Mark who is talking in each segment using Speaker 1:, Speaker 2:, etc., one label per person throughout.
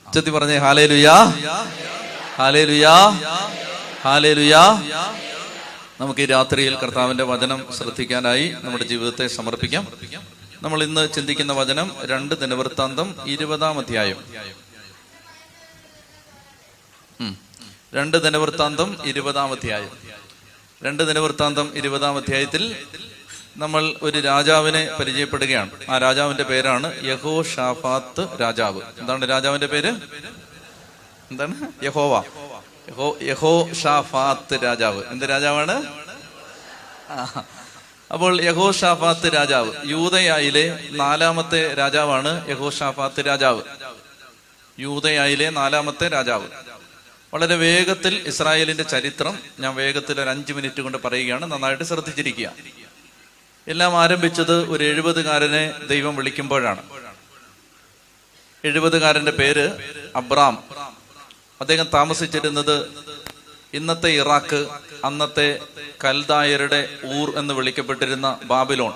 Speaker 1: ഉച്ചത്തി പറഞ്ഞേ ഹല്ലേലൂയാ, ഹല്ലേലൂയാ, ഹല്ലേലൂയാ. നമുക്ക് ഈ രാത്രിയിൽ കർത്താവിന്റെ വചനം ശ്രദ്ധിക്കാനായി നമ്മുടെ ജീവിതത്തെ സമർപ്പിക്കാം. നമ്മൾ ഇന്ന് ചിന്തിക്കുന്ന വചനം 2 ദിനവൃത്താന്തം 20-ാം അധ്യായം. 2 ദിനവൃത്താന്തം 20-ാം അധ്യായം. 2 ദിനവൃത്താന്തം 20-ാം അധ്യായത്തിൽ നമ്മൾ ഒരു രാജാവിനെ പരിചയപ്പെടുകയാണ്. ആ രാജാവിന്റെ പേരാണ് യഹോശാഫാത്ത് രാജാവ്. എന്താണ് രാജാവിന്റെ പേര്? എന്താണ്? യഹോശാഫാത്ത് രാജാവ്. എന്ത് രാജാവാണ്? അപ്പോൾ യഹോശാഫാത്ത് രാജാവ് യൂദയായിലെ 4-ാമത്തെ രാജാവാണ്. യഹോശാഫാത്ത് രാജാവ് യൂദയായിലെ 4-ാമത്തെ രാജാവ്. വളരെ വേഗത്തിൽ ഇസ്രായേലിന്റെ ചരിത്രം ഞാൻ വേഗത്തിൽ ഒരു 5 മിനിറ്റ് കൊണ്ട് പറയുകയാണ്. നന്നായിട്ട് ശ്രദ്ധിച്ചിരിക്കുക. എല്ലാം ആരംഭിച്ചത് ഒരു 70-കാരനെ ദൈവം വിളിക്കുമ്പോഴാണ്. 70-കാരന്റെ പേര് അബ്രാം. അദ്ദേഹം താമസിച്ചിരുന്നത് ഇന്നത്തെ ഇറാഖ്, അന്നത്തെ കൽദായരുടെ ഊർ എന്ന് വിളിക്കപ്പെട്ടിരുന്ന ബാബിലോൺ.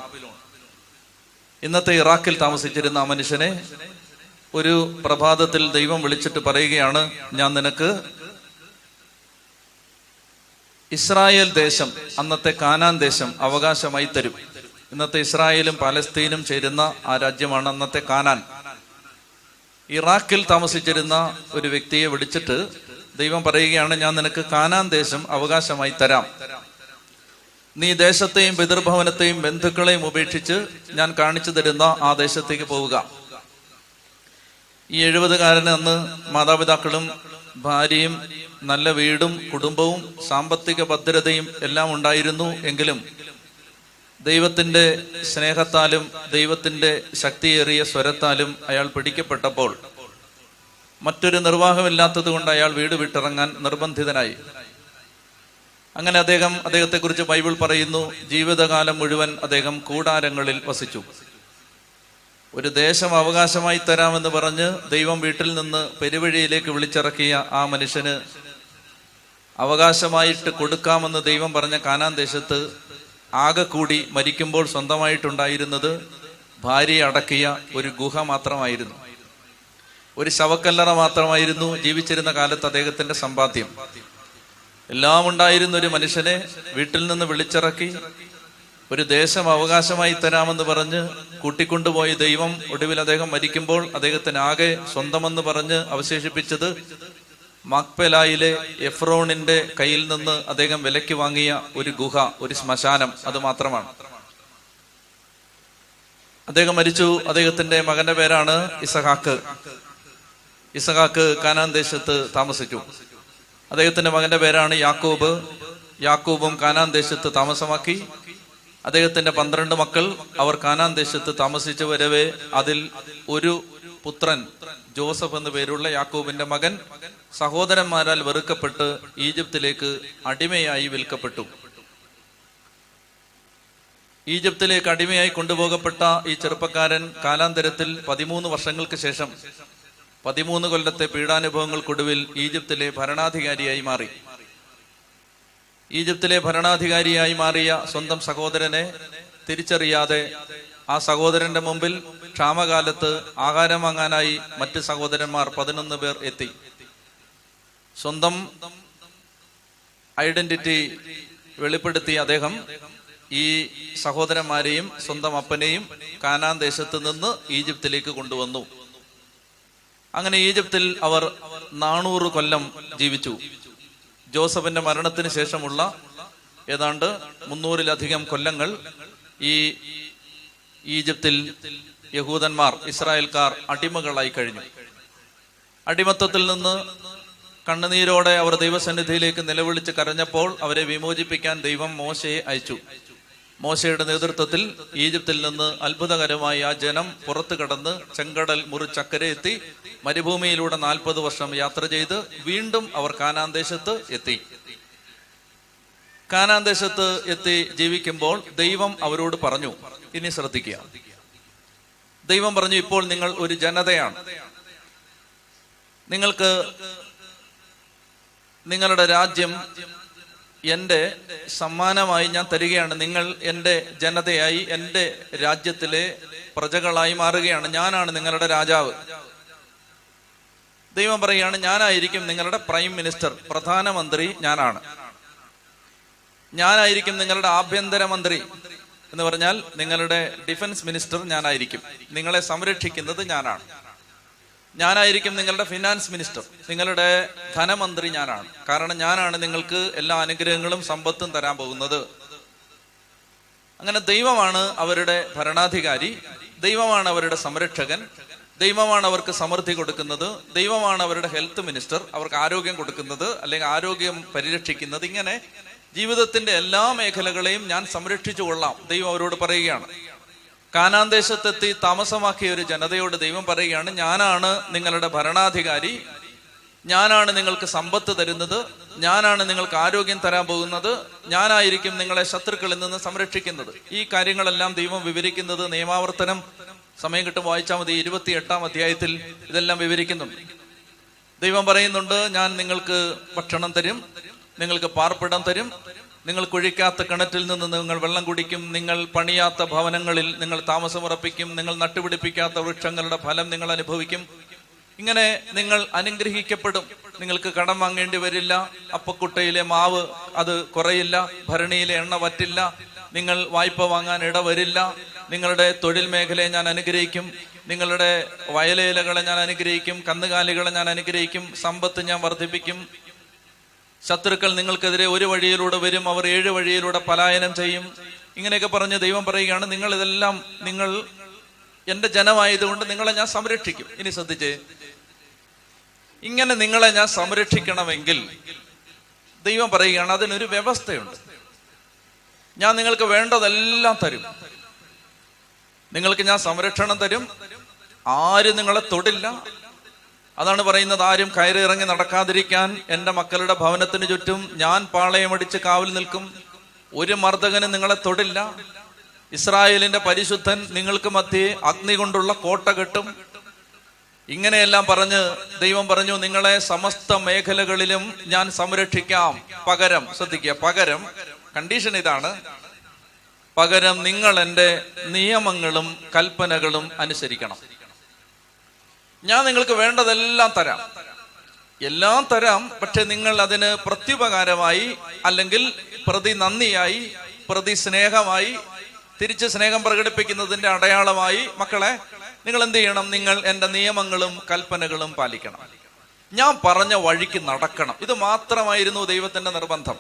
Speaker 1: ഇന്നത്തെ ഇറാഖിൽ താമസിച്ചിരുന്ന ആ മനുഷ്യനെ ഒരു പ്രഭാതത്തിൽ ദൈവം വിളിച്ചിട്ട് പറയുകയാണ്, ഞാൻ നിനക്ക് ഇസ്രായേൽ ദേശം, അന്നത്തെ കാനാൻ ദേശം അവകാശമായി തരും. ഇന്നത്തെ ഇസ്രായേലും പലസ്തീനും ചേരുന്ന ആ രാജ്യമാണ് അന്നത്തെ കാനാൻ. ഇറാഖിൽ താമസിച്ചിരുന്ന ഒരു വ്യക്തിയെ വിളിച്ചിട്ട് ദൈവം പറയുകയാണ്, ഞാൻ നിനക്ക് കാനാൻ ദേശം അവകാശമായി തരാം. നീ ദേശത്തെയും പിതൃഭവനത്തെയും ബന്ധുക്കളെയും ഉപേക്ഷിച്ച് ഞാൻ കാണിച്ചു തരുന്ന ആ ദേശത്തേക്ക് പോവുക. ഈ 70-കാരന് അന്ന് മാതാപിതാക്കളും ഭാര്യയും നല്ല വീടും കുടുംബവും സാമ്പത്തിക ഭദ്രതയും എല്ലാം ഉണ്ടായിരുന്നു. എങ്കിലും ദൈവത്തിന്റെ സ്നേഹത്താലും ദൈവത്തിന്റെ ശക്തിയേറിയ സ്വരത്താലും അയാൾ പിടിക്കപ്പെട്ടപ്പോൾ മറ്റൊരു നിർവാഹമില്ലാത്തത് കൊണ്ട് അയാൾ വീട് വിട്ടിറങ്ങാൻ നിർബന്ധിതനായി. അങ്ങനെ അദ്ദേഹത്തെക്കുറിച്ച് ബൈബിൾ പറയുന്നു, ജീവിതകാലം മുഴുവൻ അദ്ദേഹം കൂടാരങ്ങളിൽ വസിച്ചു. ഒരു ദേശം അവകാശമായി തരാമെന്ന് പറഞ്ഞ് ദൈവം വീട്ടിൽ നിന്ന് പെരുവഴിയിലേക്ക് വിളിച്ചിറക്കിയ ആ മനുഷ്യന് അവകാശമായിട്ട് കൊടുക്കാമെന്ന് ദൈവം പറഞ്ഞ കാനാൻ ദേശത്ത് ആകെ കൂടി മരിക്കുമ്പോൾ സ്വന്തമായിട്ടുണ്ടായിരുന്നത് ഭാര്യയെ അടക്കിയ ഒരു ഗുഹ മാത്രമായിരുന്നു, ഒരു ശവക്കല്ലറ മാത്രമായിരുന്നു ജീവിച്ചിരുന്ന കാലത്ത് അദ്ദേഹത്തിന്റെ സമ്പാദ്യം. എല്ലാം ഉണ്ടായിരുന്ന ഒരു മനുഷ്യനെ വീട്ടിൽ നിന്ന് വിളിച്ചിറക്കി ഒരു ദേശം അവകാശമായി തരാമെന്ന് പറഞ്ഞ് കൂട്ടിക്കൊണ്ടുപോയി ദൈവം ഒടുവിൽ അദ്ദേഹം മരിക്കുമ്പോൾ അദ്ദേഹത്തിന് ആകെ സ്വന്തമെന്ന് പറഞ്ഞ് അവശേഷിപ്പിച്ചത് മക്പെലായിലെ എഫ്രോണിന്റെ കയ്യിൽ നിന്ന് അദ്ദേഹം വിലയ്ക്ക് വാങ്ങിയ ഒരു ഗുഹ, ഒരു ശ്മശാനം, അത് മാത്രമാണ്. അദ്ദേഹം മരിച്ചു. അദ്ദേഹത്തിന്റെ മകന്റെ പേരാണ് ഇസഹാക്ക്. ഇസഹാക്ക് കാനാൻ ദേശത്ത് താമസിച്ചു. അദ്ദേഹത്തിന്റെ മകന്റെ പേരാണ് യാക്കോബ്. യാക്കോബും കാനാൻ ദേശത്ത് താമസമാക്കി. അദ്ദേഹത്തിന്റെ 12 മക്കൾ. അവർ കാനാൻ ദേശത്ത് താമസിച്ചു വരവേ അതിൽ ഒരു പുത്രൻ ജോസഫ് എന്നു പേരുള്ള യാക്കോബിന്റെ മകൻ സഹോദരന്മാരാൽ വെറുക്കപ്പെട്ട് ഈജിപ്തിലേക്ക് അടിമയായി വിൽക്കപ്പെട്ടു. ഈജിപ്തിലേക്ക് അടിമയായി കൊണ്ടുപോകപ്പെട്ട ഈ ചെറുപ്പക്കാരൻ കാലാന്തരത്തിൽ 13 വർഷങ്ങൾക്ക് ശേഷം 13 കൊല്ലത്തെ പീഡാനുഭവങ്ങൾക്കൊടുവിൽ ഈജിപ്തിലെ ഭരണാധികാരിയായി മാറി. ഈജിപ്തിലെ ഭരണാധികാരിയായി മാറിയ സ്വന്തം സഹോദരനെ തിരിച്ചറിയാതെ ആ സഹോദരന്റെ മുമ്പിൽ ക്ഷാമകാലത്ത് ആഹാരം വാങ്ങാനായി മറ്റ് സഹോദരന്മാർ 11 പേർ എത്തി. സ്വന്തം ഐഡന്റിറ്റി വെളിപ്പെടുത്തിയ അദ്ദേഹം ഈ സഹോദരന്മാരെയും സ്വന്തം അപ്പനെയും കാനാൻ ദേശത്ത് നിന്ന് ഈജിപ്തിലേക്ക് കൊണ്ടുവന്നു. അങ്ങനെ ഈജിപ്തിൽ അവർ 400 കൊല്ലം ജീവിച്ചു. ജോസഫിന്റെ മരണത്തിന് ശേഷമുള്ള ഏതാണ്ട് 300-ലധികം കൊല്ലങ്ങൾ ഈ ഈജിപ്തിൽ യഹൂദന്മാർ, ഇസ്രായേൽക്കാർ അടിമകളായി കഴിഞ്ഞു. അടിമത്തത്തിൽ നിന്ന് കണ്ണുനീരോടെ അവർ ദൈവസന്നിധിയിലേക്ക് നിലവിളിച്ച് കരഞ്ഞപ്പോൾ അവരെ വിമോചിപ്പിക്കാൻ ദൈവം മോശയെ അയച്ചു. മോശയുടെ നേതൃത്വത്തിൽ ഈജിപ്തിൽ നിന്ന് അത്ഭുതകരമായി ആ ജനം പുറത്തു കടന്ന് ചെങ്കടൽ മുറിച്ചക്കരെ എത്തി. മരുഭൂമിയിലൂടെ 40 വർഷം യാത്ര ചെയ്ത് വീണ്ടും അവർ കാനാൻ ദേശത്ത് എത്തി. കാനാൻ ദേശത്ത് എത്തി ജീവിക്കുമ്പോൾ ദൈവം അവരോട് പറഞ്ഞു, ഇനി ശ്രദ്ധിക്കുക. ദൈവം പറഞ്ഞു, ഇപ്പോൾ നിങ്ങൾ ഒരു ജനതയാണ്. നിങ്ങൾക്ക് നിങ്ങളുടെ രാജ്യം എന്റെ സമ്മാനമായി ഞാൻ തരികയാണ്. നിങ്ങൾ എന്റെ ജനതയായി എന്റെ രാജ്യത്തിലെ പ്രജകളായി മാറുകയാണ്. ഞാനാണ് നിങ്ങളുടെ രാജാവ്. ദൈവം പറയുകയാണ്, ഞാനായിരിക്കും നിങ്ങളുടെ പ്രൈം മിനിസ്റ്റർ, പ്രധാനമന്ത്രി ഞാനാണ്. ഞാനായിരിക്കും നിങ്ങളുടെ ആഭ്യന്തരമന്ത്രി എന്ന് പറഞ്ഞാൽ നിങ്ങളുടെ ഡിഫൻസ് മിനിസ്റ്റർ ഞാനായിരിക്കും. നിങ്ങളെ സംരക്ഷിക്കുന്നത് ഞാനാണ്. ഞാനായിരിക്കും നിങ്ങളുടെ ഫിനാൻസ് മിനിസ്റ്റർ, നിങ്ങളുടെ ധനമന്ത്രി ഞാനാണ്. കാരണം ഞാനാണ് നിങ്ങൾക്ക് എല്ലാ അനുഗ്രഹങ്ങളും സമ്പത്തും തരാൻ പോകുന്നത്. അങ്ങനെ ദൈവമാണ് അവരുടെ ഭരണാധികാരി, ദൈവമാണ് അവരുടെ സംരക്ഷകൻ, ദൈവമാണ് അവർക്ക് സമൃദ്ധി കൊടുക്കുന്നത്, ദൈവമാണ് അവരുടെ ഹെൽത്ത് മിനിസ്റ്റർ, അവർക്ക് ആരോഗ്യം കൊടുക്കുന്നത് അല്ലെങ്കിൽ ആരോഗ്യം പരിരക്ഷിക്കുന്നത്. ഇങ്ങനെ ജീവിതത്തിന്റെ എല്ലാ മേഖലകളെയും ഞാൻ സംരക്ഷിച്ചു കൊള്ളാം ദൈവം അവരോട് പറയുകയാണ്. കാനാൻ ദേശത്തെത്തി താമസമാക്കിയ ഒരു ജനതയോട് ദൈവം പറയുകയാണ്, ഞാനാണ് നിങ്ങളുടെ ഭരണാധികാരി, ഞാനാണ് നിങ്ങൾക്ക് സമ്പത്ത് തരുന്നത്, ഞാനാണ് നിങ്ങൾക്ക് ആരോഗ്യം തരാൻ പോകുന്നത്, ഞാനായിരിക്കും നിങ്ങളെ ശത്രുക്കളിൽ നിന്ന് സംരക്ഷിക്കുന്നത്. ഈ കാര്യങ്ങളെല്ലാം ദൈവം വിവരിക്കുന്നത് നിയമാവർത്തനം, സമയം കിട്ടും വായിച്ചാൽ മതി, 28-ാം അധ്യായത്തിൽ ഇതെല്ലാം വിവരിക്കുന്നുണ്ട്. ദൈവം പറയുന്നുണ്ട്, ഞാൻ നിങ്ങൾക്ക് ഭക്ഷണം തരും, നിങ്ങൾക്ക് പാർപ്പിടം തരും, നിങ്ങൾ കുഴിക്കാത്ത കിണറ്റിൽ നിന്ന് നിങ്ങൾ വെള്ളം കുടിക്കും, നിങ്ങൾ പണിയാത്ത ഭവനങ്ങളിൽ നിങ്ങൾ താമസമുറപ്പിക്കും, നിങ്ങൾ നട്ടുപിടിപ്പിക്കാത്ത വൃക്ഷങ്ങളുടെ ഫലം നിങ്ങൾ അനുഭവിക്കും. ഇങ്ങനെ നിങ്ങൾ അനുഗ്രഹിക്കപ്പെടും. നിങ്ങൾക്ക് കടം വാങ്ങേണ്ടി വരില്ല, അപ്പക്കുട്ടയിലെ മാവ് അത് കുറയില്ല, ഭരണിയിലെ എണ്ണ വറ്റില്ല, നിങ്ങൾ വായ്പ വാങ്ങാൻ ഇടവരില്ല, നിങ്ങളുടെ തൊഴിൽ മേഖലയെ ഞാൻ അനുഗ്രഹിക്കും, നിങ്ങളുടെ വയലേലകളെ ഞാൻ അനുഗ്രഹിക്കും, കന്നുകാലികളെ ഞാൻ അനുഗ്രഹിക്കും, സമ്പത്ത് ഞാൻ വർദ്ധിപ്പിക്കും. ശത്രുക്കൾ നിങ്ങൾക്കെതിരെ ഒരു വഴിയിലൂടെ വരും, അവർ 7 വഴിയിലൂടെ പലായനം ചെയ്യും. ഇങ്ങനെയൊക്കെ പറഞ്ഞ് ദൈവം പറയുകയാണ്, നിങ്ങൾ എന്റെ ജനമായതുകൊണ്ട് നിങ്ങളെ ഞാൻ സംരക്ഷിക്കും. ഇനി ശ്രദ്ധിച്ചേ, ഇങ്ങനെ നിങ്ങളെ ഞാൻ സംരക്ഷിക്കണമെങ്കിൽ ദൈവം പറയുകയാണ്, അതിനൊരു വ്യവസ്ഥയുണ്ട്. ഞാൻ നിങ്ങൾക്ക് വേണ്ടതെല്ലാം തരും, നിങ്ങൾക്ക് ഞാൻ സംരക്ഷണം തരും, ആരും നിങ്ങളെ തൊടില്ല. അതാണ് പറയുന്നത്, ആരും കയറി ഇറങ്ങി നടക്കാതിരിക്കാൻ എന്റെ മക്കളുടെ ഭവനത്തിന് ചുറ്റും ഞാൻ പാളയമടിച്ച് കാവൽ നിൽക്കും, ഒരു മർദ്ദകനും നിങ്ങളെ തൊടില്ല. ഇസ്രായേലിന്റെ പരിശുദ്ധൻ നിങ്ങൾക്ക് മധ്യേ അഗ്നി കൊണ്ടുള്ള കോട്ട കെട്ടും. ഇങ്ങനെയെല്ലാം പറഞ്ഞ് ദൈവം പറഞ്ഞു, നിങ്ങളെ സമസ്ത മേഖലകളിലും ഞാൻ സംരക്ഷിക്കാം. പകരം ശ്രദ്ധിക്കുക, പകരം കണ്ടീഷൻ ഇതാണ്, പകരം നിങ്ങൾ എൻ്റെ നിയമങ്ങളും കൽപ്പനകളും അനുസരിക്കണം. ഞാൻ നിങ്ങൾക്ക് വേണ്ടതെല്ലാം തരാം, എല്ലാം തരാം. പക്ഷെ നിങ്ങൾ അതിന് പ്രത്യുപകാരമായി അല്ലെങ്കിൽ പ്രതി നന്ദിയായി, പ്രതി സ്നേഹമായി, തിരിച്ച് സ്നേഹം പ്രകടിപ്പിക്കുന്നതിന്റെ അടയാളമായി മക്കളെ നിങ്ങൾ എന്ത് ചെയ്യണം? നിങ്ങൾ എൻ്റെ നിയമങ്ങളും കൽപ്പനകളും പാലിക്കണം, ഞാൻ പറഞ്ഞ വഴിക്ക് നടക്കണം. ഇത് മാത്രമായിരുന്നു ദൈവത്തിന്റെ നിർബന്ധം.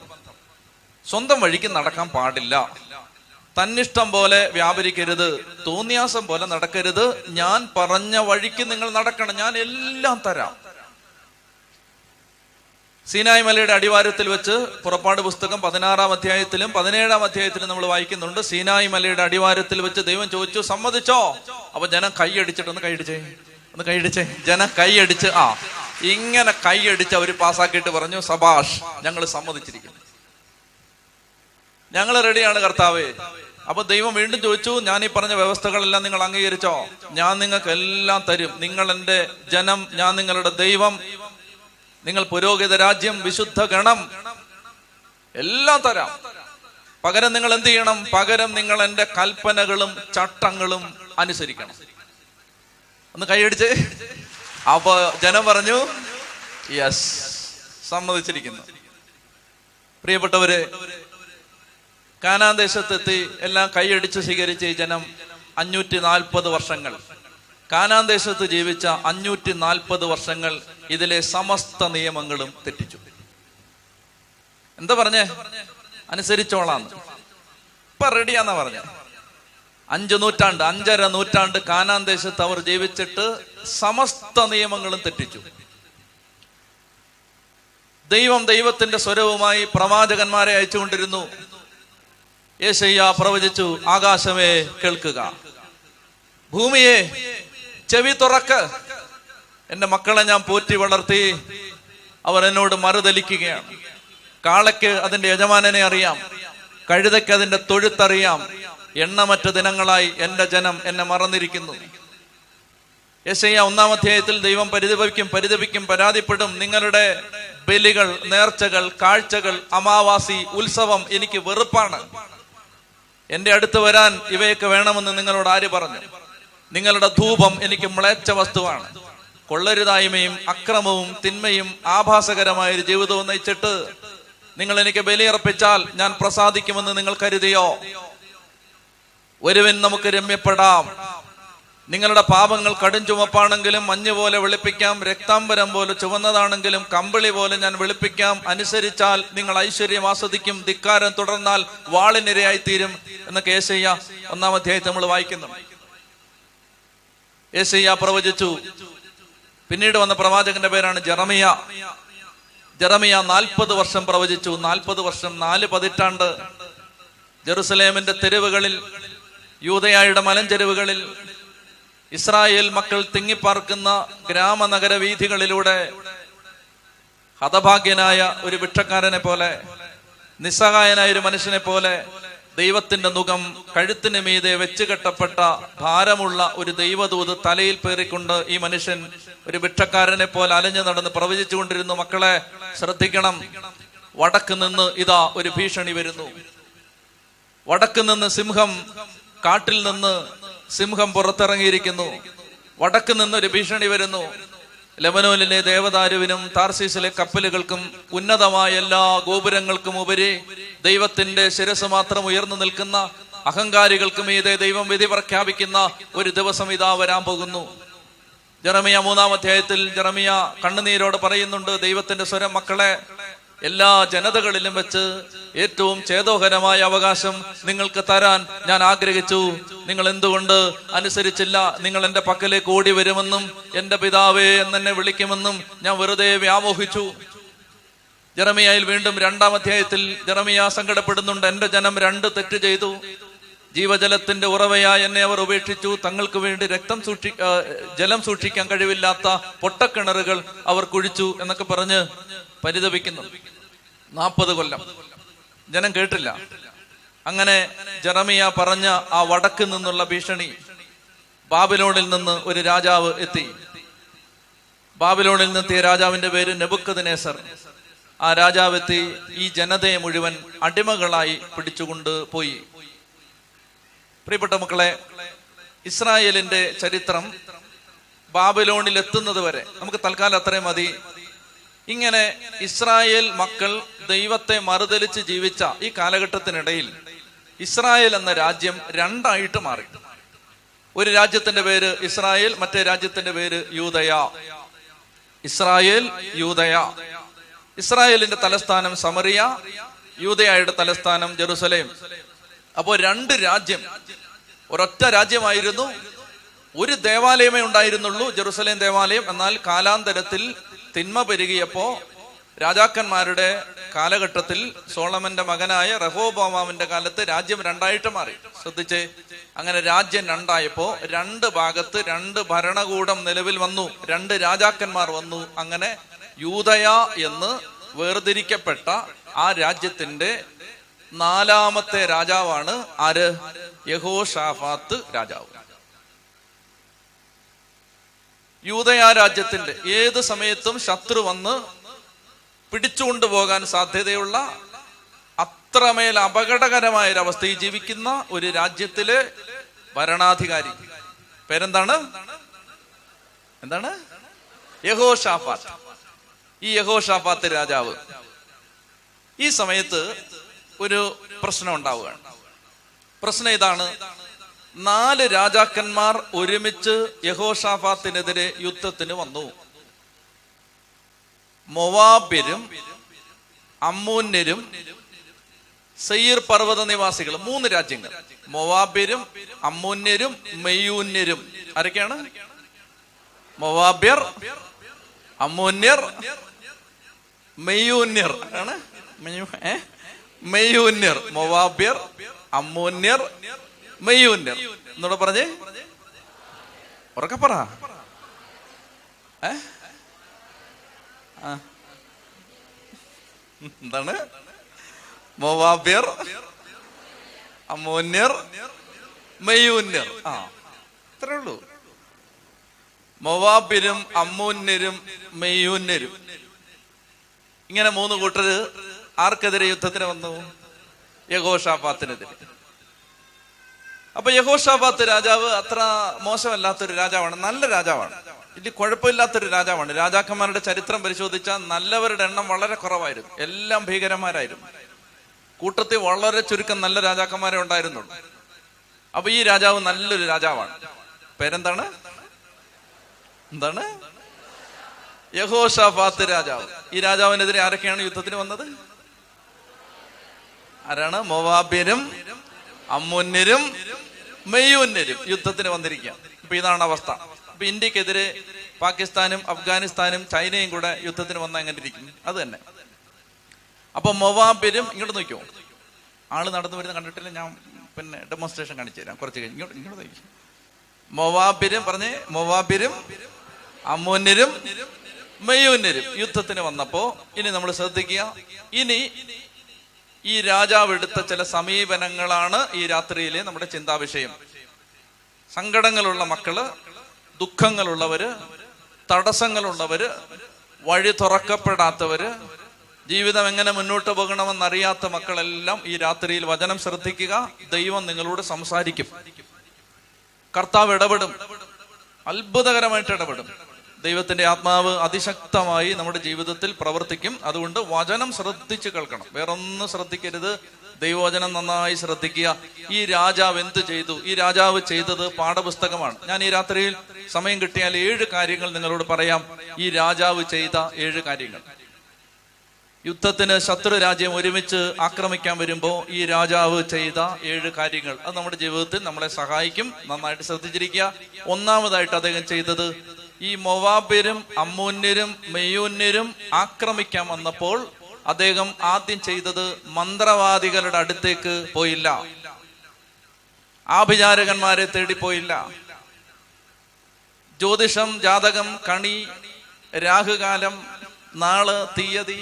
Speaker 1: സ്വന്തം വഴിക്ക് നടക്കാൻ പാടില്ല, തന്നിഷ്ടം പോലെ വ്യാപരിക്കരുത്, തോന്നിയാസം പോലെ നടക്കരുത്. ഞാൻ പറഞ്ഞ വഴിക്ക് നിങ്ങൾ നടക്കണം, ഞാൻ എല്ലാം തരാം. സീനായ് മലയുടെ അടിവാരത്തിൽ വെച്ച് പുറപ്പാട് പുസ്തകം 16-ാം അധ്യായത്തിലും 17-ാം അധ്യായത്തിലും നമ്മൾ വായിക്കുന്നുണ്ട്. സീനായ് മലയുടെ അടിവാരത്തിൽ വെച്ച് ദൈവം ചോദിച്ചു, സമ്മതിച്ചോ? അപ്പൊ ജനം കൈയടിച്ചിട്ട് ഒന്ന് കൈയടിച്ചേ ജനം കൈയടിച്ച് ഇങ്ങനെ കൈയടിച്ച് അവര് പാസ്സാക്കിയിട്ട് പറഞ്ഞു, സബാഷ്, ഞങ്ങൾ സമ്മതിച്ചിരിക്കുന്നു, ഞങ്ങൾ റെഡിയാണ് കർത്താവേ. അപ്പൊ ദൈവം വീണ്ടും ചോദിച്ചു, ഞാൻ ഈ പറഞ്ഞ വ്യവസ്ഥകളെല്ലാം നിങ്ങൾ അംഗീകരിച്ചോ? ഞാൻ നിങ്ങൾക്ക് എല്ലാം തരും, നിങ്ങൾ എൻ്റെ ജനം, ഞാൻ നിങ്ങളുടെ ദൈവം, നിങ്ങൾ പുരോഹിത രാജ്യം, വിശുദ്ധ ഗണം, എല്ലാം തരാം. പകരം നിങ്ങൾ എന്ത് ചെയ്യണം? പകരം നിങ്ങൾ എൻ്റെ കൽപ്പനകളും ചട്ടങ്ങളും അനുസരിക്കണം. ഒന്ന് കൈയടിച്ച്. അപ്പൊ ജനം പറഞ്ഞു, യെസ്, സമ്മതിച്ചിരിക്കുന്നു. പ്രിയപ്പെട്ടവരെ, കാനാൻ ദേശത്തെത്തി എല്ലാം കൈയടിച്ച് സ്വീകരിച്ച ഈ ജനം 540 വർഷങ്ങൾ, കാനാൻ ദേശത്ത് ജീവിച്ച 540 വർഷങ്ങൾ ഇതിലെ സമസ്ത നിയമങ്ങളും തെറ്റിച്ചു. എന്താ പറഞ്ഞേ? അനുസരിച്ചോളാന്ന്. ഇപ്പൊ റെഡിയാന്നാ പറഞ്ഞ. 5.5 നൂറ്റാണ്ട് കാനാൻ ദേശത്ത് അവർ ജീവിച്ചിട്ട് സമസ്ത നിയമങ്ങളും തെറ്റിച്ചു. ദൈവത്തിന്റെ സ്വരവുമായി പ്രവാചകന്മാരെ അയച്ചുകൊണ്ടിരുന്നു. യെശയ്യാ പ്രവചിച്ചു, ആകാശമേ കേൾക്കുക, ഭൂമിയെ ചെവി തുറക്ക്, എന്റെ മക്കളെ ഞാൻ പോറ്റി വളർത്തി, അവർ എന്നോട് മറുതലിക്കുകയാണ്. കാളയ്ക്ക് അതിന്റെ യജമാനനെ അറിയാം, കഴുതയ്ക്ക് അതിന്റെ തൊഴുത്തറിയാം, എണ്ണമറ്റ ദിനങ്ങളായി എന്റെ ജനം എന്നെ മറന്നിരിക്കുന്നു. യെശയ്യാ 1-ാം അധ്യായത്തിൽ ദൈവം പരിതപിക്കും, പരാതിപ്പെടും. നിങ്ങളുടെ ബലികൾ, നേർച്ചകൾ, കാഴ്ചകൾ, അമാവാസി, ഉത്സവം എനിക്ക് വെറുപ്പാണ്. എന്റെ അടുത്ത് വരാൻ ഇവയൊക്കെ വേണമെന്ന് നിങ്ങളോട് ആര് പറഞ്ഞു? നിങ്ങളുടെ ധൂപം എനിക്ക് മ്ലേച്ഛ വസ്തുവാണ്, കൊള്ളരുതായ്മയും അക്രമവും തിന്മയും ആഭാസകരമായ ഒരു ജീവിതവും നയിച്ചിട്ട് നിങ്ങൾ എനിക്ക് ബലിയർപ്പിച്ചാൽ ഞാൻ പ്രസാദിക്കുമെന്ന് നിങ്ങൾ കരുതിയോ? ഒരുവൻ നമുക്ക് രമ്യപ്പെടാം. നിങ്ങളുടെ പാപങ്ങൾ കടും ചുമപ്പാണെങ്കിലും മഞ്ഞ് പോലെ വെളുപ്പിക്കാം, രക്താംബരം പോലെ ചുവന്നതാണെങ്കിലും കമ്പിളി പോലെ ഞാൻ വെളുപ്പിക്കാം. അനുസരിച്ചാൽ നിങ്ങൾ ഐശ്വര്യം ആസ്വദിക്കും, ധിക്കാരം തുടർന്നാൽ വാളിനിരയായിത്തീരും എന്നൊക്കെ യേശയ്യ 1-ാം അധ്യായത്തിൽ നമ്മൾ വായിക്കുന്നു. യേശയ്യ പ്രവചിച്ചു. പിന്നീട് വന്ന പ്രവാചകന്റെ പേരാണ് ജെറമിയ. ജെറമിയ 40 വർഷം പ്രവചിച്ചു. 40 വർഷം, 4 പതിറ്റാണ്ട് ജെറുസലേമിന്റെ തെരുവുകളിൽ, യൂദയായുടെ മലഞ്ചെരുവുകളിൽ, ഇസ്രായേൽ മക്കൾ തിങ്ങിപ്പാർക്കുന്ന ഗ്രാമനഗര വീഥികളിലൂടെ ഹതഭാഗ്യനായ ഒരു ഭിക്ഷക്കാരനെ പോലെ, നിസ്സഹായനായ ഒരു മനുഷ്യനെ പോലെ ദൈവത്തിന്റെ മുഖം കഴുത്തിന് മീതെ വെച്ച് കെട്ടപ്പെട്ട ഭാരമുള്ള ഒരു ദൈവദൂത് തലയിൽ പേറിക്കൊണ്ട് ഈ മനുഷ്യൻ ഒരു ഭിക്ഷക്കാരനെ പോലെ അലഞ്ഞു നടന്ന് പ്രവചിച്ചു കൊണ്ടിരുന്നു. മക്കളെ ശ്രദ്ധിക്കണം, വടക്ക് നിന്ന് ഇതാ ഒരു ഭീഷണി വരുന്നു. വടക്ക് നിന്ന് സിംഹം, കാട്ടിൽ നിന്ന് സിംഹം പുറത്തിറങ്ങിയിരിക്കുന്നു. വടക്ക് നിന്നൊരു ഭീഷണി വരുന്നു. ലെബനോനിലെ ദേവദാരുവിനും താർസീസിലെ കപ്പലുകൾക്കും ഉന്നതമായ എല്ലാ ഗോപുരങ്ങൾക്കും ഉപരി ദൈവത്തിന്റെ ശിരസ് മാത്രം ഉയർന്നു നിൽക്കുന്ന അഹങ്കാരികൾക്ക് മീതെ ദൈവം വിധി പ്രഖ്യാപിക്കുന്ന ഒരു ദിവസം ഇതാ വരാൻ പോകുന്നു. ജെറമിയ 3-ാം അധ്യായത്തിൽ ജെറമിയ കണ്ണുനീരോട് പറയുന്നുണ്ട്, ദൈവത്തിന്റെ സ്വരം, മക്കളെ, എല്ലാ ജനതകളിലും വെച്ച് ഏറ്റവും ഛേദോഹരമായ അവകാശം നിങ്ങൾക്ക് തരാൻ ഞാൻ ആഗ്രഹിച്ചു. നിങ്ങൾ എന്തുകൊണ്ട് അനുസരിച്ചില്ല? നിങ്ങൾ എന്റെ പക്കലേക്ക് ഓടി വരുമെന്നും എന്റെ പിതാവേ എന്നെ വിളിക്കുമെന്നും ഞാൻ വെറുതെ വ്യാമോഹിച്ചു. ജെറമിയയിൽ വീണ്ടും 2-ാം അധ്യായത്തിൽ ജെറമിയ സങ്കടപ്പെടുന്നുണ്ട്. എന്റെ ജനം 2 തെറ്റ് ചെയ്തു. ജീവജലത്തിന്റെ ഉറവയായി എന്നെ അവർ ഉപേക്ഷിച്ചു. തങ്ങൾക്ക് വേണ്ടി ജലം സൂക്ഷിക്കാൻ കഴിവില്ലാത്ത പൊട്ടക്കിണറുകൾ അവർ കുഴിച്ചു എന്നൊക്കെ പറഞ്ഞ് പരിതപിക്കുന്നു. 40 കൊല്ലം ജനം കേട്ടില്ല. അങ്ങനെ ജെറമിയ പറഞ്ഞ ആ വടക്ക് നിന്നുള്ള ഭീഷണി, ബാബിലോണിൽ നിന്ന് ഒരു രാജാവ് എത്തി. ബാബിലോണിൽ നിന്നെത്തിയ രാജാവിന്റെ പേര് നെബൂഖദ്നേസർ. ആ രാജാവ് എത്തി ഈ ജനതയെ മുഴുവൻ അടിമകളായി പിടിച്ചുകൊണ്ട് പോയി. പ്രിയപ്പെട്ട മക്കളെ, ഇസ്രായേലിന്റെ ചരിത്രം ബാബിലോണിൽ എത്തുന്നത് വരെ നമുക്ക് തൽക്കാലം അത്രയും മതി. ഇങ്ങനെ ഇസ്രായേൽ മക്കൾ ദൈവത്തെ മറുതലിച്ച് ജീവിച്ച ഈ കാലഘട്ടത്തിനിടയിൽ ഇസ്രായേൽ എന്ന രാജ്യം 2ആയിട്ട് മാറി. ഒരു രാജ്യത്തിന്റെ പേര് ഇസ്രായേൽ, മറ്റേ രാജ്യത്തിന്റെ പേര് യൂദയ. ഇസ്രായേൽ, യൂദയ. ഇസ്രായേലിന്റെ തലസ്ഥാനം സമറിയ, യൂദയയുടെ തലസ്ഥാനം ജെറുസലേം. അപ്പോ 2 രാജ്യം, ഒരൊറ്റ രാജ്യമായിരുന്നു. ഒരു ദേവാലയമേ ഉണ്ടായിരുന്നുള്ളൂ, ജെറുസലേം ദേവാലയം. എന്നാൽ കാലാന്തരത്തിൽ തിന്മ പെരുകിയപ്പോ രാജാക്കന്മാരുടെ കാലഘട്ടത്തിൽ സോളമന്റെ മകനായ റഹോബോവാമിന്റെ കാലത്ത് രാജ്യം 2ആയിട്ട് മാറി. ശ്രദ്ധിച്ചേ, അങ്ങനെ രാജ്യം 2ആയപ്പോ 2 ഭാഗത്ത് 2 ഭരണകൂടം നിലവിൽ വന്നു, 2 രാജാക്കന്മാർ വന്നു. അങ്ങനെ യൂദയ എന്ന് വേർതിരിക്കപ്പെട്ട ആ രാജ്യത്തിന്റെ 4ാമത്തെ രാജാവാണ് ആര്? യഹോഷാഫാത്ത് രാജാവ്. യൂദയ രാജ്യത്തിന്റെ ഏത് സമയത്തും ശത്രു വന്ന് പിടിച്ചുകൊണ്ടുപോകാൻ സാധ്യതയുള്ള അത്രമേൽ അപകടകരമായ ഒരവസ്ഥയിൽ ജീവിക്കുന്ന ഒരു രാജ്യത്തിലെ ഭരണാധികാരി പേരെന്താണ്? യഹോഷാഫാത്ത്. ഈ യഹോഷാഫാത്ത് രാജാവ് ഈ സമയത്ത് ഒരു പ്രശ്നം ഉണ്ടാവുകയാണ്. പ്രശ്നം ഇതാണ്: 4 രാജാക്കന്മാർ ഒരുമിച്ച് യഹോഷാഫാത്തിനെതിരെ യുദ്ധത്തിന് വന്നു. മൊവാബ്യരും അമ്മോന്യരും സെയീർ പർവ്വത നിവാസികൾ, 3 രാജ്യങ്ങൾ. മൊവാബ്യരും അമ്മോന്യരും മെയ്യൂന്യരും. ആരൊക്കെയാണ്? മൊവാബ്യർ, അമ്മോന്യർ, മെയ്യൂന്യർ ആണ്. മെയ്യൂന്യർ, മൊവാബ്യർ, അമ്മോന്യർ, മെയ്യൂന്യർ. എന്നോട് പറഞ്ഞേ, ഉറക്കെ പറ. എന്താണ്? മൊവാബ്യർ, അമ്മോന്യർ, മെയ്യൂന്യർ. ഇത്രേ ഉള്ളൂ. മൊവാബ്യരും അമ്മോന്യരും മെയ്യൂന്യരും. ഇങ്ങനെ 3 കൂട്ടര് ആർക്കെതിരെ യുദ്ധത്തിന് വന്നു? യഹോഷാഫാത്തിനെതിരെ. അപ്പൊ യഹോഷാഫാത്ത് രാജാവ് അത്ര മോശമല്ലാത്തൊരു രാജാവാണ്, നല്ല രാജാവാണ്. ഇത് കുഴപ്പമില്ലാത്തൊരു രാജാവാണ്. രാജാക്കന്മാരുടെ ചരിത്രം പരിശോധിച്ചാൽ നല്ലവരുടെ എണ്ണം വളരെ കുറവായിരുന്നു, എല്ലാം ഭീകരന്മാരായിരുന്നു. കൂട്ടത്തിൽ വളരെ ചുരുക്കം നല്ല രാജാക്കന്മാരെ ഉണ്ടായിരുന്നുള്ളൂ. അപ്പൊ ഈ രാജാവ് നല്ലൊരു രാജാവാണ്. പേരെന്താണ്? എന്താണ്? യഹോശാഫാത്ത് രാജാവ്. ഈ രാജാവിനെതിരെ ആരൊക്കെയാണ് യുദ്ധത്തിന് വന്നത്? ആരാണ്? മോവാബ്യരും അമ്മോന്യരും മെയ്യൂന്യരും യുദ്ധത്തിന് വന്നിരിക്കുക. ഇപ്പൊ ഇതാണ് അവസ്ഥ. ഇപ്പൊ ഇന്ത്യക്കെതിരെ പാകിസ്ഥാനും അഫ്ഗാനിസ്ഥാനും ചൈനയും കൂടെ യുദ്ധത്തിന് വന്നാൽ എങ്ങനെ ഇരിക്കും? അത് തന്നെ. അപ്പൊ മൊവാബിരും, ഇങ്ങോട്ട് നോക്കിയോ, ആള് നടന്നു വരുന്ന കണ്ടിട്ടില്ല, ഞാൻ പിന്നെ ഡെമോൺസ്ട്രേഷൻ കാണിച്ചു തരാം കുറച്ച് കഴിഞ്ഞ്. ഇങ്ങോട്ട് നോക്കി. മൊവാബിരും പറഞ്ഞ്, മൊവാബിരും അമ്മോന്യരും മെയ്യൂന്യരും യുദ്ധത്തിന് വന്നപ്പോ ഇനി നമ്മൾ ശ്രദ്ധിക്കുക. ഇനി ഈ രാജാവ് എടുത്ത ചില സമീപനങ്ങളാണ് ഈ രാത്രിയിലെ നമ്മുടെ ചിന്താവിഷയം. സങ്കടങ്ങളുള്ള മക്കള്, ദുഃഖങ്ങളുള്ളവര്, തടസ്സങ്ങളുള്ളവര്, വഴി തുറക്കപ്പെടാത്തവര്, ജീവിതം എങ്ങനെ മുന്നോട്ട് പോകണമെന്നറിയാത്ത മക്കളെല്ലാം ഈ രാത്രിയിൽ വചനം ശ്രദ്ധിക്കുക. ദൈവം നിങ്ങളോട് സംസാരിക്കും. കർത്താവ് ഇടപെടും, അത്ഭുതകരമായിട്ട് ഇടപെടും. ദൈവത്തിന്റെ ആത്മാവ് അതിശക്തമായി നമ്മുടെ ജീവിതത്തിൽ പ്രവർത്തിക്കും. അതുകൊണ്ട് വചനം ശ്രദ്ധിച്ച് കേൾക്കണം, വേറൊന്നും ശ്രദ്ധിക്കരുത്. ദൈവവചനം നന്നായി ശ്രദ്ധിക്കുക. ഈ രാജാവ് എന്ത് ചെയ്തു? ഈ രാജാവ് ചെയ്തത് പാഠപുസ്തകമാണ്. ഞാൻ ഈ രാത്രിയിൽ സമയം കിട്ടിയാൽ 7 കാര്യങ്ങൾ നിങ്ങളോട് പറയാം. ഈ രാജാവ് ചെയ്ത 7 കാര്യങ്ങൾ. യുദ്ധത്തിന് ശത്രു രാജ്യം ഒരുമിച്ച് ആക്രമിക്കാൻ വരുമ്പോൾ ഈ രാജാവ് ചെയ്ത 7 കാര്യങ്ങൾ, അത് നമ്മുടെ ജീവിതത്തിൽ നമ്മളെ സഹായിക്കും. നന്നായിട്ട് ശ്രദ്ധിച്ചിരിക്കുക. ഒന്നാമതായിട്ട് അദ്ദേഹം ചെയ്തത്, ഈ മൊവാബ്യരും അമ്മോന്യരും മെയ്യൂന്യരും ആക്രമിക്കാൻ വന്നപ്പോൾ അദ്ദേഹം ആദ്യം ചെയ്തത് മന്ത്രവാദികളുടെ അടുത്തേക്ക് പോയില്ല, ആഭിചാരകന്മാരെ തേടിപ്പോയില്ല. ജ്യോതിഷം, ജാതകം, കണി, രാഹുകാലം, നാള്, തീയതി,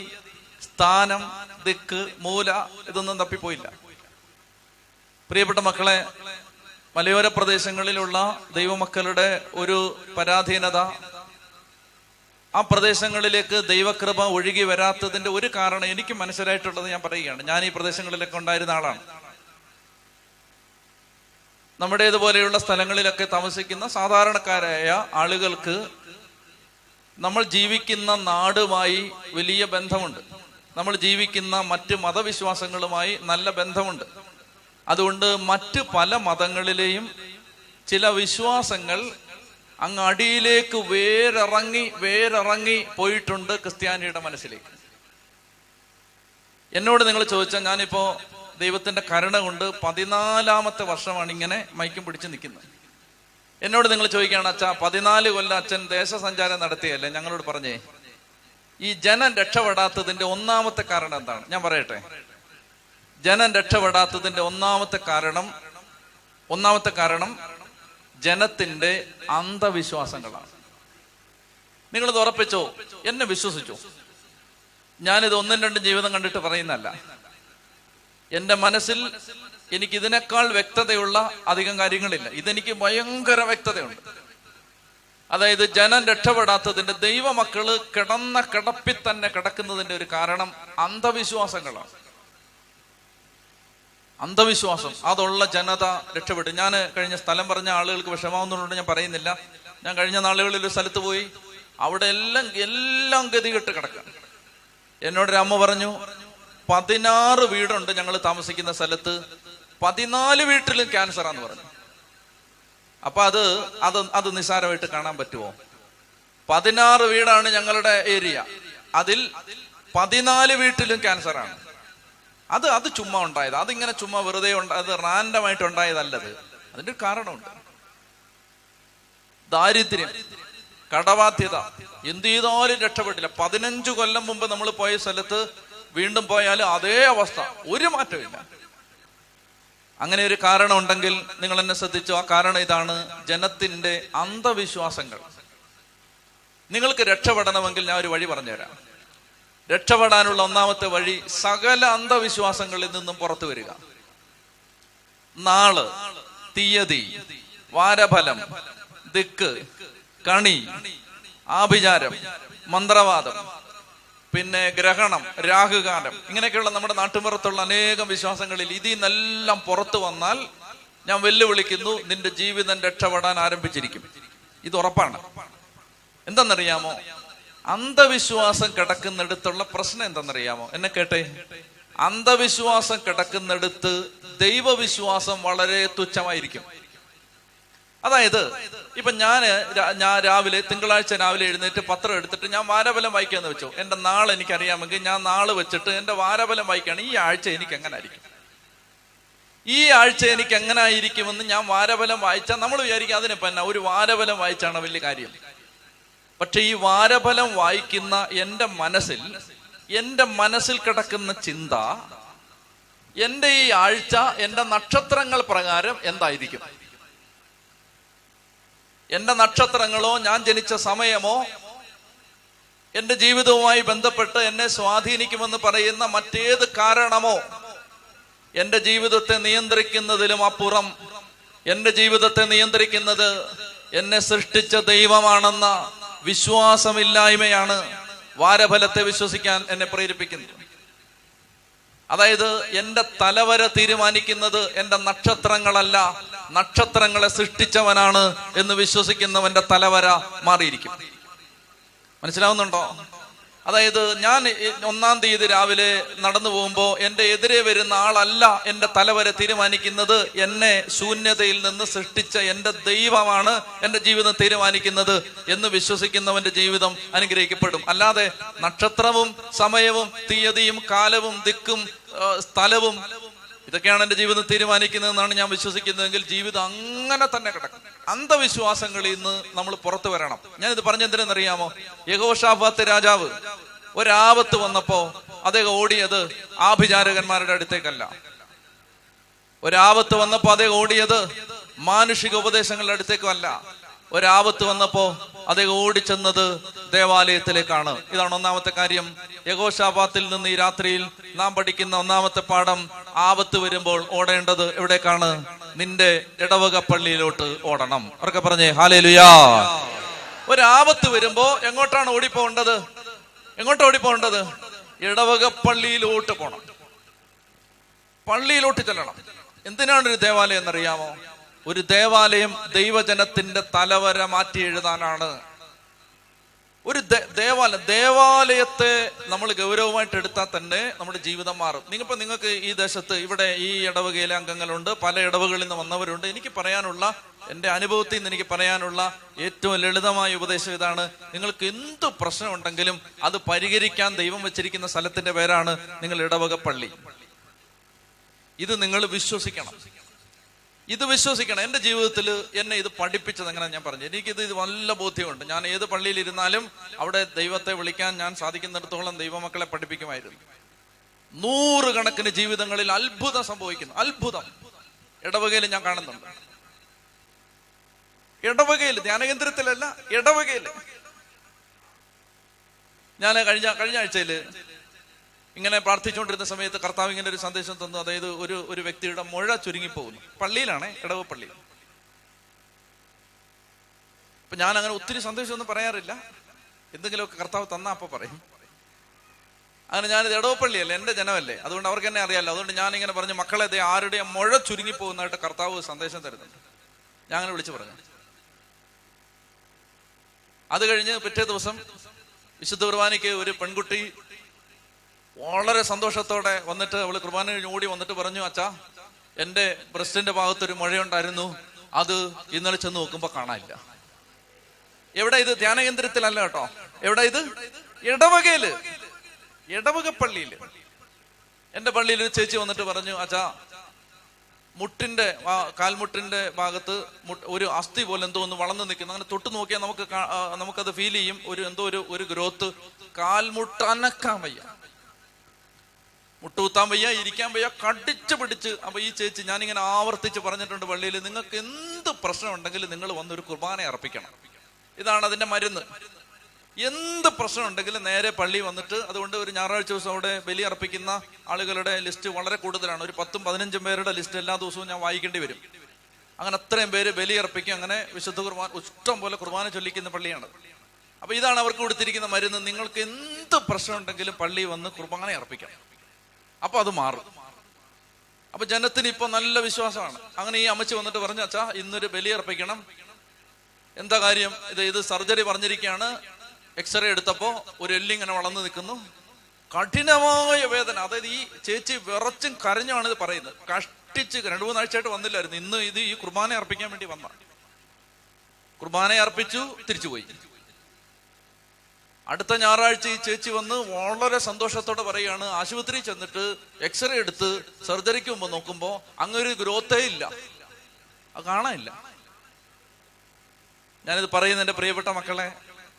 Speaker 1: സ്ഥാനം, ദിക്ക്, മൂല, ഇതൊന്നും തപ്പിപ്പോയില്ല. പ്രിയപ്പെട്ട മക്കളെ, മലയോര പ്രദേശങ്ങളിലുള്ള ദൈവമക്കളുടെ ഒരു പരാധീനത, ആ പ്രദേശങ്ങളിലേക്ക് ദൈവകൃപ ഒഴുകി വരാത്തതിന്റെ ഒരു കാരണം എനിക്ക് മനസ്സിലായിട്ടുള്ളത് ഞാൻ പറയുകയാണ്. ഞാൻ ഈ പ്രദേശങ്ങളിലൊക്കെ ഉണ്ടായിരുന്ന ആളാണ്. നമ്മുടേതുപോലെയുള്ള സ്ഥലങ്ങളിലൊക്കെ താമസിക്കുന്ന സാധാരണക്കാരായ ആളുകൾക്ക് നമ്മൾ ജീവിക്കുന്ന നാടുമായി വലിയ ബന്ധമുണ്ട്. നമ്മൾ ജീവിക്കുന്ന മറ്റ് മതവിശ്വാസങ്ങളുമായി നല്ല ബന്ധമുണ്ട്. അതുകൊണ്ട് മറ്റ് പല മതങ്ങളിലെയും ചില വിശ്വാസങ്ങൾ അങ്ങ് അടിയിലേക്ക് വേരിറങ്ങി പോയിട്ടുണ്ട് ക്രിസ്ത്യാനിയുടെ മനസ്സിലേക്ക്. എന്നോട് നിങ്ങൾ ചോദിച്ചാൽ, ഞാനിപ്പോ ദൈവത്തിന്റെ കരുണ കൊണ്ട് 14ാമത്തെ വർഷമാണ് ഇങ്ങനെ മൈക്കും പിടിച്ച് നിൽക്കുന്നത്. എന്നോട് നിങ്ങൾ ചോദിക്കുകയാണ്, അച്ഛാ 14 കൊല്ലം അച്ഛൻ ദേശസഞ്ചാരം നടത്തിയല്ലേ, ഞങ്ങളോട് പറഞ്ഞേ, ഈ ജനം രക്ഷപ്പെടാത്തതിന്റെ ഒന്നാമത്തെ കാരണം എന്താണ്? ഞാൻ പറയട്ടെ. ജനം രക്ഷപ്പെടാത്തതിന്റെ ഒന്നാമത്തെ കാരണം ജനത്തിന്റെ അന്ധവിശ്വാസങ്ങളാണ്. നിങ്ങളിത് ഉറപ്പിച്ചോ, എന്നെ വിശ്വസിച്ചോ. ഞാനിത് 1-2 ജീവിതം കണ്ടിട്ട് പറയുന്നല്ല. എന്റെ മനസ്സിൽ എനിക്ക് ഇതിനേക്കാൾ വ്യക്തതയുള്ള അധികം കാര്യങ്ങളില്ല. ഇതെനിക്ക് ഭയങ്കര വ്യക്തതയുണ്ട്. അതായത് ജനം രക്ഷപ്പെടാത്തതിന്റെ, ദൈവമക്കള് കിടന്ന കിടപ്പിൽ തന്നെ കിടക്കുന്നതിന്റെ ഒരു കാരണം അന്ധവിശ്വാസങ്ങളാണ്. അന്ധവിശ്വാസം അതുള്ള ജനത രക്ഷപ്പെട്ടു. ഞാൻ കഴിഞ്ഞ സ്ഥലം പറഞ്ഞ ആളുകൾക്ക് വിഷമാവുന്നതുകൊണ്ട് ഞാൻ പറയുന്നില്ല. ഞാൻ കഴിഞ്ഞ നാളുകളിൽ ഒരു സ്ഥലത്ത് പോയി, അവിടെ എല്ലാം ഗതികെട്ട് കിടക്കുക. എന്നോടൊരു അമ്മ പറഞ്ഞു, 16 വീടുണ്ട് ഞങ്ങൾ താമസിക്കുന്ന സ്ഥലത്ത്, 14 വീട്ടിലും ക്യാൻസറാന്ന് പറഞ്ഞു. അപ്പൊ അത് നിസ്സാരമായിട്ട് കാണാൻ പറ്റുമോ? 16 വീടാണ് ഞങ്ങളുടെ ഏരിയ, അതിൽ 14 വീട്ടിലും ക്യാൻസറാണ്. അത് ചുമ്മാ ഉണ്ടായത്, അതിങ്ങനെ ചുമ്മാ വെറുതെ അത് റാൻഡമായിട്ട് ഉണ്ടായതല്ലത്. അതിന്റെ ഒരു കാരണമുണ്ട്. ദാരിദ്ര്യം, കടബാധ്യത, എന്ത് ചെയ്താലും രക്ഷപ്പെട്ടില്ല. 15 കൊല്ലം മുമ്പ് നമ്മൾ പോയ സ്ഥലത്ത് വീണ്ടും പോയാൽ അതേ അവസ്ഥ, ഒരു മാറ്റമില്ല. അങ്ങനെ ഒരു കാരണം ഉണ്ടെങ്കിൽ നിങ്ങൾ എന്നെ ശ്രദ്ധിച്ചു. ആ കാരണം ഇതാണ്, ജനത്തിന്റെ അന്ധവിശ്വാസങ്ങൾ. നിങ്ങൾക്ക് രക്ഷപ്പെടണമെങ്കിൽ ഞാൻ ഒരു വഴി പറഞ്ഞുതരാം. രക്ഷപ്പെടാനുള്ള ഒന്നാമത്തെ വഴി, സകല അന്ധവിശ്വാസങ്ങളിൽ നിന്നും പുറത്തു വരിക. നാള്, തീയതി, വാരഫലം, ദിക്ക്, കണി, ആഭിചാരം, മന്ത്രവാദം, പിന്നെ ഗ്രഹണം, രാഹുകാലം, ഇങ്ങനെയൊക്കെയുള്ള നമ്മുടെ നാട്ടുമ്പുറത്തുള്ള അനേകം വിശ്വാസങ്ങളിൽ ഇതിൽ നിന്നെല്ലാം പുറത്തു വന്നാൽ ഞാൻ വെല്ലുവിളിക്കുന്നു, നിന്റെ ജീവിതം രക്ഷപ്പെടാൻ ആരംഭിച്ചിരിക്കും. ഇത് ഉറപ്പാണ്. എന്താണെന്നറിയാമോ? അന്ധവിശ്വാസം കിടക്കുന്നിടത്തുള്ള പ്രശ്നം എന്താണെന്നറിയാമോ? എന്നെ കേട്ടെ. അന്ധവിശ്വാസം കിടക്കുന്നിടത്ത് ദൈവവിശ്വാസം വളരെ തുച്ഛമായിരിക്കും. അതായത് ഇപ്പൊ ഞാൻ രാവിലെ തിങ്കളാഴ്ച രാവിലെ എഴുന്നേറ്റ് പത്രം എടുത്തിട്ട് ഞാൻ വാരഫലം വായിക്കാന്ന് വെച്ചോ. എന്റെ നാളെ എനിക്കറിയാമെങ്കിൽ ഞാൻ നാളെ വെച്ചിട്ട് എന്റെ വാരഫലം വായിക്കുകയാണ്. ഈ ആഴ്ച എനിക്ക് എങ്ങനെ ആയിരിക്കും, ഈ ആഴ്ച എനിക്ക് എങ്ങനെ ആയിരിക്കുമെന്ന് ഞാൻ വാരഫലം വായിച്ചാൽ നമ്മൾ വിചാരിക്കും അതിനിപ്പോ എന്നാ, ഒരു വാരഫലം വായിച്ചാണ് വലിയ കാര്യം. പക്ഷെ ഈ വാരഫലം വായിക്കുന്ന എന്റെ മനസ്സിൽ കിടക്കുന്ന ചിന്ത, എന്റെ ഈ ആഴ്ച എന്റെ നക്ഷത്രങ്ങൾ പ്രകാരം എന്തായിരിക്കും, എന്റെ നക്ഷത്രങ്ങളോ ഞാൻ ജനിച്ച സമയമോ എന്റെ ജീവിതവുമായി ബന്ധപ്പെട്ട് എന്നെ സ്വാധീനിക്കുമെന്ന് പറയുന്ന മറ്റേത് കാരണമോ എന്റെ ജീവിതത്തെ നിയന്ത്രിക്കുന്നതിലും അപ്പുറം എന്റെ ജീവിതത്തെ നിയന്ത്രിക്കുന്നത് എന്നെ സൃഷ്ടിച്ച ദൈവമാണെന്ന വിശ്വാസമില്ലായ്മയാണ് വാരഫലത്തെ വിശ്വസിക്കാൻ എന്നെ പ്രേരിപ്പിക്കുന്നത്. അതായത് എന്റെ തലവര തീരുമാനിക്കുന്നത് എന്റെ നക്ഷത്രങ്ങളല്ല, നക്ഷത്രങ്ങളെ സൃഷ്ടിച്ചവനാണ് എന്ന് വിശ്വസിക്കുന്നവന്റെ തലവര മാറിയിരിക്കും. മനസ്സിലാവുന്നുണ്ടോ? അതായത് ഞാൻ 1-ാം തീയതി രാവിലെ നടന്നു പോകുമ്പോ എന്റെ എതിരെ വരുന്ന ആളല്ല എന്റെ തലവര തീരുമാനിക്കുന്നത്, എന്നെ ശൂന്യതയിൽ നിന്ന് സൃഷ്ടിച്ച എന്റെ ദൈവമാണ് എന്റെ ജീവിതം തീരുമാനിക്കുന്നത് എന്ന് വിശ്വസിക്കുന്നവന്റെ ജീവിതം അനുഗ്രഹിക്കപ്പെടും. അല്ലാതെ നക്ഷത്രവും സമയവും തീയതിയും കാലവും ദിക്കും സ്ഥലവും ഇതൊക്കെയാണ് എന്റെ ജീവിതം തീരുമാനിക്കുന്നതെന്നാണ് ഞാൻ വിശ്വസിക്കുന്നതെങ്കിൽ ജീവിതം അങ്ങനെ തന്നെ കിടക്കും. അന്ധവിശ്വാസങ്ങളിൽ നിന്ന് നമ്മൾ പുറത്തു വരണം. ഞാനിത് പറഞ്ഞെന്തിനെന്നറിയാമോ? യഹോശാഫാത്ത് രാജാവ് ഒരാപത്ത് വന്നപ്പോ അദ്ദേഹം ഓടിയത് ആഭിചാരകന്മാരുടെ അടുത്തേക്കല്ല. ഒരാപത്ത് വന്നപ്പോ അദ്ദേഹം ഓടിയത് മാനുഷിക ഉപദേശങ്ങളുടെ അടുത്തേക്കും അല്ല. ഒരാപത്ത് വന്നപ്പോ അദ്ദേഹം ഓടിച്ചെന്നത് ദേവാലയത്തിലേക്കാണ്. ഇതാണ് ഒന്നാമത്തെ കാര്യം. യഹോശാഫാത്തിൽ നിന്ന് ഈ രാത്രിയിൽ നാം പഠിക്കുന്ന ഒന്നാമത്തെ പാഠം, ആപത്ത് വരുമ്പോൾ ഓടേണ്ടത് എവിടേക്കാണ്? നിന്റെ ഇടവക പള്ളിയിലോട്ട് ഓടണം. അവർക്ക് പറഞ്ഞേ ഹല്ലേലൂയാ. ഒരാപത്ത് വരുമ്പോ എങ്ങോട്ടാണ് ഓടിപ്പോണ്ടത്? ഓടിപ്പോണ്ടത് ഇടവക പള്ളിയിലോട്ട് പോണം, പള്ളിയിലോട്ട് ചെല്ലണം. എന്തിനാണ് ഒരു ദേവാലയം എന്നറിയാമോ? ഒരു ദേവാലയം ദൈവജനത്തിന്റെ തലവര മാറ്റി എഴുതാനാണ്. ഒരു ദേവാലയത്തെ നമ്മൾ ഗൗരവമായിട്ട് എടുത്താൽ തന്നെ നമ്മുടെ ജീവിതം മാറും. നിങ്ങൾക്ക് ഈ ദേശത്ത് ഇവിടെ ഈ ഇടവകയിലെ അംഗങ്ങളുണ്ട്, പല ഇടവകളിൽ നിന്ന് വന്നവരുണ്ട്. എനിക്ക് പറയാനുള്ള, എൻ്റെ അനുഭവത്തിൽ നിന്ന് എനിക്ക് പറയാനുള്ള ഏറ്റവും ലളിതമായ ഉപദേശം ഇതാണ്: നിങ്ങൾക്ക് എന്ത് പ്രശ്നമുണ്ടെങ്കിലും അത് പരിഹരിക്കാൻ ദൈവം വെച്ചിരിക്കുന്ന സ്ഥലത്തിന്റെ പേരാണ് നിങ്ങൾ ഇടവക പള്ളി. ഇത് നിങ്ങൾ വിശ്വസിക്കണം. എൻ്റെ ജീവിതത്തിൽ എന്നെ ഇത് പഠിപ്പിച്ചത് എങ്ങനെ ഞാൻ പറഞ്ഞു. എനിക്കിത് നല്ല ബോധ്യമുണ്ട്. ഞാൻ ഏത് പള്ളിയിൽ ഇരുന്നാലും അവിടെ ദൈവത്തെ വിളിക്കാൻ ഞാൻ സാധിക്കുന്നിടത്തോളം ദൈവമക്കളെ പഠിപ്പിക്കുമായിരുന്നു. 100 കണക്കിന് ജീവിതങ്ങളിൽ അത്ഭുതം സംഭവിക്കുന്നു. അത്ഭുതം ഇടവകയിൽ ഞാൻ കാണുന്നുണ്ട്. ഇടവകയിൽ, ധ്യാനകേന്ദ്രത്തിലല്ല, ഇടവകയിൽ. ഞാൻ കഴിഞ്ഞ ആഴ്ചയിൽ ഇങ്ങനെ പ്രാർത്ഥിച്ചുകൊണ്ടിരുന്ന സമയത്ത് കർത്താവ് ഇങ്ങനെ ഒരു സന്ദേശം തന്നു. അതായത് ഒരു വ്യക്തിയുടെ മുഴ ചുരുങ്ങിപ്പോകുന്നു. പള്ളിയിലാണ്, ഇടവ പള്ളി. അപ്പൊ ഞാൻ അങ്ങനെ ഒത്തിരി സന്ദേശമൊന്നും പറയാറില്ല. എന്തെങ്കിലുമൊക്കെ കർത്താവ് തന്നാ അപ്പൊ പറയും. അങ്ങനെ ഞാനിത് ഇടവപ്പള്ളിയല്ലേ, എന്റെ ജനമല്ലേ, അതുകൊണ്ട് അവർക്ക് എന്നെ അറിയാമല്ലോ. അതുകൊണ്ട് ഞാൻ ഇങ്ങനെ പറഞ്ഞു, മക്കളെ ആരുടെയും മുഴ ചുരുങ്ങിപ്പോകുന്നതായിട്ട് കർത്താവ് സന്ദേശം തരുന്നുണ്ട്. ഞാൻ അങ്ങനെ വിളിച്ചു പറഞ്ഞു. അത് കഴിഞ്ഞ് പിറ്റേ ദിവസം വിശുദ്ധ കുർബാനയ്ക്ക് ഒരു പെൺകുട്ടി വളരെ സന്തോഷത്തോടെ വന്നിട്ട്, അവള് കുർബാന കഴിഞ്ഞ് ഓടി വന്നിട്ട് പറഞ്ഞു, അച്ഛാ, എന്റെ ബ്രസ്റ്റിന്റെ ഭാഗത്തൊരു മുഴയുണ്ടായിരുന്നു, അത് ഇന്നലെ ചെന്ന് നോക്കുമ്പോ കാണാനില്ല. എവിടെ? ഇത് ധ്യാനകേന്ദ്രത്തിലല്ല കേട്ടോ. എവിടെ ഇത്? ഇടവകയില്, ഇടവക പള്ളിയില്. എന്റെ പള്ളിയിൽ ഒരു ചേച്ചി വന്നിട്ട് പറഞ്ഞു, അച്ഛാ, കാൽമുട്ടിന്റെ ഭാഗത്ത് ഒരു അസ്ഥി പോലെ എന്തോ ഒന്ന് വളർന്നു നിൽക്കുന്നു. അങ്ങനെ തൊട്ട് നോക്കിയാൽ നമുക്കത് ഫീൽ ചെയ്യും. ഒരു ഗ്രോത്ത്. കാൽമുട്ട് അനക്കാൻ വയ്യ, മുട്ടുകുത്താൻ വയ്യ, ഇരിക്കാൻ വയ്യ, കടിച്ചു പിടിച്ച്. അപ്പൊ ഈ ചേച്ചി, ഞാനിങ്ങനെ ആവർത്തിച്ച് പറഞ്ഞിട്ടുണ്ട് പള്ളിയിൽ, നിങ്ങൾക്ക് എന്ത് പ്രശ്നം ഉണ്ടെങ്കിലും നിങ്ങൾ വന്നൊരു കുർബാന അർപ്പിക്കണം. ഇതാണ് അതിന്റെ മരുന്ന്. എന്ത് പ്രശ്നം ഉണ്ടെങ്കിലും നേരെ പള്ളി വന്നിട്ട്, അതുകൊണ്ട് ഒരു ഞായറാഴ്ച ദിവസം അവിടെ ബലി അർപ്പിക്കുന്ന ആളുകളുടെ ലിസ്റ്റ് വളരെ കൂടുതലാണ്. ഒരു 10-15 പേരുടെ ലിസ്റ്റ് എല്ലാ ദിവസവും ഞാൻ വായിക്കേണ്ടി വരും. അങ്ങനെ അത്രയും പേര് ബലി അർപ്പിക്കും. അങ്ങനെ വിശുദ്ധ കുർബാന ഇഷ്ടം പോലെ കുർബാന ചൊല്ലിക്കുന്ന പള്ളിയാണ്. അപ്പൊ ഇതാണ് അവർക്ക് കൊടുത്തിരിക്കുന്ന മരുന്ന്. നിങ്ങൾക്ക് എന്ത് പ്രശ്നം ഉണ്ടെങ്കിലും പള്ളി വന്ന് കുർബാന അർപ്പിക്കാം, അപ്പൊ അത് മാറും. അപ്പൊ ജനത്തിന് ഇപ്പൊ നല്ല വിശ്വാസമാണ്. അങ്ങനെ ഈ അമ്മച്ചി വന്നിട്ട് പറഞ്ഞു, അച്ഛാ, ഇന്നൊരു ബലി അർപ്പിക്കണം എന്താ കാര്യം? ഇത് സർജറി പറഞ്ഞിരിക്കുകയാണ്. എക്സ്റേ എടുത്തപ്പോ ഒരു എല്ലിങ്ങനെ വളർന്നു നിൽക്കുന്നു, കഠിനമായ വേദന. അതായത് ഈ ചേച്ചി വിറച്ചും കരഞ്ഞാണ് ഇത് പറയുന്നത്. കഷ്ടിച്ച് 2-3 ആഴ്ചയായിട്ട് വന്നില്ലായിരുന്നു. ഇന്ന് ഈ കുർബാന അർപ്പിക്കാൻ വേണ്ടി വന്ന. കുർബാന അർപ്പിച്ചു, തിരിച്ചുപോയി. അടുത്ത ഞായറാഴ്ച ഈ ചേച്ചി വന്ന് വളരെ സന്തോഷത്തോടെ പറയുകയാണ്, ആശുപത്രിയിൽ ചെന്നിട്ട് എക്സ്റേ എടുത്ത് സർജറിക്ക് മുമ്പ് നോക്കുമ്പോ അങ്ങൊരു ഗ്രോത്തേ ഇല്ല, അത് കാണാനില്ല. ഞാനിത് പറയുന്ന എൻ്റെ പ്രിയപ്പെട്ട മക്കളെ,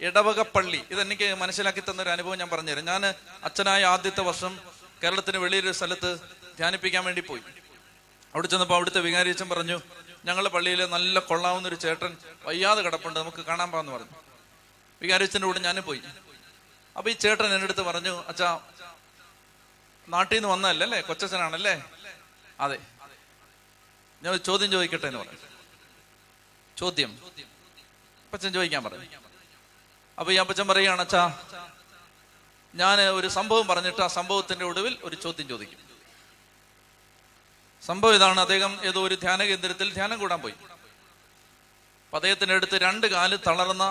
Speaker 1: ഇടവകപ്പള്ളി ഇതെനിക്ക് മനസ്സിലാക്കി തന്നൊരു അനുഭവം ഞാൻ പറഞ്ഞുതരാം. ഞാൻ അച്ഛനായ ആദ്യത്തെ വർഷം കേരളത്തിന് വെളിയൊരു സ്ഥലത്ത് ധ്യാനിപ്പിക്കാൻ വേണ്ടി പോയി. അവിടെ ചെന്നപ്പോൾ അവിടുത്തെ വികാരിയച്ഛൻ പറഞ്ഞു, ഞങ്ങളുടെ പള്ളിയിൽ നല്ല കൊള്ളാവുന്നൊരു ചേട്ടൻ വയ്യാതെ കിടപ്പുണ്ട്, നമുക്ക് കാണാൻ പോകാന്ന് പറഞ്ഞു. വികാരിയച്ഛൻ്റെ കൂടെ ഞാൻ പോയി. അപ്പൊ ഈ ചേട്ടൻ എൻ്റെ അടുത്ത് പറഞ്ഞു, അച്ഛാ നാട്ടിൽ നിന്ന് വന്നതല്ലേ അല്ലേ, കൊച്ചച്ഛനാണല്ലേ? അതെ. ഞാൻ ഒരു ചോദ്യം ചോദിക്കട്ടെ എന്ന് പറഞ്ഞു. ചോദ്യം അപ്പച്ചൻ ചോദിക്കാൻ പറഞ്ഞു. അപ്പൊ ഈ അപ്പച്ചൻ പറയുകയാണ്, അച്ഛാ ഞാൻ ഒരു സംഭവം പറഞ്ഞിട്ട് ആ സംഭവത്തിന്റെ ഒടുവിൽ ഒരു ചോദ്യം ചോദിക്കും. സംഭവം ഇതാണ്. അദ്ദേഹം ഏതോ ഒരു ധ്യാന കേന്ദ്രത്തിൽ ധ്യാനം കൂടാൻ പോയി. അപ്പൊ അദ്ദേഹത്തിന്റെ അടുത്ത് 2 കാല് തളർന്ന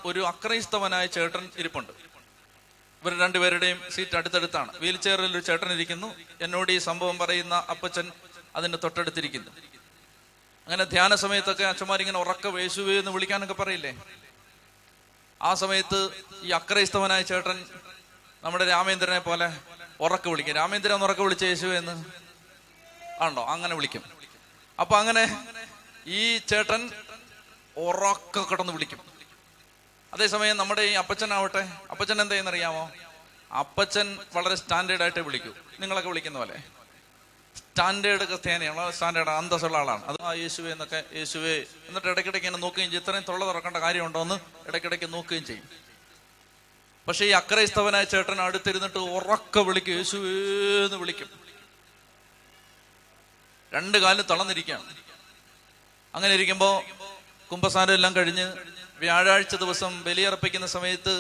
Speaker 1: ഒരു അക്രൈസ്തവനായ ചേട്ടൻ ഇരിപ്പുണ്ട്. ഇവർ രണ്ടുപേരുടെയും സീറ്റ് അടുത്തടുത്താണ്. വീൽ ചെയറിൽ ഒരു ചേട്ടൻ ഇരിക്കുന്നു. എന്നോട് ഈ സംഭവം പറയുന്ന അപ്പച്ചൻ അതിന്റെ തൊട്ടടുത്തിരിക്കുന്നു. അങ്ങനെ ധ്യാന സമയത്തൊക്കെ അച്ഛന്മാരിങ്ങനെ ഉറക്ക യേശുവേ എന്ന് വിളിക്കാനൊക്കെ പറയില്ലേ? ആ സമയത്ത് ഈ അക്രൈസ്തവനായ ചേട്ടൻ നമ്മുടെ രാമേന്ദ്രനെ പോലെ ഉറക്ക വിളിക്കും. രാമേന്ദ്രൻ ഉറക്ക വിളിച്ച യേശുവേ എന്ന് ആണോ? അങ്ങനെ വിളിക്കും. അപ്പൊ അങ്ങനെ ഈ ചേട്ടൻ ഉറക്ക കിടന്ന് വിളിക്കും. അതേസമയം നമ്മുടെ ഈ അപ്പച്ചനാവട്ടെ, അപ്പച്ചൻ എന്താ ചെയ്യുന്നറിയാമോ? അപ്പച്ചൻ വളരെ സ്റ്റാൻഡേർഡ് ആയിട്ട് വിളിക്കൂ. നിങ്ങളൊക്കെ വിളിക്കുന്ന പോലെ സ്റ്റാൻഡേർഡ് ക്രിസ്ത്യാനിയാണ്, സ്റ്റാൻഡേർഡ് അന്തസ്സുള്ള ആളാണ്. അത് ആ യേശുവേ എന്നൊക്കെ, യേശുവേ എന്നിട്ട് ഇടയ്ക്കിടയ്ക്ക് എന്നെ നോക്കുകയും ചെയ്യും. ഇത്രയും തൊള്ള തുറക്കേണ്ട കാര്യമുണ്ടോ എന്ന് ഇടയ്ക്കിടയ്ക്ക് നോക്കുകയും ചെയ്യും. പക്ഷെ ഈ അക്രൈസ്തവനായ ചേട്ടൻ അടുത്തിരുന്നിട്ട് ഉറക്ക വിളിക്കും, യേശുവേന്ന് വിളിക്കും. 2 കാലിൽ തളർന്നിരിക്കുകയാണ്. അങ്ങനെ ഇരിക്കുമ്പോ കുംഭസാരം എല്ലാം കഴിഞ്ഞ് വ്യാഴാഴ്ച ദിവസം ബലിയർപ്പിക്കുന്ന സമയത്ത്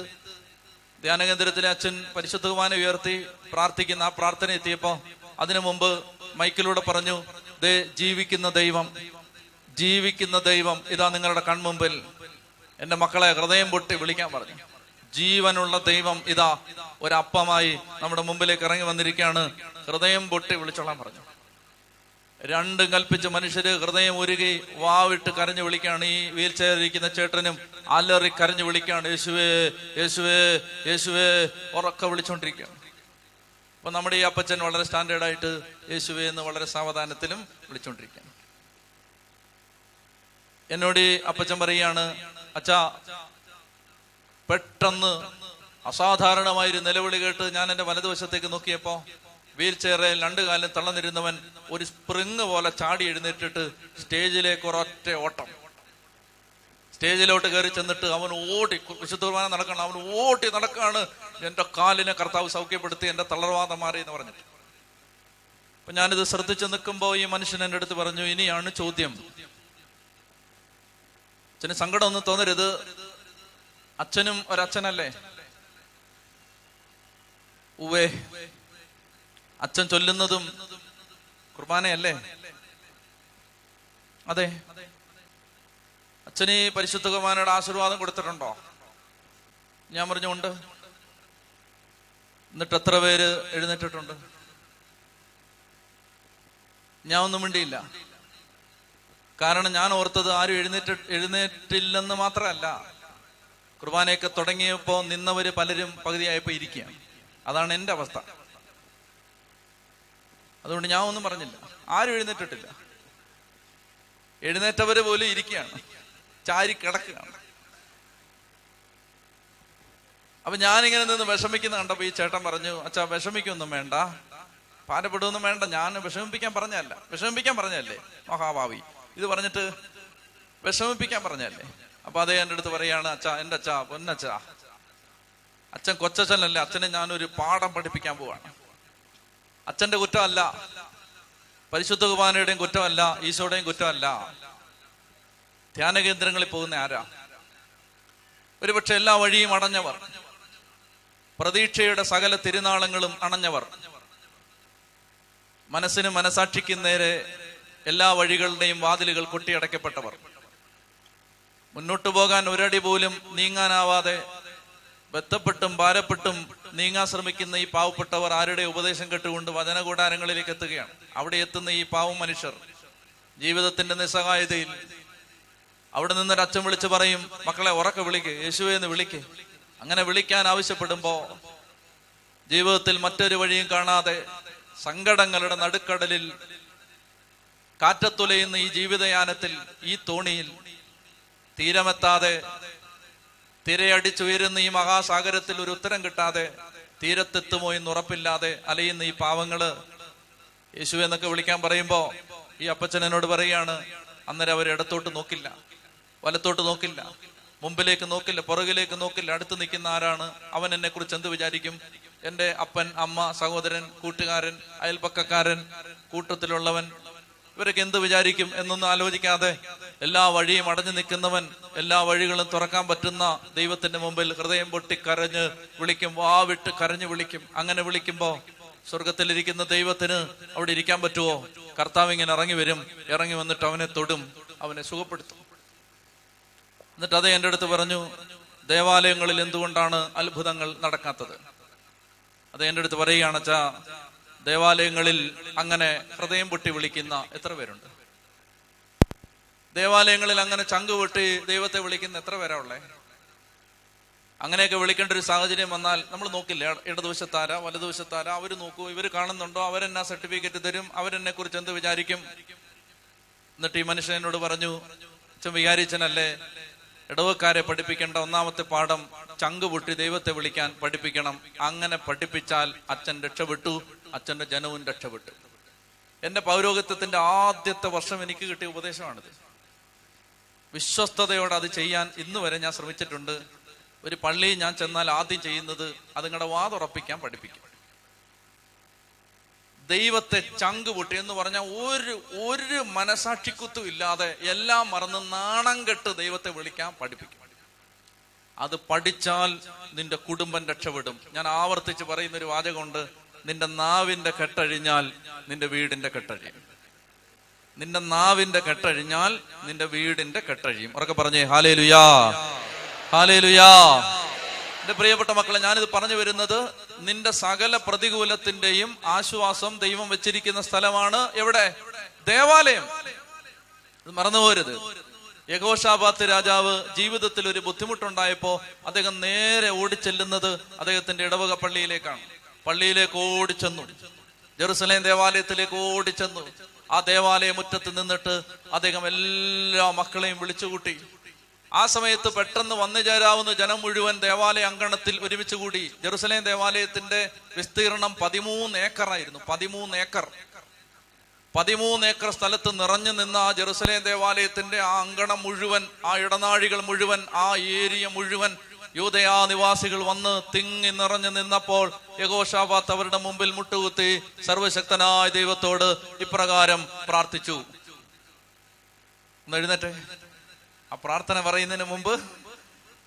Speaker 1: ധ്യാനകേന്ദ്രത്തിലെ അച്ഛൻ പരിശുദ്ധ കുർബാന ഉയർത്തി പ്രാർത്ഥിക്കുന്ന ആ പ്രാർത്ഥന എത്തിയപ്പോ അതിനു മുമ്പ് മൈക്കിലൂടെ പറഞ്ഞു, ദേ ജീവിക്കുന്ന ദൈവം, ജീവിക്കുന്ന ദൈവം ഇതാ നിങ്ങളുടെ കൺമുമ്പിൽ. എന്റെ മക്കളെ ഹൃദയം പൊട്ടി വിളിക്കാൻ പറഞ്ഞു. ജീവനുള്ള ദൈവം ഇതാ ഒരപ്പമായി നമ്മുടെ മുമ്പിലേക്ക് ഇറങ്ങി വന്നിരിക്കുകയാണ്, ഹൃദയം പൊട്ടി വിളിച്ചോളാൻ പറഞ്ഞു. 2 കൽപ്പിച്ച് മനുഷ്യര് ഹൃദയം ഉരുകി വാവിട്ട് കരഞ്ഞു വിളിക്കുകയാണ്. ഈ വീൽ ചെയറിരിക്കുന്ന ചേട്ടനും അലറി കരഞ്ഞു വിളിക്കുകയാണ്, യേശുവേ യേശുവേ യേശുവേ ഉറക്ക വിളിച്ചോണ്ടിരിക്കുകയാണ്. അപ്പൊ നമ്മുടെ ഈ അപ്പച്ചൻ വളരെ സ്റ്റാൻഡേർഡായിട്ട് യേശുവേ എന്ന് വളരെ സാവധാനത്തിലും വിളിച്ചോണ്ടിരിക്കുകയാണ്. എന്നോട് ഈ അപ്പച്ചൻ പറയുകയാണ്, അച്ഛാ പെട്ടെന്ന് അസാധാരണമായൊരു നിലവിളി കേട്ട് ഞാൻ എൻ്റെ വലതുവശത്തേക്ക് നോക്കിയപ്പോ വീൽ ചെയറിൽ 2 കാലിൽ തളർന്നിരുന്നവൻ ഒരു സ്പ്രിങ് പോലെ ചാടി എഴുന്നേറ്റിട്ട് സ്റ്റേജിലേക്ക് ഒരൊറ്റ ഓട്ടം. സ്റ്റേജിലോട്ട് കയറി ചെന്നിട്ട് അവൻ ഓടി, വിശുദ്ധ കുർബാന നടക്കണം, അവൻ ഓടി നടക്കാണ്. എൻ്റെ കാലിനെ കർത്താവ് സൗഖ്യപ്പെടുത്തി, എൻ്റെ തളർവാദം മാറി എന്ന് പറഞ്ഞിട്ട്. അപ്പൊ ഞാനിത് ശ്രദ്ധിച്ച് നിൽക്കുമ്പോൾ ഈ മനുഷ്യൻ എൻ്റെ അടുത്ത് പറഞ്ഞു, ഇനിയാണ് ചോദ്യം. അച്ഛന് സങ്കടം ഒന്നും തോന്നരുത്, അച്ഛനും ഒരച്ഛനല്ലേ? ഉവ്വേ, അച്ഛൻ ചൊല്ലുന്നതും കുർബാനയല്ലേ? അതെ. അച്ഛന് ഈ പരിശുദ്ധ കുർബാനയുടെ ആശീർവാദം കൊടുത്തിട്ടുണ്ടോ? ഞാൻ പറഞ്ഞു ഉണ്ട്. എന്നിട്ട് എത്ര പേര് എഴുന്നേറ്റിട്ടുണ്ട്? ഞാൻ ഒന്നും മിണ്ടിയില്ല. കാരണം ഞാൻ ഓർത്തത് ആരും എഴുന്നേറ്റില്ലെന്ന് മാത്രമല്ല, കുർബാനയൊക്കെ തുടങ്ങിയപ്പോ നിന്നവര് പലരും പകുതിയായപ്പോ ഇരിക്കുകയാണ്. അതാണ് എൻ്റെ അവസ്ഥ. അതുകൊണ്ട് ഞാൻ ഒന്നും പറഞ്ഞില്ല. ആരും എഴുന്നേറ്റിട്ടില്ല. എഴുന്നേറ്റവര് പോലും ഇരിക്കുകയാണ്, ചാരി കിടക്കുകയാണ്. അപ്പൊ ഞാനിങ്ങനെ നിന്ന് വിഷമിക്കുന്ന കണ്ടപ്പോ ഈ ചേട്ടൻ പറഞ്ഞു, അച്ഛാ വിഷമിക്കൊന്നും വേണ്ട, ഭാരപ്പെടുകയൊന്നും വേണ്ട. ഞാൻ വിഷമിപ്പിക്കാൻ പറഞ്ഞല്ലേ മഹാഭാവി, ഇത് പറഞ്ഞിട്ട് വിഷമിപ്പിക്കാൻ പറഞ്ഞല്ലേ. അപ്പൊ അതേ എൻ്റെ അടുത്ത് പറയാണ്, അച്ഛാ എൻ്റെ അച്ഛാ പൊന്നച്ഛാ, അച്ഛൻ കൊച്ചച്ഛനല്ലേ, അച്ഛനെ ഞാനൊരു പാഠം പഠിപ്പിക്കാൻ പോവാണ്. അച്ഛന്റെ കുറ്റമല്ല, പരിശുദ്ധ കുർബാനയുടെയും കുറ്റമല്ല, ഈശോയുടെയും കുറ്റമല്ല. ധ്യാന കേന്ദ്രങ്ങളിൽ പോകുന്ന ആരാ? ഒരുപക്ഷെ എല്ലാ വഴിയും അടഞ്ഞവർ, പ്രതീക്ഷയുടെ സകല തിരുനാളങ്ങളും അണഞ്ഞവർ, മനസ്സിന് മനസാക്ഷിക്കും നേരെ എല്ലാ വഴികളുടെയും വാതിലുകൾ കൊട്ടിയടക്കപ്പെട്ടവർ. മുന്നോട്ടു പോകാൻ ഒരടി പോലും നീങ്ങാനാവാതെ ബന്ധപ്പെട്ടും ഭാരപ്പെട്ടും നീങ്ങാൻ ശ്രമിക്കുന്ന ഈ പാവപ്പെട്ടവർ ആരുടെ ഉപദേശം കേട്ടുകൊണ്ട് വചനകൂടാരങ്ങളിലേക്ക് എത്തുകയാണ്. അവിടെ എത്തുന്ന ഈ പാവം മനുഷ്യർ ജീവിതത്തിന്റെ നിസ്സഹായതയിൽ അവിടെ നിന്നൊരു അച്ഛൻ വിളിച്ച് പറയും, മക്കളെ ഉറക്കെ വിളിക്ക്, യേശുവേ എന്ന് വിളിക്ക്. അങ്ങനെ വിളിക്കാൻ ആവശ്യപ്പെടുമ്പോ ജീവിതത്തിൽ മറ്റൊരു വഴിയും കാണാതെ സങ്കടങ്ങളുടെ നടുക്കടലിൽ കാറ്റത്തുലയുന്ന ഈ ജീവിതയാനത്തിൽ, ഈ തോണിയിൽ തീരമെത്താതെ തിരയടിച്ചുയരുന്ന ഈ മഹാസാഗരത്തിൽ ഒരു ഉത്തരം കിട്ടാതെ തീരത്തെത്തുമോ എന്ന് ഉറപ്പില്ലാതെ അലയുന്ന ഈ പാവങ്ങള് യേശു എന്നൊക്കെ വിളിക്കാൻ പറയുമ്പോ ഈ അപ്പച്ചൻ എന്നോട് പറയുകയാണ്, അന്നേരം അവർ ഇടത്തോട്ട് നോക്കില്ല, വലത്തോട്ട് നോക്കില്ല, മുമ്പിലേക്ക് നോക്കില്ല, പുറകിലേക്ക് നോക്കില്ല. അടുത്ത് നിൽക്കുന്ന ആരാണ്, അവൻ എന്നെ കുറിച്ച് എന്ത് വിചാരിക്കും, എൻ്റെ അപ്പൻ, അമ്മ, സഹോദരൻ, കൂട്ടുകാരൻ, അയൽപ്പക്കക്കാരൻ, കൂട്ടത്തിലുള്ളവൻ, ഇവരൊക്കെ എന്ത് വിചാരിക്കും എന്നൊന്നും ആലോചിക്കാതെ എല്ലാ വഴിയും അടഞ്ഞു നിൽക്കുന്നവൻ എല്ലാ വഴികളും തുറക്കാൻ പറ്റുന്ന ദൈവത്തിന്റെ മുമ്പിൽ ഹൃദയം പൊട്ടി കരഞ്ഞ് വിളിക്കും, വാ വിട്ട് കരഞ്ഞു വിളിക്കും. അങ്ങനെ വിളിക്കുമ്പോ സ്വർഗത്തിലിരിക്കുന്ന ദൈവത്തിന് അവിടെ ഇരിക്കാൻ പറ്റുമോ? കർത്താവ് ഇങ്ങനെ ഇറങ്ങി വരും, ഇറങ്ങി വന്നിട്ട് അവനെ തൊടും, അവനെ സുഖപ്പെടുത്തും. എന്നിട്ട് അതേ എൻ്റെ അടുത്ത് പറഞ്ഞു, ദേവാലയങ്ങളിൽ എന്തുകൊണ്ടാണ് അത്ഭുതങ്ങൾ നടക്കാത്തത്? അത് എൻ്റെ അടുത്ത് പറയുകയാണ്, അച്ഛാ, ദേവാലയങ്ങളിൽ അങ്ങനെ ഹൃദയം പൊട്ടി വിളിക്കുന്ന എത്ര പേരുണ്ട്? ദേവാലയങ്ങളിൽ അങ്ങനെ ചങ്ക് പൊട്ടി ദൈവത്തെ വിളിക്കുന്ന എത്ര പേരാ ഉള്ളേ? അങ്ങനെയൊക്കെ വിളിക്കേണ്ട ഒരു സാഹചര്യം വന്നാൽ നമ്മൾ നോക്കില്ല, ഇടതുവശത്താരാ വലതുവശത്താരാ, അവര് നോക്കൂ, ഇവർ കാണുന്നുണ്ടോ, അവരെന്നാ സർട്ടിഫിക്കറ്റ് തരും, അവരെന്നെ കുറിച്ച് എന്ത് വിചാരിക്കും? എന്നിട്ട് ഈ മനുഷ്യനോട് പറഞ്ഞു, അച്ഛൻ വികാരിച്ചനല്ലേ, ഇടവക്കാരെ പഠിപ്പിക്കേണ്ട ഒന്നാമത്തെ പാഠം ചങ്ക് പൊട്ടി ദൈവത്തെ വിളിക്കാൻ പഠിപ്പിക്കണം. അങ്ങനെ പഠിപ്പിച്ചാൽ അച്ഛൻ രക്ഷപ്പെട്ടു, അച്ഛന്റെ ജനവും രക്ഷപ്പെട്ടു. എന്റെ പൗരോഹിത്യത്തിന്റെ ആദ്യത്തെ വർഷം എനിക്ക് കിട്ടിയ ഉപദേശമാണിത്. വിശ്വസ്തയോടെ അത് ചെയ്യാൻ ഇന്ന് വരെ ഞാൻ ശ്രമിച്ചിട്ടുണ്ട്. ഒരു പള്ളിയിൽ ഞാൻ ചെന്നാൽ ആദ്യം ചെയ്യുന്നത് അതുങ്ങളുടെ വാതുറപ്പിക്കാൻ പഠിപ്പിക്കും. ദൈവത്തെ ചങ്ക് പൊട്ടി എന്ന് പറഞ്ഞാൽ ഒരു മനസാക്ഷിക്കുത്തും ഇല്ലാതെ എല്ലാം മറന്ന് നാണം കെട്ട് ദൈവത്തെ വിളിക്കാൻ പഠിപ്പിക്കും. അത് പഠിച്ചാൽ നിന്റെ കുടുംബം രക്ഷപ്പെടും. ഞാൻ ആവർത്തിച്ച് പറയുന്ന ഒരു വാചകമുണ്ട്, നിന്റെ നാവിന്റെ കെട്ടഴിഞ്ഞാൽ നിന്റെ വീടിന്റെ കെട്ടഴിയും. നിന്റെ നാവിന്റെ കെട്ടഴിഞ്ഞാൽ നിന്റെ വീടിന്റെ കെട്ടഴിയും. ഉറക്കെ പറഞ്ഞേ ഹല്ലേലൂയാ, ഹല്ലേലൂയാ. എന്റെ പ്രിയപ്പെട്ട മക്കളെ, ഞാനിത് പറഞ്ഞു വരുന്നത്, നിന്റെ സകല പ്രതികൂലത്തിന്റെയും ആശ്വാസം ദൈവം വെച്ചിരിക്കുന്ന സ്ഥലമാണ് എവിടെ? ദേവാലയം. ഇത് മറന്നുപോരുത്. യഹോശാഫാത്ത് രാജാവ് ജീവിതത്തിൽ ഒരു ബുദ്ധിമുട്ടുണ്ടായപ്പോ അദ്ദേഹം നേരെ ഓടിച്ചെല്ലുന്നത് അദ്ദേഹത്തിന്റെ ഇടവക പള്ളിയിലേക്കാണ്. പള്ളിയിലേക്ക് ഓടിച്ചെന്നു, ജെറുസലേം ദേവാലയത്തിലേക്ക് ഓടിച്ചെന്നു. ആ ദേവാലയ മുറ്റത്ത് നിന്നിട്ട് അദ്ദേഹം എല്ലാ മക്കളെയും വിളിച്ചുകൂട്ടി. ആ സമയത്ത് പെട്ടെന്ന് വന്നു ചേരാവുന്ന ജനം മുഴുവൻ ദേവാലയ അങ്കണത്തിൽ ഒരുമിച്ച് കൂടി. ജെറുസലേം ദേവാലയത്തിന്റെ വിസ്തീർണം 13 ഏക്കറായിരുന്നു. 13 ഏക്കർ സ്ഥലത്ത് നിറഞ്ഞു നിന്ന ആ ജെറുസലേം ദേവാലയത്തിന്റെ ആ അങ്കണം മുഴുവൻ, ആ ഇടനാഴികൾ മുഴുവൻ, ആ ഏരിയ മുഴുവൻ യൂദയാ നിവാസികൾ വന്ന് തിങ്ങി നിറഞ്ഞു നിന്നപ്പോൾ യഹോശാഫാത്ത് അവരുടെ മുമ്പിൽ മുട്ടുകുത്തി സർവശക്തനായ ദൈവത്തോട് ഇപ്രകാരം പ്രാർത്ഥിച്ചു. ഒന്ന് എഴുന്നേറ്റെ. ആ പ്രാർത്ഥന പറയുന്നതിന് മുമ്പ്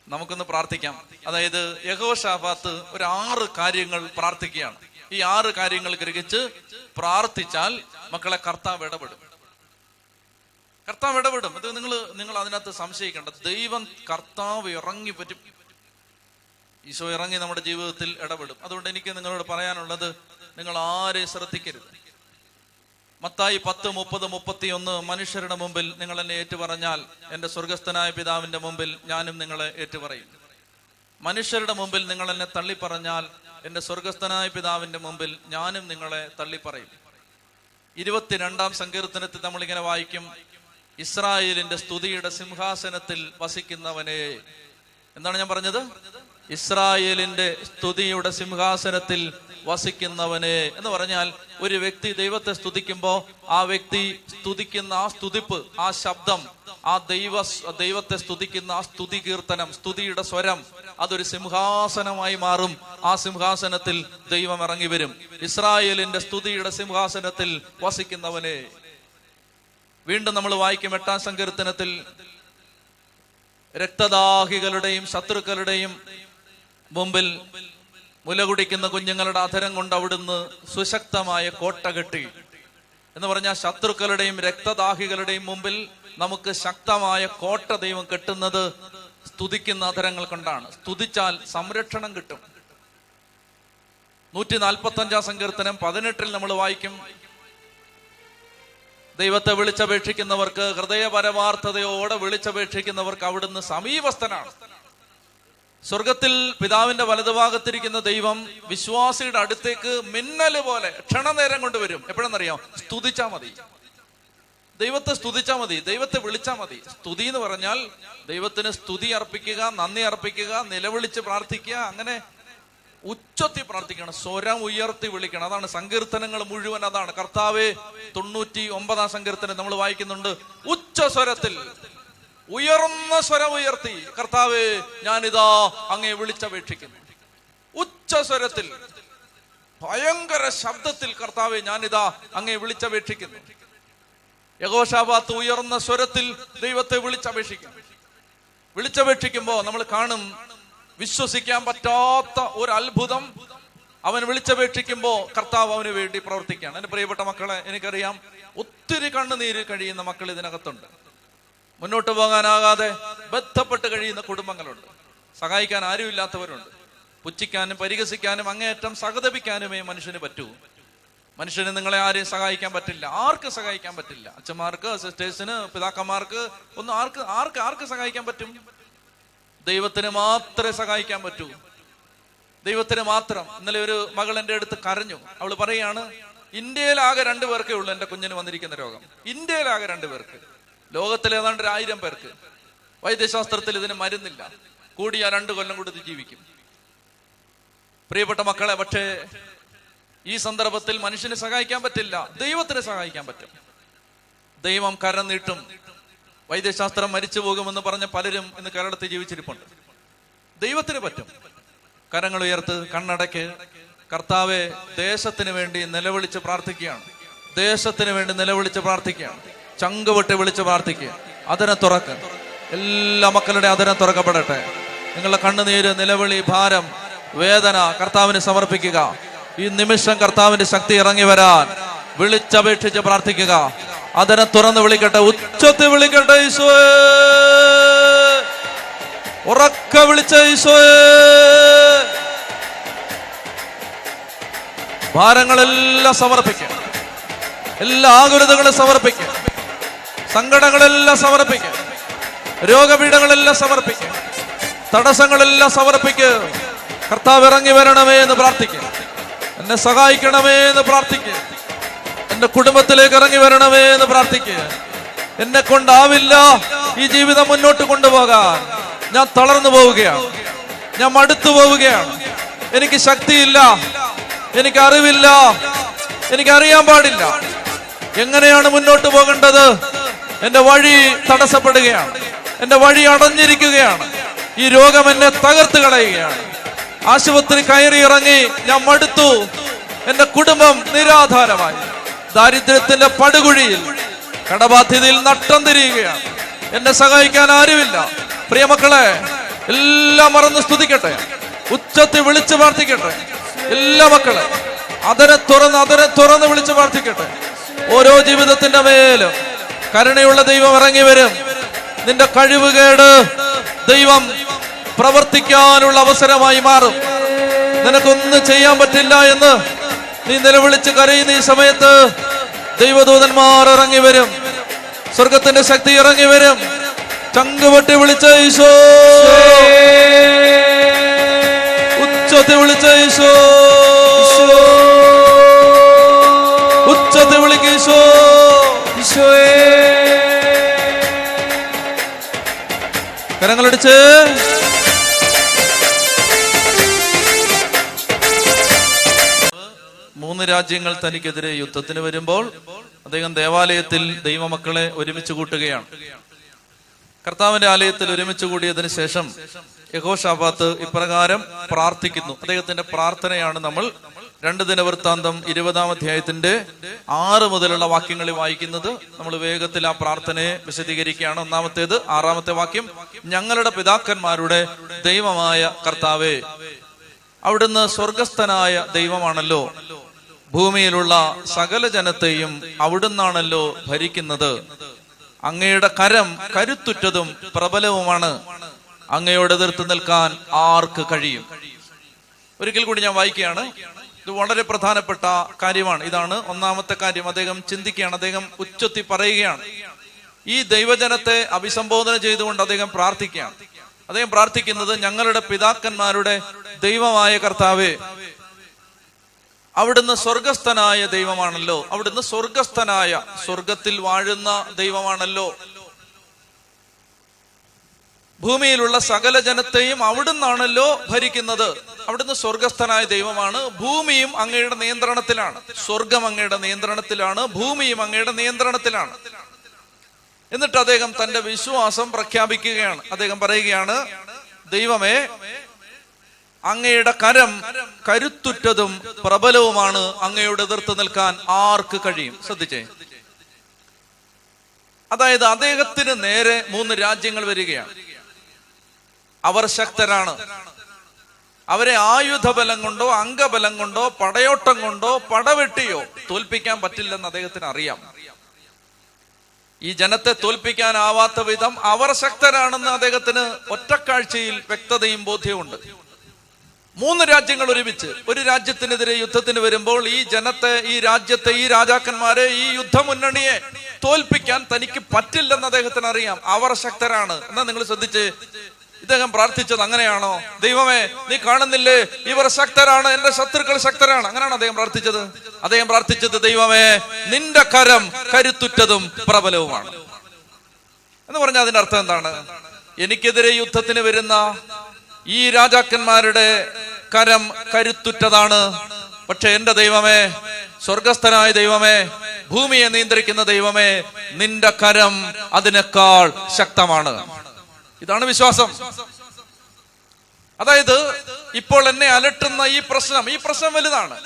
Speaker 1: നമുക്കൊന്ന് പ്രാർത്ഥിക്കാം. അതായത് യഹോശാഫാത്ത് ഒരു 6 കാര്യങ്ങൾ പ്രാർത്ഥിക്കുകയാണ്. ഈ 6 കാര്യങ്ങൾ ഗ്രഹിച്ച് പ്രാർത്ഥിച്ചാൽ മക്കളെ കർത്താവ് ഇടപെടും. കർത്താവ് ഇടപെടും. അത് നിങ്ങൾ അതിനകത്ത് സംശയിക്കേണ്ട. ദൈവം കർത്താവ് ഇറങ്ങി പറ്റും. ഈശോ ഇറങ്ങി നമ്മുടെ ജീവിതത്തിൽ ഇടപെടും. അതുകൊണ്ട് എനിക്ക് നിങ്ങളോട് പറയാനുള്ളത്, നിങ്ങൾ ആരെയും ശ്രദ്ധിക്കരുത്. മത്തായി 10:30-31 മനുഷ്യരുടെ മുമ്പിൽ നിങ്ങൾ എന്നെ ഏറ്റുപറഞ്ഞാൽ എൻ്റെ സ്വർഗസ്ഥനായ പിതാവിന്റെ മുമ്പിൽ ഞാനും നിങ്ങളെ ഏറ്റുപറയും. മനുഷ്യരുടെ മുമ്പിൽ നിങ്ങൾ എന്നെ തള്ളിപ്പറഞ്ഞാൽ എൻ്റെ സ്വർഗസ്ഥനായ പിതാവിന്റെ മുമ്പിൽ ഞാനും നിങ്ങളെ തള്ളിപ്പറയും. 22-ാം സങ്കീർത്തനത്തിൽ നമ്മളിങ്ങനെ വായിക്കും, ഇസ്രായേലിന്റെ സ്തുതിയുടെ സിംഹാസനത്തിൽ വസിക്കുന്നവനെ. എന്താണ് ഞാൻ പറഞ്ഞത്? ഇസ്രായേലിന്റെ സ്തുതിയുടെ സിംഹാസനത്തിൽ വസിക്കുന്നവനെ എന്ന് പറഞ്ഞാൽ, ഒരു വ്യക്തി ദൈവത്തെ സ്തുതിക്കുമ്പോ ആ വ്യക്തി സ്തുതിക്കുന്ന ആ സ്തുതിപ്പ്, ആ ശബ്ദം, ആ ദൈവത്തെ സ്തുതിക്കുന്ന ആ സ്തുതി കീർത്തനം, സ്തുതിയുടെ സ്വരം, അതൊരു സിംഹാസനമായി മാറും. ആ സിംഹാസനത്തിൽ ദൈവം ഇറങ്ങി വരും. ഇസ്രായേലിന്റെ സ്തുതിയുടെ സിംഹാസനത്തിൽ വസിക്കുന്നവനെ. വീണ്ടും നമ്മൾ വായിക്കും 8-ാം സങ്കീർത്തനത്തിൽ, രക്തദാഹികളുടെയും ശത്രുക്കളുടെയും മുമ്പിൽ മുലകുടിക്കുന്ന കുഞ്ഞുങ്ങളുടെ അധരം കൊണ്ട് അവിടുന്ന് സുശക്തമായ കോട്ട കെട്ടി എന്ന് പറഞ്ഞാൽ, ശത്രുക്കളുടെയും രക്തദാഹികളുടെയും മുമ്പിൽ നമുക്ക് ശക്തമായ കോട്ട ദൈവം കെട്ടുന്നത് സ്തുതിക്കുന്ന അധരങ്ങൾ കൊണ്ടാണ്. സ്തുതിച്ചാൽ സംരക്ഷണം കിട്ടും. 145 സങ്കീർത്തനം 18 നമ്മൾ വായിക്കും, ദൈവത്തെ വിളിച്ചപേക്ഷിക്കുന്നവർക്ക്, ഹൃദയപരമാർത്ഥതയോടെ വിളിച്ചപേക്ഷിക്കുന്നവർക്ക് അവിടുന്ന് സമീപസ്ഥനാണ്. സ്വർഗത്തിൽ പിതാവിന്റെ വലതുഭാഗത്തിരിക്കുന്ന ദൈവം വിശ്വാസിയുടെ അടുത്തേക്ക് മിന്നല് പോലെ ക്ഷണനേരം കൊണ്ടുവരും. എപ്പോഴെന്നറിയാം? സ്തുതിച്ചാ മതി. ദൈവത്തെ സ്തുതിച്ചാ മതി, ദൈവത്തെ വിളിച്ചാ മതി. സ്തുതി എന്ന് പറഞ്ഞാൽ ദൈവത്തിന് സ്തുതി അർപ്പിക്കുക, നന്ദി അർപ്പിക്കുക, നിലവിളിച്ച് പ്രാർത്ഥിക്കുക, അങ്ങനെ ഉച്ചത്തി പ്രാർത്ഥിക്കണം, സ്വരം ഉയർത്തി വിളിക്കണം. അതാണ് സങ്കീർത്തനങ്ങൾ മുഴുവൻ അതാണ്. കർത്താവേ 99 സങ്കീർത്തനം നമ്മൾ വായിക്കുന്നുണ്ട്, ഉച്ച സ്വരത്തിൽ ഉയർന്ന സ്വരം ഉയർത്തി, കർത്താവേ ഞാനിതാ അങ്ങയെ വിളിച്ചപേക്ഷിക്കുന്നു. ഉച്ച സ്വരത്തിൽ ഭയങ്കര ശബ്ദത്തിൽ, കർത്താവേ ഞാനിതാ അങ്ങയെ വിളിച്ചപേക്ഷിക്കുന്നു. യഹോശാഫാത്ത് ഉയർന്ന സ്വരത്തിൽ ദൈവത്തെ വിളിച്ചപേക്ഷിക്കുമ്പോ നമ്മൾ കാണും വിശ്വസിക്കാൻ പറ്റാത്ത ഒരു അത്ഭുതം. അവൻ വിളിച്ചപേക്ഷിക്കുമ്പോ കർത്താവ് അവന് വേണ്ടി പ്രവർത്തിക്കുകയാണ്. എന്റെ പ്രിയപ്പെട്ട മക്കളെ, എനിക്കറിയാം ഒത്തിരി കണ്ണുനീര് കഴിയുന്ന മക്കൾ ഇതിനകത്തുണ്ട്. മുന്നോട്ട് പോകാനാകാതെ ബന്ധപ്പെട്ട് കഴിയുന്ന കുടുംബങ്ങളുണ്ട്. സഹായിക്കാൻ ആരുമില്ലാത്തവരുണ്ട്. പുച്ഛിക്കാനും പരിഹസിക്കാനും അങ്ങേയറ്റം സഹതപിക്കാനുമേ മനുഷ്യന് പറ്റൂ. മനുഷ്യന് നിങ്ങളെ ആരെയും സഹായിക്കാൻ പറ്റില്ല. ആർക്ക് സഹായിക്കാൻ പറ്റില്ല? അച്ഛന്മാർക്ക്, സിസ്റ്റേഴ്സിന്, പിതാക്കന്മാർക്ക് ഒന്നും ആർക്ക് സഹായിക്കാൻ പറ്റും? ദൈവത്തിന് മാത്രമേ സഹായിക്കാൻ പറ്റൂ. ദൈവത്തിന് മാത്രം. ഇന്നലെ ഒരു മകൾ എൻ്റെ അടുത്ത് കരഞ്ഞു. അവള് പറയാണ്, ഇന്ത്യയിലാകെ 2 പേർക്കേ ഉള്ളൂ എൻ്റെ കുഞ്ഞിന് വന്നിരിക്കുന്ന രോഗം. ഇന്ത്യയിലാകെ 2 പേർക്ക്. ലോകത്തിൽ ഏതാണ്ട് 1000 പേർക്ക്. വൈദ്യശാസ്ത്രത്തിൽ ഇതിന് മരുന്നില്ല. കൂടിയ 2 കൊല്ലം കൂടി ജീവിക്കും. പ്രിയപ്പെട്ട മക്കളെ, പക്ഷേ ഈ സന്ദർഭത്തിൽ മനുഷ്യനെ സഹായിക്കാൻ പറ്റില്ല, ദൈവത്തിന് സഹായിക്കാൻ പറ്റും. ദൈവം കരം നീട്ടും. വൈദ്യശാസ്ത്രം മരിച്ചു പോകുമെന്ന് പറഞ്ഞ പലരും ഇന്ന് കേരളത്തിൽ ജീവിച്ചിരിപ്പുണ്ട്. ദൈവത്തിന് പറ്റും. കരങ്ങൾ ഉയർത്ത്, കണ്ണടയ്ക്ക്. കർത്താവെ, ദേശത്തിന് വേണ്ടി നിലവിളിച്ച് പ്രാർത്ഥിക്കുകയാണ്. ദേശത്തിന് വേണ്ടി നിലവിളിച്ച് പ്രാർത്ഥിക്കുകയാണ്. ചങ്കുപൊട്ടി വിളിച്ച് പ്രാർത്ഥിക്കുക. അതിനെ തുറക്ക്. എല്ലാ മക്കളുടെ അതിനെ തുറക്കപ്പെടട്ടെ. നിങ്ങളുടെ കണ്ണുനീര്, നിലവിളി, ഭാരം, വേദന കർത്താവിന് സമർപ്പിക്കുക. ഈ നിമിഷം കർത്താവിന്റെ ശക്തി ഇറങ്ങി വരാൻ വിളിച്ചപേക്ഷിച്ച് പ്രാർത്ഥിക്കുക. അതിനെ തുറന്ന് വിളിക്കട്ടെ, ഉച്ചത്തിൽ വിളിക്കട്ടെ. ഈശോയേ, ഉറക്കെ വിളിച്ച ഈശോയേ. ഭാരങ്ങളെല്ലാം സമർപ്പിക്കുക. എല്ലാ ആകുലതകളും സമർപ്പിക്കുക. സങ്കടങ്ങളെല്ലാം സമർപ്പിക്കുക. രോഗപീഠങ്ങളെല്ലാം സമർപ്പിക്കുക. തടസ്സങ്ങളെല്ലാം സമർപ്പിക്കുക. കർത്താവ് ഇറങ്ങി വരണമേ എന്ന് പ്രാർത്ഥിക്കുക. എന്നെ സഹായിക്കണമേ എന്ന് പ്രാർത്ഥിക്കുക. എന്റെ കുടുംബത്തിലേക്ക് ഇറങ്ങി വരണമേ എന്ന് പ്രാർത്ഥിക്കുക. എന്നെ കൊണ്ടാവില്ല ഈ ജീവിതം മുന്നോട്ട് കൊണ്ടുപോകാൻ. ഞാൻ തളർന്നു പോവുകയാണ്, ഞാൻ മടുത്തു പോവുകയാണ്. എനിക്ക് ശക്തിയില്ല, എനിക്ക് അറിവില്ല, എനിക്കറിയാൻ പാടില്ല എങ്ങനെയാണ് മുന്നോട്ട് പോകേണ്ടത്. എന്റെ വഴി തടസ്സപ്പെടുകയാണ്, എന്റെ വഴി അടഞ്ഞിരിക്കുകയാണ്. ഈ രോഗം എന്നെ തകർത്ത് കളയുകയാണ്. ആശുപത്രി കയറി ഇറങ്ങി ഞാൻ മടുത്തു. എന്റെ കുടുംബം നിരാധാരമായി ദാരിദ്ര്യത്തിന്റെ പടുകുഴിയിൽ, കടബാധ്യതയിൽ നട്ടം തിരിയുകയാണ്. എന്നെ സഹായിക്കാൻ ആരുമില്ല. പ്രിയമക്കളെ, എല്ലാം മറന്ന് സ്തുതിക്കട്ടെ, ഉച്ചത്തിൽ വിളിച്ച് പ്രാർത്ഥിക്കട്ടെ. എല്ലാ മക്കളെ അതിനെ തുറന്ന് വിളിച്ച് പ്രാർത്ഥിക്കട്ടെ. ഓരോ ജീവിതത്തിന്റെ മേലും കരുണയുള്ള ദൈവം ഇറങ്ങി വരും. നിന്റെ കഴിവുകേട് ദൈവം പ്രവർത്തിക്കാനുള്ള അവസരമായി മാറും. നിനക്കൊന്നും ചെയ്യാൻ പറ്റില്ല എന്ന് നീ നിലവിളിച്ച് കരയുന്ന ഈ സമയത്ത് ദൈവദൂതന്മാർ ഇറങ്ങി വരും. സ്വർഗത്തിന്റെ ശക്തി ഇറങ്ങി വരും. ചങ്കുപൊട്ടി വിളിച്ച ഈശോ, ഉച്ചത്തിൽ വിളിച്ച ഈശോ, ഉച്ചത്തിൽ വിളിക്ക ഈശോ. കരങ്ങളടിച്ച് മൂന്ന് രാജ്യങ്ങൾ തനിക്കെതിരെ യുദ്ധത്തിന് വരുമ്പോൾ അദ്ദേഹം ദേവാലയത്തിൽ ദൈവമക്കളെ ഒരുമിച്ച് കൂട്ടുകയാണ്. കർത്താവിന്റെ ആലയത്തിൽ ഒരുമിച്ച് കൂടിയതിനു ശേഷം യഹോശാഫാത്ത് ഇപ്രകാരം പ്രാർത്ഥിക്കുന്നു. അദ്ദേഹത്തിന്റെ പ്രാർത്ഥനയാണ് നമ്മൾ 2 ദിനവൃത്താന്തം 20-ാം അധ്യായത്തിന്റെ 6 മുതലുള്ള വാക്യങ്ങളിൽ വായിക്കുന്നത്. നമ്മൾ വേഗത്തിൽ ആ പ്രാർത്ഥനയെ വിശദീകരിക്കുകയാണ്. ഒന്നാമത്തേത് 6-ാമത്തെ വാക്യം, ഞങ്ങളുടെ പിതാക്കന്മാരുടെ ദൈവമായ കർത്താവേ, അവിടുന്ന് സ്വർഗസ്ഥനായ ദൈവമാണല്ലോ. ഭൂമിയിലുള്ള സകല ജനത്തെയും അവിടുന്നാണല്ലോ ഭരിക്കുന്നത്. അങ്ങയുടെ കരം കരുത്തുറ്റതും പ്രബലവുമാണ്. അങ്ങയോട് എതിർത്ത് നിൽക്കാൻ ആർക്ക് കഴിയും? ഒരിക്കൽ കൂടി ഞാൻ വായിക്കുകയാണ്. ഇത് വളരെ പ്രധാനപ്പെട്ട കാര്യമാണ്. ഇതാണ് ഒന്നാമത്തെ കാര്യം. അദ്ദേഹം ചിന്തിക്കുകയാണ്, അദ്ദേഹം ഉച്ചത്തി പറയുകയാണ്. ഈ ദൈവജനത്തെ അഭിസംബോധന ചെയ്തുകൊണ്ട് അദ്ദേഹം പ്രാർത്ഥിക്കുകയാണ്. അദ്ദേഹം പ്രാർത്ഥിക്കുന്നത്, ഞങ്ങളുടെ പിതാക്കന്മാരുടെ ദൈവമായ കർത്താവേ, അവിടുന്ന് സ്വർഗസ്ഥനായ ദൈവമാണല്ലോ. അവിടുന്ന് സ്വർഗസ്ഥനായ, സ്വർഗത്തിൽ വാഴുന്ന ദൈവമാണല്ലോ. ഭൂമിയിലുള്ള സകല ജനത്തെയും അവിടുന്നാണല്ലോ ഭരിക്കുന്നത്. അവിടുന്ന് സ്വർഗസ്ഥനായ ദൈവമാണ്. ഭൂമിയും അങ്ങയുടെ നിയന്ത്രണത്തിലാണ്. സ്വർഗം അങ്ങയുടെ നിയന്ത്രണത്തിലാണ്, ഭൂമിയും അങ്ങയുടെ നിയന്ത്രണത്തിലാണ്. എന്നിട്ട് അദ്ദേഹം തന്റെ വിശ്വാസം പ്രഖ്യാപിക്കുകയാണ്. അദ്ദേഹം പറയുകയാണ്, ദൈവമേ, അങ്ങയുടെ കരം കരുത്തുറ്റതും പ്രബലവുമാണ്. അങ്ങയോട് എതിർത്ത് നിൽക്കാൻ ആർക്ക് കഴിയും? ശ്രദ്ധിച്ചേ. അതായത് അദ്ദേഹത്തിന് നേരെ 3 രാജ്യങ്ങൾ വരികയാണ്. അവർ ശക്തരാണ്. അവരെ ആയുധബലം കൊണ്ടോ അംഗബലം കൊണ്ടോ പടയോട്ടം കൊണ്ടോ പടവെട്ടിയോ തോൽപ്പിക്കാൻ പറ്റില്ലെന്ന് അദ്ദേഹത്തിന് അറിയാം. ഈ ജനത്തെ തോൽപ്പിക്കാനാവാത്ത വിധം അവർ ശക്തരാണെന്ന് അദ്ദേഹത്തിന് ഒറ്റക്കാഴ്ചയിൽ വ്യക്തതയും ബോധ്യമുണ്ട്. 3 രാജ്യങ്ങൾ ഒരുമിച്ച് ഒരു രാജ്യത്തിനെതിരെ യുദ്ധത്തിന് വരുമ്പോൾ ഈ ജനത്തെ, ഈ രാജ്യത്തെ, ഈ രാജാക്കന്മാരെ, ഈ യുദ്ധമുന്നണിയെ തോൽപ്പിക്കാൻ തനിക്ക് പറ്റില്ലെന്ന് അദ്ദേഹത്തിന് അറിയാം. അവർ ശക്തരാണ്. എന്നാ നിങ്ങൾ ശ്രദ്ധിച്ച്, ഇദ്ദേഹം പ്രാർത്ഥിച്ചത് അങ്ങനെയാണോ? ദൈവമേ, നീ കാണുന്നില്ലേ, ഇവർ ശക്തരാണ്, എന്റെ ശത്രുക്കൾ ശക്തരാണ്. അങ്ങനെയാണോ അദ്ദേഹം പ്രാർത്ഥിച്ചത്? അദ്ദേഹം പ്രാർത്ഥിച്ചത്, ദൈവമേ, നിന്റെ കരം കരുത്തുറ്റതും പ്രബലവുമാണ് എന്ന് പറഞ്ഞാൽ അതിന്റെ അർത്ഥം എന്താണ്? എനിക്കെതിരെ യുദ്ധത്തിന് വരുന്ന ഈ രാജാക്കന്മാരുടെ കരം കരുത്തുറ്റതാണ്. പക്ഷെ എന്റെ ദൈവമേ, സ്വർഗസ്ഥനായ ദൈവമേ, ഭൂമിയെ നിയന്ത്രിക്കുന്ന ദൈവമേ, നിന്റെ കരം അതിനേക്കാൾ ശക്തമാണ്. ഇതാണ് വിശ്വാസം. അതായത് ഇപ്പോൾ എന്നെ അലട്ടുന്ന ഈ പ്രശ്നം വലുതാണ്,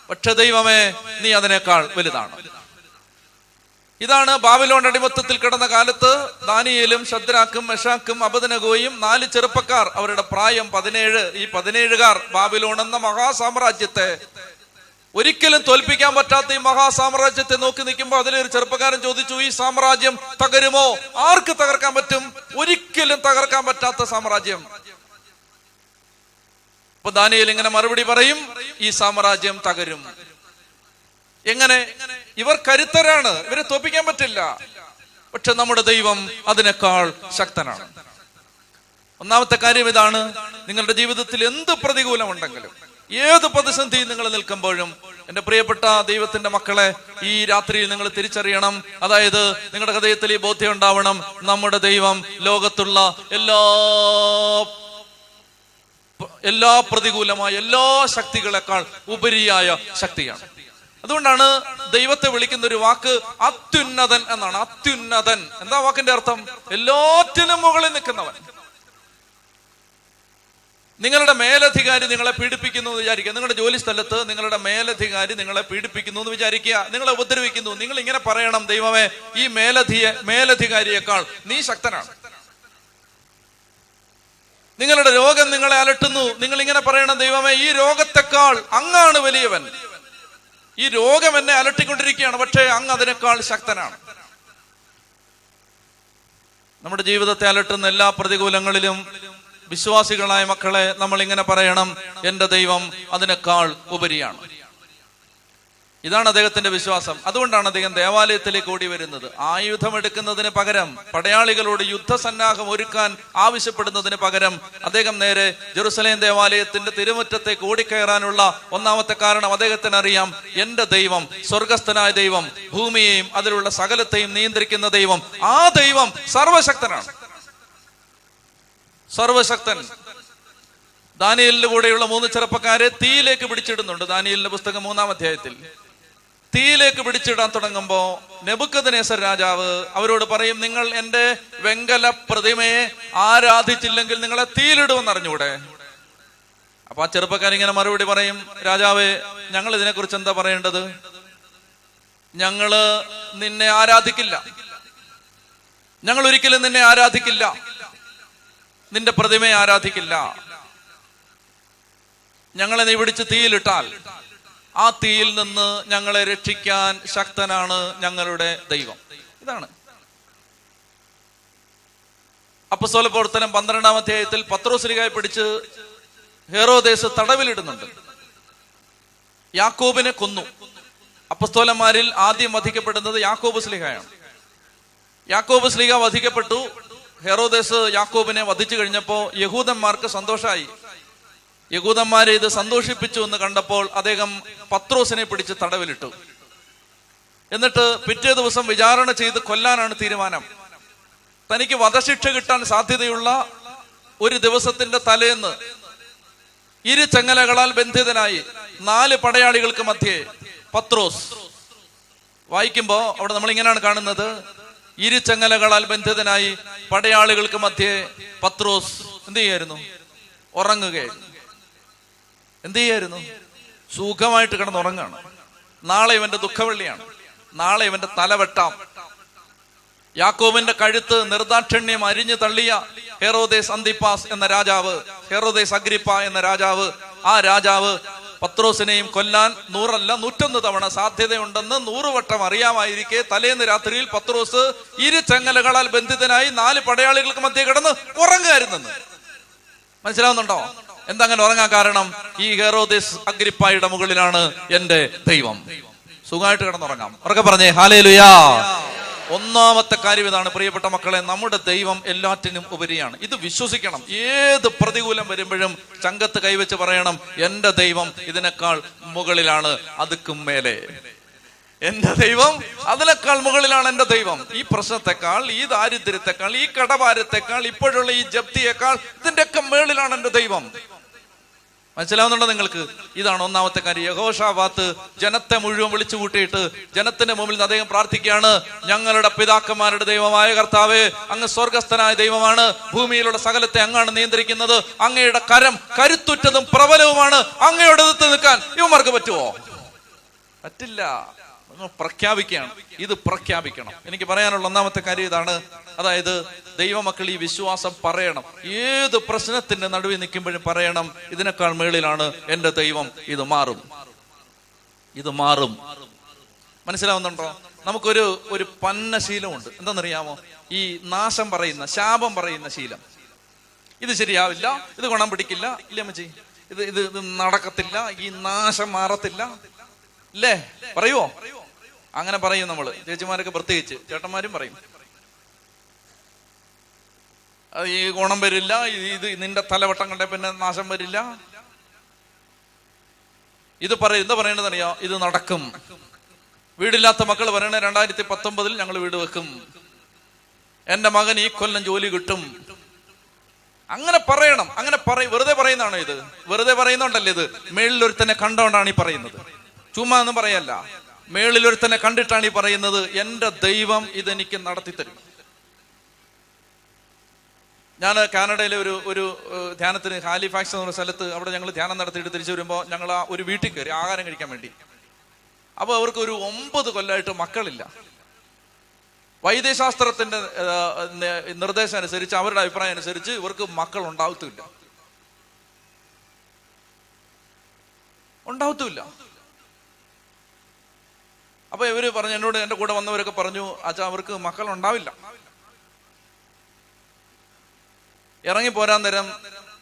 Speaker 1: പക്ഷെ ദൈവമേ, നീ അതിനേക്കാൾ വലുതാണ്. ഇതാണ് ബാബിലോൺ അടിമത്തത്തിൽ കിടന്ന കാലത്ത് ദാനിയേലും ശദ്രാക്കും മെഷാക്കും അബദ്നഗോയും 4 ചെറുപ്പക്കാർ, അവരുടെ പ്രായം 17. ഈ 17കാർ ബാബിലോൺ എന്ന മഹാസാമ്രാജ്യത്തെ, ഒരിക്കലും തോൽപ്പിക്കാൻ പറ്റാത്ത ഈ മഹാസാമ്രാജ്യത്തെ നോക്കി നിൽക്കുമ്പോൾ അതിലൊരു ചെറുപ്പക്കാരൻ ചോദിച്ചു, ഈ സാമ്രാജ്യം തകരുമോ? ആർക്ക് തകർക്കാൻ പറ്റും? ഒരിക്കലും തകർക്കാൻ പറ്റാത്ത സാമ്രാജ്യം. അപ്പൊ ദാനിയേൽ ഇങ്ങനെ മറുപടി പറയും, ഈ സാമ്രാജ്യം തകരും. എങ്ങനെ? ഇവർ കരുത്തരാണ്, ഇവരെ തോൽപ്പിക്കാൻ പറ്റില്ല. പക്ഷെ നമ്മുടെ ദൈവം അതിനേക്കാൾ ശക്തനാണ്. ഒന്നാമത്തെ കാര്യം ഇതാണ്. നിങ്ങളുടെ ജീവിതത്തിൽ എന്ത് പ്രതികൂലമുണ്ടെങ്കിലും, ഏത് പ്രതിസന്ധിയിൽ നിങ്ങൾ നിൽക്കുമ്പോഴും, എന്റെ പ്രിയപ്പെട്ട ദൈവത്തിന്റെ മക്കളെ, ഈ രാത്രിയിൽ നിങ്ങൾ തിരിച്ചറിയണം. അതായത് നിങ്ങളുടെ ഹൃദയത്തിൽ ഈ ബോധ്യം ഉണ്ടാവണം, നമ്മുടെ ദൈവം ലോകത്തുള്ള എല്ലാ പ്രതികൂലമായ എല്ലാ ശക്തികളെക്കാൾ ഉപരിയായ ശക്തിയാണ്. അതുകൊണ്ടാണ് ദൈവത്തെ വിളിക്കുന്ന ഒരു വാക്ക് അത്യുന്നതൻ എന്നാണ്. അത്യുന്നതൻ എന്താ വാക്കിന്റെ അർത്ഥം? എല്ലാറ്റിനും മുകളിൽ നിൽക്കുന്നവൻ. നിങ്ങളുടെ മേലധികാരി നിങ്ങളെ പീഡിപ്പിക്കുന്നു എന്ന് വിചാരിക്കുക. നിങ്ങളുടെ ജോലി സ്ഥലത്ത് നിങ്ങളുടെ മേലധികാരി നിങ്ങളെ പീഡിപ്പിക്കുന്നു എന്ന് വിചാരിക്കുക, നിങ്ങളെ ഉപദ്രവിക്കുന്നു. നിങ്ങൾ ഇങ്ങനെ പറയണം, ദൈവമേ, ഈ മേലധികാരിയേക്കാൾ നീ ശക്തനാണ്. നിങ്ങളുടെ രോഗം നിങ്ങളെ അലട്ടുന്നു, നിങ്ങൾ ഇങ്ങനെ പറയണം, ദൈവമേ, ഈ രോഗത്തെക്കാൾ അങ്ങാണ് വലിയവൻ. ഈ രോഗം എന്നെ അലട്ടിക്കൊണ്ടിരിക്കുകയാണ്, പക്ഷേ അങ്ങ് അതിനേക്കാൾ ശക്തനാണ്. നമ്മുടെ ജീവിതത്തെ അലട്ടുന്ന എല്ലാ പ്രതികൂലങ്ങളിലും വിശ്വാസികളായ മക്കളെ നമ്മൾ ഇങ്ങനെ പറയണം, എന്റെ ദൈവം അതിനേക്കാൾ ഉപരിയാണ്. ഇതാണ് അദ്ദേഹത്തിന്റെ വിശ്വാസം. അതുകൊണ്ടാണ് അദ്ദേഹം ദേവാലയത്തിലേക്ക് ഓടി വരുന്നത്. ആയുധമെടുക്കുന്നതിന് പകരം, പടയാളികളോട് യുദ്ധസന്നാഹം ഒരുക്കാൻ ആവശ്യപ്പെടുന്നതിന് പകരം അദ്ദേഹം നേരെ ജെറുസലേം ദേവാലയത്തിന്റെ തിരുമുറ്റത്തേക്ക് ഓടിക്കയറാനുള്ള ഒന്നാമത്തെ കാരണം അദ്ദേഹത്തിന് അറിയാം, എന്റെ ദൈവം സ്വർഗസ്ഥനായ ദൈവം, ഭൂമിയെയും അതിലുള്ള സകലത്തെയും നിയന്ത്രിക്കുന്ന ദൈവം, ആ ദൈവം സർവശക്തനാണ്. സർവശക്തൻ. ദാനിയേലിന്റെ കൂടെയുള്ള 3 ചെറുപ്പക്കാരെ തീയിലേക്ക് പിടിച്ചിടുന്നുണ്ട്. ദാനിയേലിന്റെ പുസ്തകം 3-ാം അധ്യായത്തിൽ തീയിലേക്ക് പിടിച്ചിടാൻ തുടങ്ങുമ്പോ നെബൂഖദ്നേസർ രാജാവ് അവരോട് പറയും, നിങ്ങൾ എന്റെ വെങ്കല പ്രതിമയെ ആരാധിച്ചില്ലെങ്കിൽ നിങ്ങളെ തീയിലിടുമെന്ന് അറിഞ്ഞൂടെ? അപ്പൊ ആ ചെറുപ്പക്കാരിങ്ങനെ മറുപടി പറയും, രാജാവേ, ഞങ്ങൾ ഇതിനെക്കുറിച്ച് എന്താ പറയേണ്ടത്? ഞങ്ങള് നിന്നെ ആരാധിക്കില്ല, ഞങ്ങൾ ഒരിക്കലും നിന്നെ ആരാധിക്കില്ല, നിന്റെ പ്രതിമയെ ആരാധിക്കില്ല. ഞങ്ങളെ നീ പിടിച്ച് തീയിലിട്ടാൽ ആ തീയിൽ നിന്ന് ഞങ്ങളെ രക്ഷിക്കാൻ ശക്തനാണ് ഞങ്ങളുടെ ദൈവം. ഇതാണ് അപ്പോസ്തല പ്രവർത്തനം 12-ാം അധ്യായത്തിൽ പത്രോസ്ലീഹായെ പിടിച്ച് ഹെരോദേസ് തടവിലിടുന്നുണ്ട്. യാക്കോബിനെ കൊന്നു. അപ്പോസ്തലന്മാരിൽ ആദ്യം വധിക്കപ്പെടുന്നത് യാക്കോബ് സ്ലീഹായാണ്. യാക്കോബ് സ്ലീഹ വധിക്കപ്പെട്ടു. ഹെരോദേസ് യാക്കോബിനെ വധിച്ചു കഴിഞ്ഞപ്പോ യഹൂദന്മാർക്ക് സന്തോഷമായി. യഹൂദന്മാരെ ഇത് സന്തോഷിപ്പിച്ചു എന്ന് കണ്ടപ്പോൾ അദ്ദേഹം പത്രോസിനെ പിടിച്ച് തടവിലിട്ടു. എന്നിട്ട് പിറ്റേ ദിവസം വിചാരണ ചെയ്ത് കൊല്ലാനാണ് തീരുമാനം. തനിക്ക് വധശിക്ഷ കിട്ടാൻ സാധ്യതയുള്ള ഒരു ദിവസത്തിന്റെ തലേന്ന് ഇരു ചെങ്ങലകളാൽ ബന്ധിതനായി 4 പടയാളികൾക്ക് മധ്യേ പത്രോസ്. വായിക്കുമ്പോ അവിടെ നമ്മൾ ഇങ്ങനെയാണ് കാണുന്നത്, ഇരു ചെങ്ങലകളാൽ ബന്ധിതനായി പടയാളികൾക്ക് മധ്യേ പത്രോസ് എന്ത് ചെയ്യായിരുന്നു? ഉറങ്ങുകയായിരുന്നു. എന്ത് ചെയ്യായിരുന്നു? സുഖമായിട്ട് കിടന്നുറങ്ങാണ്. നാളെ ഇവന്റെ ദുഃഖവെള്ളിയാണ്, നാളെ ഇവന്റെ തലവെട്ടാം. യാക്കോബിന്റെ കഴുത്ത് നിർദാക്ഷിണ്യം അരിഞ്ഞു തള്ളിയ ഹെരോദേസ് അന്തിപ്പാസ് എന്ന രാജാവ്, ഹെരോദേസ് അഗ്രിപ്പ എന്ന രാജാവ്, ആ രാജാവ് പത്രോസിനെയും കൊല്ലാൻ 100 അല്ല 101 തവണ സാധ്യതയുണ്ടെന്ന് 100 വട്ടം അറിയാമായിരിക്കെ തലേന്ന് രാത്രിയിൽ പത്രോസ് ഇരു ചെങ്ങലകളാൽ ബന്ധിതനായി 4 പടയാളികൾക്ക് മധ്യേ കിടന്ന് ഉറങ്ങുകയായിരുന്നെന്ന്. മനസ്സിലാവുന്നുണ്ടോ? എന്താ അങ്ങനെ ഉറങ്ങാൻ കാരണം? ഈ ഹെരോദേസ് അഗ്രിപ്പായുടെ മുകളിലാണ് എന്റെ ദൈവം. സുഖമായിട്ട് കിടന്നുറങ്ങാം. ഉറക്കെ പറഞ്ഞേ ഹല്ലേലൂയാ. ഒന്നാമത്തെ കാര്യം ഇതാണ് പ്രിയപ്പെട്ട മക്കളെ, നമ്മുടെ ദൈവം എല്ലാറ്റിനും ഉപരിയാണ്. ഇത് വിശ്വസിക്കണം. ഏത് പ്രതികൂലം വരുമ്പോഴും ചങ്കത്ത് കൈവച്ച് പറയണം, എന്റെ ദൈവം ഇതിനേക്കാൾ മുകളിലാണ്, അതുക്കും മേലെ. എന്റെ ദൈവം അതിനേക്കാൾ മുകളിലാണ് എന്റെ ദൈവം. ഈ പ്രശ്നത്തെക്കാൾ, ഈ ദാരിദ്ര്യത്തെക്കാൾ, ഈ കടഭാരത്തെക്കാൾ, ഇപ്പോഴുള്ള ഈ ജപ്തിയേക്കാൾ ഇതിന്റെയൊക്കെ മേളിലാണ് എന്റെ ദൈവം. മനസ്സിലാവുന്നുണ്ടോ നിങ്ങൾക്ക്? ഇതാണ് ഒന്നാമത്തെ കാര്യം. യഹോശാഫാത്ത് ജനത്തെ മുഴുവൻ വിളിച്ചു കൂട്ടിയിട്ട് ജനത്തിന്റെ മുമ്പിൽ നിന്ന് അദ്ദേഹം പ്രാർത്ഥിക്കുകയാണ്, ഞങ്ങളുടെ പിതാക്കന്മാരുടെ ദൈവമായ കർത്താവേ, അങ്ങ് സ്വർഗസ്ഥനായ ദൈവമാണ്, ഭൂമിയിലുള്ള സകലത്തെ അങ്ങാണ് നിയന്ത്രിക്കുന്നത്, അങ്ങയുടെ കരം കരുത്തുറ്റതും പ്രബലവുമാണ്, അങ്ങയോട് എതിർത്ത് നിൽക്കാൻ ഇവന്മാർക്ക് പറ്റുമോ? പറ്റില്ല. പ്രഖ്യാപിക്കുകയാണ്. ഇത് പ്രഖ്യാപിക്കണം. എനിക്ക് പറയാനുള്ള ഒന്നാമത്തെ കാര്യം ഇതാണ്. അതായത് ദൈവമക്കൾ ഈ വിശ്വാസം പറയണം. ഏത് പ്രശ്നത്തിന്റെ നടുവിൽ നിൽക്കുമ്പോഴും പറയണം, ഇതിനേക്കാൾ മേളിലാണ് എന്റെ ദൈവം, ഇത് മാറും, ഇത് മാറും. മനസ്സിലാവുന്നുണ്ടോ? നമുക്കൊരു പന്നശീലമുണ്ട്. എന്താണെന്നറിയാമോ? ഈ നാശം പറയുന്ന, ശാപം പറയുന്ന ശീലം. ഇത് ശരിയാവില്ല, ഇത് ഗുണം പിടിക്കില്ല, ഇല്ലേ അമ്മച്ചി, ഇത് നടക്കത്തില്ല, ഈ നാശം മാറത്തില്ല, ഇല്ലേ? പറയുവോ? അങ്ങനെ പറയും നമ്മള്. ചേച്ചിമാരൊക്കെ പ്രത്യേകിച്ച്, ചേട്ടന്മാരും പറയും, ഈ ഗുണം വരില്ല, ഇത് നിന്റെ തലവട്ടം കണ്ട പിന്നെ നാശം വരില്ല. ഇത് എന്താ പറയേണ്ടതറിയോ? ഇത് നടക്കും. വീടില്ലാത്ത മക്കൾ പറയണേ, 2019 ഞങ്ങൾ വീട് വെക്കും, എന്റെ മകൻ ഈ കൊല്ലം ജോലി കിട്ടും. അങ്ങനെ പറയണം. അങ്ങനെ വെറുതെ പറയുന്നതാണോ ഇത്? വെറുതെ പറയുന്നോണ്ടല്ലേ ഇത്? മേളിലൊരുത്തനെ കണ്ടോണ്ടാണ് ഈ പറയുന്നത്, ചുമ്മാ ഒന്നും പറയല്ല. മേളിലൊരുത്തനെ കണ്ടിട്ടാണ് ഈ പറയുന്നത്, എന്റെ ദൈവം ഇതെനിക്ക് നടത്തിത്തരും. ഞാൻ കാനഡയിലെ ഒരു ധ്യാനത്തിന് ഹാലിഫാക്സ് എന്ന സ്ഥലത്ത്, അവിടെ ഞങ്ങൾ ധ്യാനം നടത്തിയിട്ട് തിരിച്ചു വരുമ്പോൾ ഞങ്ങൾ ആ ഒരു വീട്ടിൽ കയറി ആഹാരം കഴിക്കാൻ വേണ്ടി. അപ്പൊ അവർക്ക് ഒരു 9 കൊല്ലമായിട്ട് മക്കളില്ല. വൈദ്യശാസ്ത്രത്തിന്റെ നിർദ്ദേശം അനുസരിച്ച്, അവരുടെ അഭിപ്രായം അനുസരിച്ച് ഇവർക്ക് മക്കൾ ഉണ്ടാവത്തുമില്ല. അപ്പൊ ഇവര് പറഞ്ഞു, എന്നോട് എന്റെ കൂടെ വന്നവരൊക്കെ പറഞ്ഞു, അച്ഛാ അവർക്ക് മക്കൾ ഉണ്ടാവില്ല. ഇറങ്ങി പോരാൻ നേരം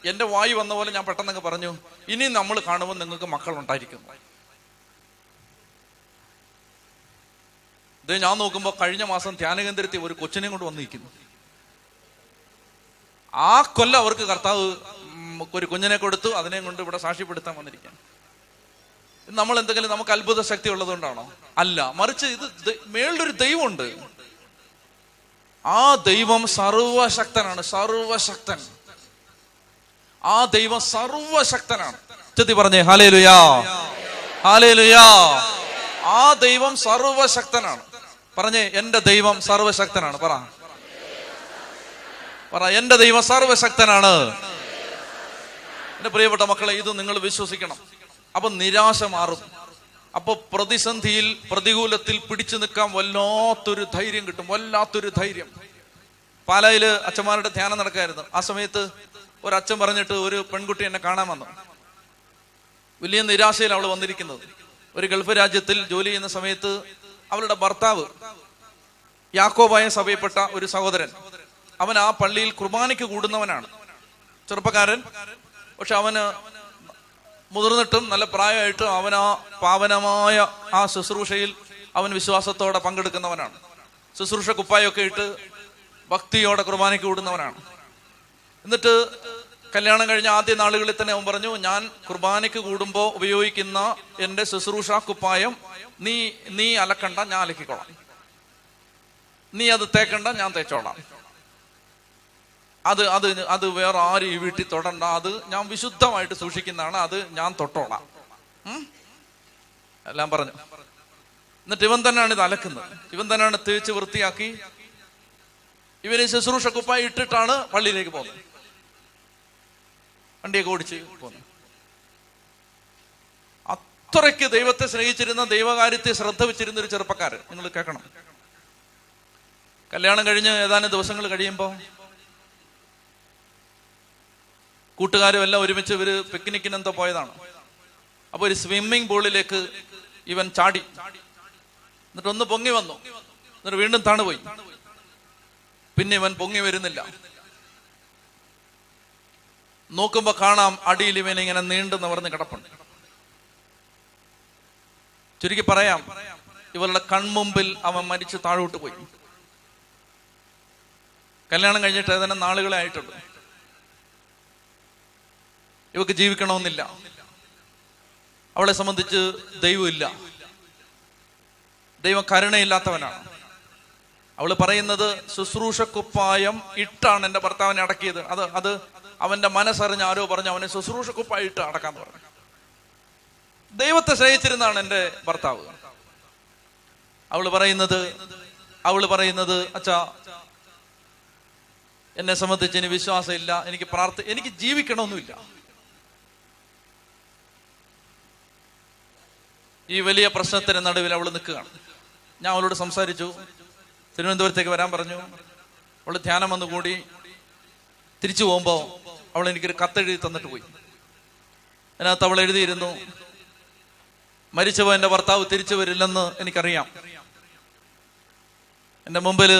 Speaker 1: എന്റെ വായു വന്ന പോലെ ഞാൻ പെട്ടെന്നൊക്കെ പറഞ്ഞു, ഇനി നമ്മൾ കാണുമ്പോൾ നിങ്ങൾക്ക് മക്കൾ ഉണ്ടായിരിക്കുന്നു. ഇത് ഞാൻ നോക്കുമ്പോ കഴിഞ്ഞ മാസം ധ്യാനകേന്ദ്രത്തിൽ ഒരു കൊച്ചിനെയും കൊണ്ട് വന്നിരിക്കുന്നു. ആ കൊല്ലം അവർക്ക് കർത്താവ് ഒരു കുഞ്ഞിനെ കൊടുത്തു, അതിനെയും കൊണ്ട് ഇവിടെ സാക്ഷ്യപ്പെടുത്താൻ വന്നിരിക്കുകയാണ്. നമ്മൾ എന്തെങ്കിലും നമുക്ക് അത്ഭുത ശക്തി ഉള്ളതുകൊണ്ടാണോ? അല്ല, മറിച്ച് ഇത് മേളിലൊരു ദൈവമുണ്ട്. ആ ദൈവം സർവശക്തനാണ്. സർവശക്തൻ. ആ ദൈവം സർവശക്തനാണ്. ചെത്തി പറഞ്ഞേ ഹല്ലേലൂയാ, ഹല്ലേലൂയാ. ആ ദൈവം സർവശക്തനാണ്. പറഞ്ഞേ, എന്റെ ദൈവം സർവശക്തനാണ്. പറ, എന്റെ ദൈവം സർവശക്തനാണ്. എന്റെ പ്രിയപ്പെട്ട മക്കളെ, ഇത് നിങ്ങൾ വിശ്വസിക്കണം. അപ്പൊ നിരാശ മാറും. അപ്പൊ പ്രതിസന്ധിയിൽ, പ്രതികൂലത്തിൽ പിടിച്ചു നിൽക്കാൻ വല്ലാത്തൊരു ധൈര്യം കിട്ടും, വല്ലാത്തൊരു ധൈര്യം. പാലായില് അച്ഛന്മാരുടെ ധ്യാനം നടക്കായിരുന്നു. ആ സമയത്ത് ഒരച്ഛൻ പറഞ്ഞിട്ട് ഒരു പെൺകുട്ടി എന്നെ കാണാൻ വന്നു. വലിയ നിരാശയിൽ അവൾ വന്നിരിക്കുന്നത്. ഒരു ഗൾഫ് രാജ്യത്തിൽ ജോലി ചെയ്യുന്ന സമയത്ത് അവളുടെ ഭർത്താവ് യാക്കോബായ സഭയിൽപ്പെട്ട ഒരു സഹോദരൻ, അവൻ ആ പള്ളിയിൽ കുർബാനയ്ക്ക് കൂടുന്നവനാണ്, ചെറുപ്പക്കാരൻ. പക്ഷെ അവന് മുതിർന്നിട്ടും നല്ല പ്രായമായിട്ടും അവൻ ആ പാവനമായ ആ ശുശ്രൂഷയിൽ അവൻ വിശ്വാസത്തോടെ പങ്കെടുക്കുന്നവനാണ്. ശുശ്രൂഷ കുപ്പായൊക്കെ ഇട്ട് ഭക്തിയോടെ കുർബാനയ്ക്ക് കൂടുന്നവനാണ്. എന്നിട്ട് കല്യാണം കഴിഞ്ഞ ആദ്യ നാളുകളിൽ തന്നെ അവൻ പറഞ്ഞു, ഞാൻ കുർബാനയ്ക്ക് കൂടുമ്പോൾ ഉപയോഗിക്കുന്ന എൻ്റെ ശുശ്രൂഷ കുപ്പായം നീ അലക്കണ്ട, ഞാൻ അലക്കിക്കോളാം. നീ അത് തേക്കണ്ട, ഞാൻ തേച്ചോളാം. അത് വേറെ ആരും ഈ വീട്ടിൽ തൊടണ്ട, അത് ഞാൻ വിശുദ്ധമായിട്ട് സൂക്ഷിക്കുന്നതാണ്, അത് ഞാൻ തൊട്ടോളാം എല്ലാം പറഞ്ഞു. എന്നിട്ട് ഇവൻ തന്നെയാണ് ഇത് അലക്കുന്നത്, ഇവൻ തന്നെയാണ് തേച്ച് വൃത്തിയാക്കി ഇവന് ശുശ്രൂഷ കുപ്പായി ഇട്ടിട്ടാണ് പള്ളിയിലേക്ക് പോകുന്നത്, വണ്ടിയൊക്കെ ഓടിച്ച് പോകുന്നത്. അത്രയ്ക്ക് ദൈവത്തെ സ്നേഹിച്ചിരുന്ന, ദൈവകാര്യത്തെ ശ്രദ്ധ വെച്ചിരുന്ന ഒരു ചെറുപ്പക്കാരൻ. നിങ്ങൾ കേൾക്കണം. കല്യാണം കഴിഞ്ഞ് ഏതാനും ദിവസങ്ങൾ കഴിയുമ്പോൾ കൂട്ടുകാരും എല്ലാം ഒരുമിച്ച് ഇവര് പിക്നിക്കിനെന്തോ പോയതാണ്. അപ്പൊ ഒരു സ്വിമ്മിംഗ് പൂളിലേക്ക് ഇവൻ ചാടി, എന്നിട്ട് ഒന്ന് പൊങ്ങി വന്നു, എന്നിട്ട് വീണ്ടും താണുപോയി. പിന്നെ ഇവൻ പൊങ്ങി വരുന്നില്ല. നോക്കുമ്പോ കാണാം അടിയിൽ ഇവൻ ഇങ്ങനെ നീണ്ടു നിവർന്ന് കിടപ്പുണ്ട്. ചുരുക്കി പറയാം, ഇവരുടെ കൺമുമ്പിൽ അവൻ മരിച്ച് താഴോട്ട് പോയി. കല്യാണം കഴിഞ്ഞിട്ട് ഏതാനും നാളുകളെ ആയിട്ടുള്ളൂ. ഇവക്ക് ജീവിക്കണമെന്നില്ല. അവളെ സംബന്ധിച്ച് ദൈവമില്ല, ദൈവം കരുണയില്ലാത്തവനാണ്. അവള് പറയുന്നത്, ശുശ്രൂഷ കുപ്പായം ഇട്ടാണ് എൻ്റെ ഭർത്താവിനെ അടക്കിയത്. അത് അവന്റെ മനസ്സറിഞ്ഞ് ആരോ പറഞ്ഞു അവനെ ശുശ്രൂഷ കുപ്പായം ഇട്ട് അടക്കാന്ന് പറഞ്ഞു. ദൈവത്തെ സ്നേഹിച്ചിരുന്നാണ് എൻ്റെ ഭർത്താവ്. അവള് പറയുന്നത് അച്ഛാ, എന്നെ സംബന്ധിച്ച് ഇനി വിശ്വാസമില്ല, എനിക്ക് ജീവിക്കണമെന്നുമില്ല. ഈ വലിയ പ്രശ്നത്തിന് നടുവിൽ അവൾ നിൽക്കുകയാണ്. ഞാൻ അവളോട് സംസാരിച്ചു, തിരുവനന്തപുരത്തേക്ക് വരാൻ പറഞ്ഞു. അവൾ ധ്യാനം വന്നുകൂടി. തിരിച്ചു പോകുമ്പോൾ അവൾ എനിക്കൊരു കത്തെഴുതി തന്നിട്ട് പോയി. അതിനകത്ത് അവൾ എഴുതിയിരുന്നു, മരിച്ചുപോയ എൻ്റെ ഭർത്താവ് തിരിച്ചു വരില്ലെന്ന് എനിക്കറിയാം. എൻ്റെ മുമ്പിൽ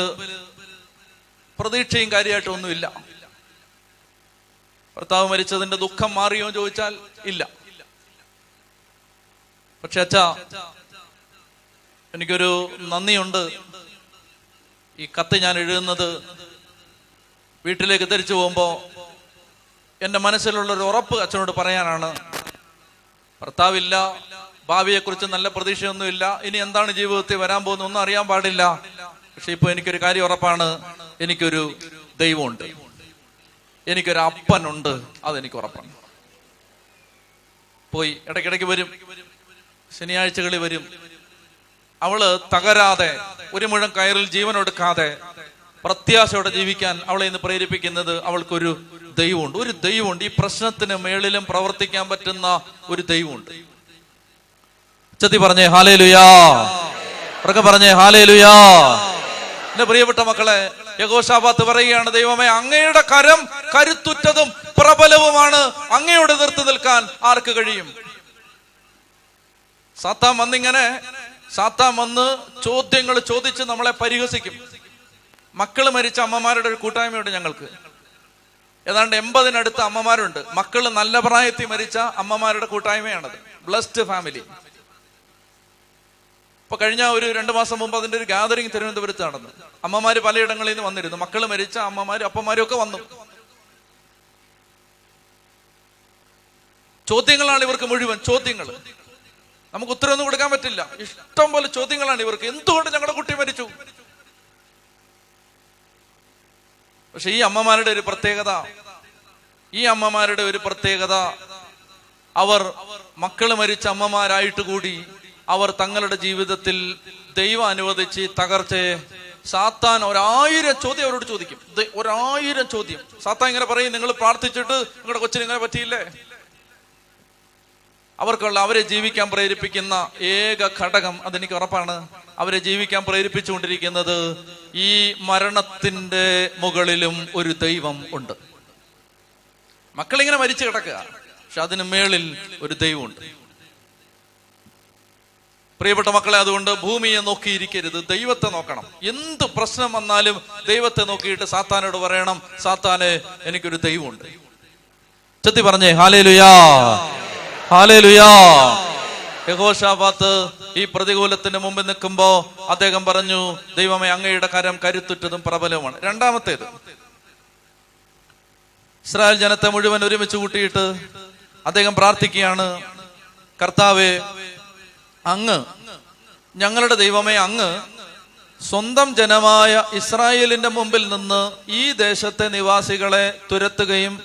Speaker 1: പ്രതീക്ഷയും കാര്യമായിട്ടൊന്നുമില്ല. ഭർത്താവ് മരിച്ചതിന്റെ ദുഃഖം മാറിയോ ചോദിച്ചാൽ ഇല്ല. പക്ഷെ അച്ഛാ, എനിക്കൊരു നന്ദിയുണ്ട്. ഈ കത്ത് ഞാൻ എഴുതുന്നത് വീട്ടിലേക്ക് തിരിച്ചു പോകുമ്പോൾ എൻ്റെ മനസ്സിലുള്ളൊരു ഉറപ്പ് അച്ഛനോട് പറയാനാണ്. ഭർത്താവില്ല, ഭാവിയെക്കുറിച്ച് നല്ല പ്രതീക്ഷയൊന്നുമില്ല, ഇനി എന്താണ് ജീവിതത്തിൽ വരാൻ പോകുന്ന ഒന്നും അറിയാൻ പാടില്ല. പക്ഷെ ഇപ്പൊ എനിക്കൊരു കാര്യം ഉറപ്പാണ്, എനിക്കൊരു ദൈവമുണ്ട്, എനിക്കൊരു അപ്പനുണ്ട്, അതെനിക്ക് ഉറപ്പാണ്. പോയി ഇടയ്ക്കിടയ്ക്ക് വരും, ശനിയാഴ്ചകളിൽ വരും. അവള് തകരാതെ, ഒരു മുഴം കയറിൽ ജീവൻ എടുക്കാതെ പ്രത്യാശയോടെ ജീവിക്കാൻ അവളെ ഇന്ന് പ്രേരിപ്പിക്കുന്നത് അവൾക്കൊരു ദൈവമുണ്ട്. ഒരു ദൈവമുണ്ട്. ഈ പ്രശ്നത്തിന് മേളിലും പ്രവർത്തിക്കാൻ പറ്റുന്ന ഒരു ദൈവമുണ്ട്. ഉച്ചത്തി പറഞ്ഞേ ഹല്ലേലൂയാ, ഉറക്കെ പറഞ്ഞേ ഹല്ലേലൂയാ. എന്റെ പ്രിയപ്പെട്ട മക്കളെ, യഹോശാഫാത്ത് പറയുകയാണ്, ദൈവമേ, അങ്ങയുടെ കരം കരുത്തുറ്റതും പ്രബലവുമാണ്, അങ്ങയോട് എതിർത്ത് നിൽക്കാൻ ആർക്ക് കഴിയും? സാത്താൻ വന്ന് ചോദ്യങ്ങൾ ചോദിച്ച് നമ്മളെ പരിഹസിക്കും. മക്കള് മരിച്ച അമ്മമാരുടെ ഒരു കൂട്ടായ്മയുണ്ട് ഞങ്ങൾക്ക്. ഏതാണ്ട് 80-നടുത്ത് അമ്മമാരുണ്ട്. മക്കള് നല്ല പ്രായത്തിൽ മരിച്ച അമ്മമാരുടെ കൂട്ടായ്മയാണത്. Blessed family. ഇപ്പൊ കഴിഞ്ഞ ഒരു 2 മാസം മുമ്പ് അതിന്റെ ഒരു ഗാദറിംഗ് തിരുവനന്തപുരത്ത് നടന്നു. അമ്മമാര് പലയിടങ്ങളിൽ നിന്ന് വന്നിരുന്നു. മക്കള് മരിച്ച അമ്മമാരും അപ്പന്മാരും ഒക്കെ വന്നു. ചോദ്യങ്ങളാണ് ഇവർക്ക് മുഴുവൻ. ചോദ്യങ്ങൾ നമുക്ക് ഉത്തരവൊന്നും കൊടുക്കാൻ പറ്റില്ല. ഇഷ്ടം പോലെ ചോദ്യങ്ങളാണ് ഇവർക്ക്. എന്തുകൊണ്ട് ഞങ്ങളുടെ കുട്ടി മരിച്ചു? പക്ഷെ ഈ അമ്മമാരുടെ ഒരു പ്രത്യേകത, അവർ മക്കള് മരിച്ച അമ്മമാരായിട്ട് കൂടി അവർ തങ്ങളുടെ ജീവിതത്തിൽ ദൈവം അനുവദിച്ച് തകർച്ചയെ സാത്താൻ 1000 ചോദ്യം അവരോട് ചോദിക്കും. 1000 ചോദ്യം. സാത്താൻ ഇങ്ങനെ പറയും, നിങ്ങൾ പ്രാർത്ഥിച്ചിട്ട് നിങ്ങളുടെ കൊച്ചിന് ഇങ്ങനെ പറ്റിയില്ലേ? അവരെ ജീവിക്കാൻ പ്രേരിപ്പിക്കുന്ന ഏക ഘടകം, അതെനിക്ക് ഉറപ്പാണ്, അവരെ ജീവിക്കാൻ പ്രേരിപ്പിച്ചുകൊണ്ടിരിക്കുന്നത് ഈ മരണത്തിന്റെ മുകളിലും ഒരു ദൈവം ഉണ്ട്. മക്കളിങ്ങനെ മരിച്ചു കിടക്കുക, പക്ഷെ അതിന് മേളിൽ ഒരു ദൈവമുണ്ട്. പ്രിയപ്പെട്ട മക്കളെ, അതുകൊണ്ട് ഭൂമിയെ നോക്കിയിരിക്കരുത്, ദൈവത്തെ നോക്കണം. എന്ത് പ്രശ്നം വന്നാലും ദൈവത്തെ നോക്കിയിട്ട് സാത്താനോട് പറയണം, സാത്താനെ, എനിക്കൊരു ദൈവമുണ്ട്. ചെത്തി പറഞ്ഞേ ഹല്ലേലൂയാ, ഹല്ലേലൂയാ. യഹോശാഫാത്ത് ഈ പ്രതികൂലത്തിന് മുമ്പിൽ നിൽക്കുമ്പോ അദ്ദേഹം പറഞ്ഞു, ദൈവമേ, അങ്ങയുടെ കരം കരുത്തുറ്റതും പ്രബലവുമാണ്. രണ്ടാമത്തേത്, ഇസ്രായേൽ ജനത്തെ മുഴുവൻ ഒരുമിച്ച് കൂട്ടിയിട്ട് അദ്ദേഹം പ്രാർത്ഥിക്കുകയാണ്, കർത്താവേ, അങ്ങ്, ഞങ്ങളുടെ ദൈവമേ, അങ്ങ് സ്വന്തം ജനമായ ഇസ്രായേലിന്റെ മുമ്പിൽ നിന്ന് ഈ ദേശത്തെ നിവാസികളെ തുരത്തുകയും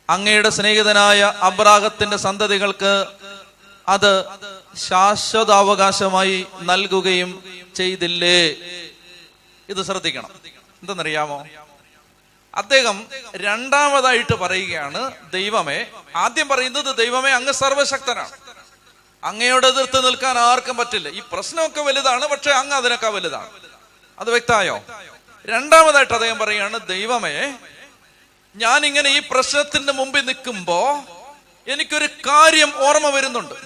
Speaker 1: അങ്ങയുടെ സ്നേഹിതനായ അബ്രാഹത്തിന്റെ സന്തതികൾക്ക് അത് ശാശ്വതാവകാശമായി നൽകുകയും ചെയ്തില്ലേ? ഇത് ശ്രദ്ധിക്കണം. എന്തെന്നറിയാമോ? അദ്ദേഹം രണ്ടാമതായിട്ട് പറയുകയാണ്, ദൈവമേ, ആദ്യം പറയുന്നത്, ദൈവമേ, അങ്ങ് സർവശക്തനാണ്, അങ്ങയോട് എതിർത്ത് നിൽക്കാൻ ആർക്കും പറ്റില്ല. ഈ പ്രശ്നമൊക്കെ വലുതാണ്, പക്ഷെ അങ്ങ് അതിനൊക്കെ വലുതാണ്. അത് വ്യക്തമായോ? രണ്ടാമതായിട്ട് അദ്ദേഹം പറയുകയാണ്, ദൈവമേ, ഞാനിങ്ങനെ ഈ പ്രശ്നത്തിന്റെ മുമ്പിൽ നിൽക്കുമ്പോ എനിക്കൊരു കാര്യം ഓർമ്മ വരുന്നുണ്ട്.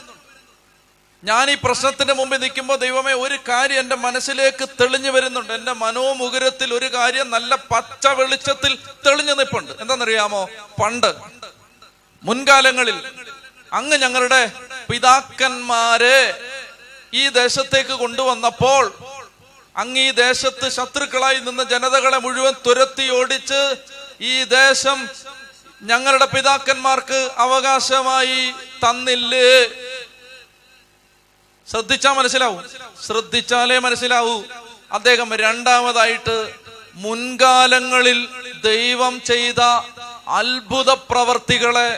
Speaker 1: ഞാൻ ഈ പ്രശ്നത്തിന്റെ മുമ്പിൽ നിൽക്കുമ്പോൾ ദൈവമേ, ഒരു കാര്യം എൻ്റെ മനസ്സിലേക്ക് തെളിഞ്ഞു വരുന്നുണ്ട്. എൻ്റെ മനോമുകുരത്തിൽ ഒരു കാര്യം നല്ല പച്ച വെളിച്ചത്തിൽ തെളിഞ്ഞു നിൽപ്പുണ്ട്. എന്താണെന്നറിയാമോ? പണ്ട് മുൻകാലങ്ങളിൽ അങ്ങ് ഞങ്ങളുടെ പിതാക്കന്മാരെ ഈ ദേശത്തേക്ക് കൊണ്ടുവന്നപ്പോൾ അങ്ങ് ഈ ദേശത്ത് ശത്രുക്കളായി നിന്ന ജനതകളെ മുഴുവൻ തുരത്തി ഓടിച്ച് ഈ ദേശം ഞങ്ങളുടെ പിതാക്കന്മാർക്ക് അവകാശമായി തന്നില്ലേ? ശ്രദ്ധിച്ചാൽ മനസ്സിലാവൂ, ശ്രദ്ധിച്ചാലേ മനസ്സിലാവൂ. അദ്ദേഹം രണ്ടാമതായിട്ട് മുൻകാലങ്ങളിൽ ദൈവം ചെയ്ത അത്ഭുത പ്രവർത്തികളെ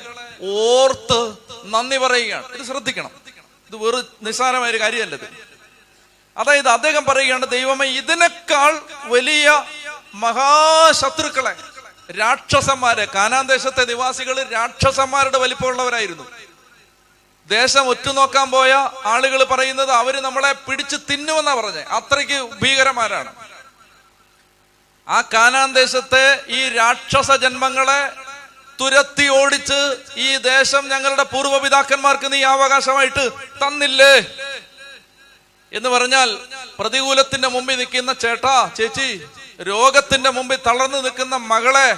Speaker 1: ഓർത്ത് നന്ദി പറയുകയാണ്. ഇത് ശ്രദ്ധിക്കണം, ഇത് വെറു നിസ്സാരമായ ഒരു കാര്യമല്ലത്. അതായത് അദ്ദേഹം പറയുകയാണ്, ദൈവമേ, ഇതിനേക്കാൾ വലിയ മഹാശത്രുക്കളെ, രാക്ഷസന്മാരെ, കാനാൻ ദേശത്തെ നിവാസികൾ രാക്ഷസന്മാരുടെ വലിപ്പമുള്ളവരായിരുന്നു. ദേശം ഒറ്റുനോക്കാൻ പോയ ആളുകൾ പറയുന്നത് അവര് നമ്മളെ പിടിച്ച് തിന്നുമെന്നാ പറഞ്ഞത്. അത്രയ്ക്ക് ഭീകരന്മാരാണ്. ആ കാനാൻ ദേശത്തെ ഈ രാക്ഷസ ജന്മങ്ങളെ തുരത്തി ഓടിച്ച് ഈ ദേശം ഞങ്ങളുടെ പൂർവ്വപിതാക്കന്മാർക്ക് നീ അവകാശമായിട്ട് തന്നില്ലേ എന്ന് പറഞ്ഞാൽ, പ്രതികൂലത്തിന്റെ മുമ്പിൽ നിൽക്കുന്ന ചേട്ടാ, ചേച്ചി, രോഗത്തിന്റെ മുമ്പിൽ തളർന്നു നിൽക്കുന്ന മകളെ,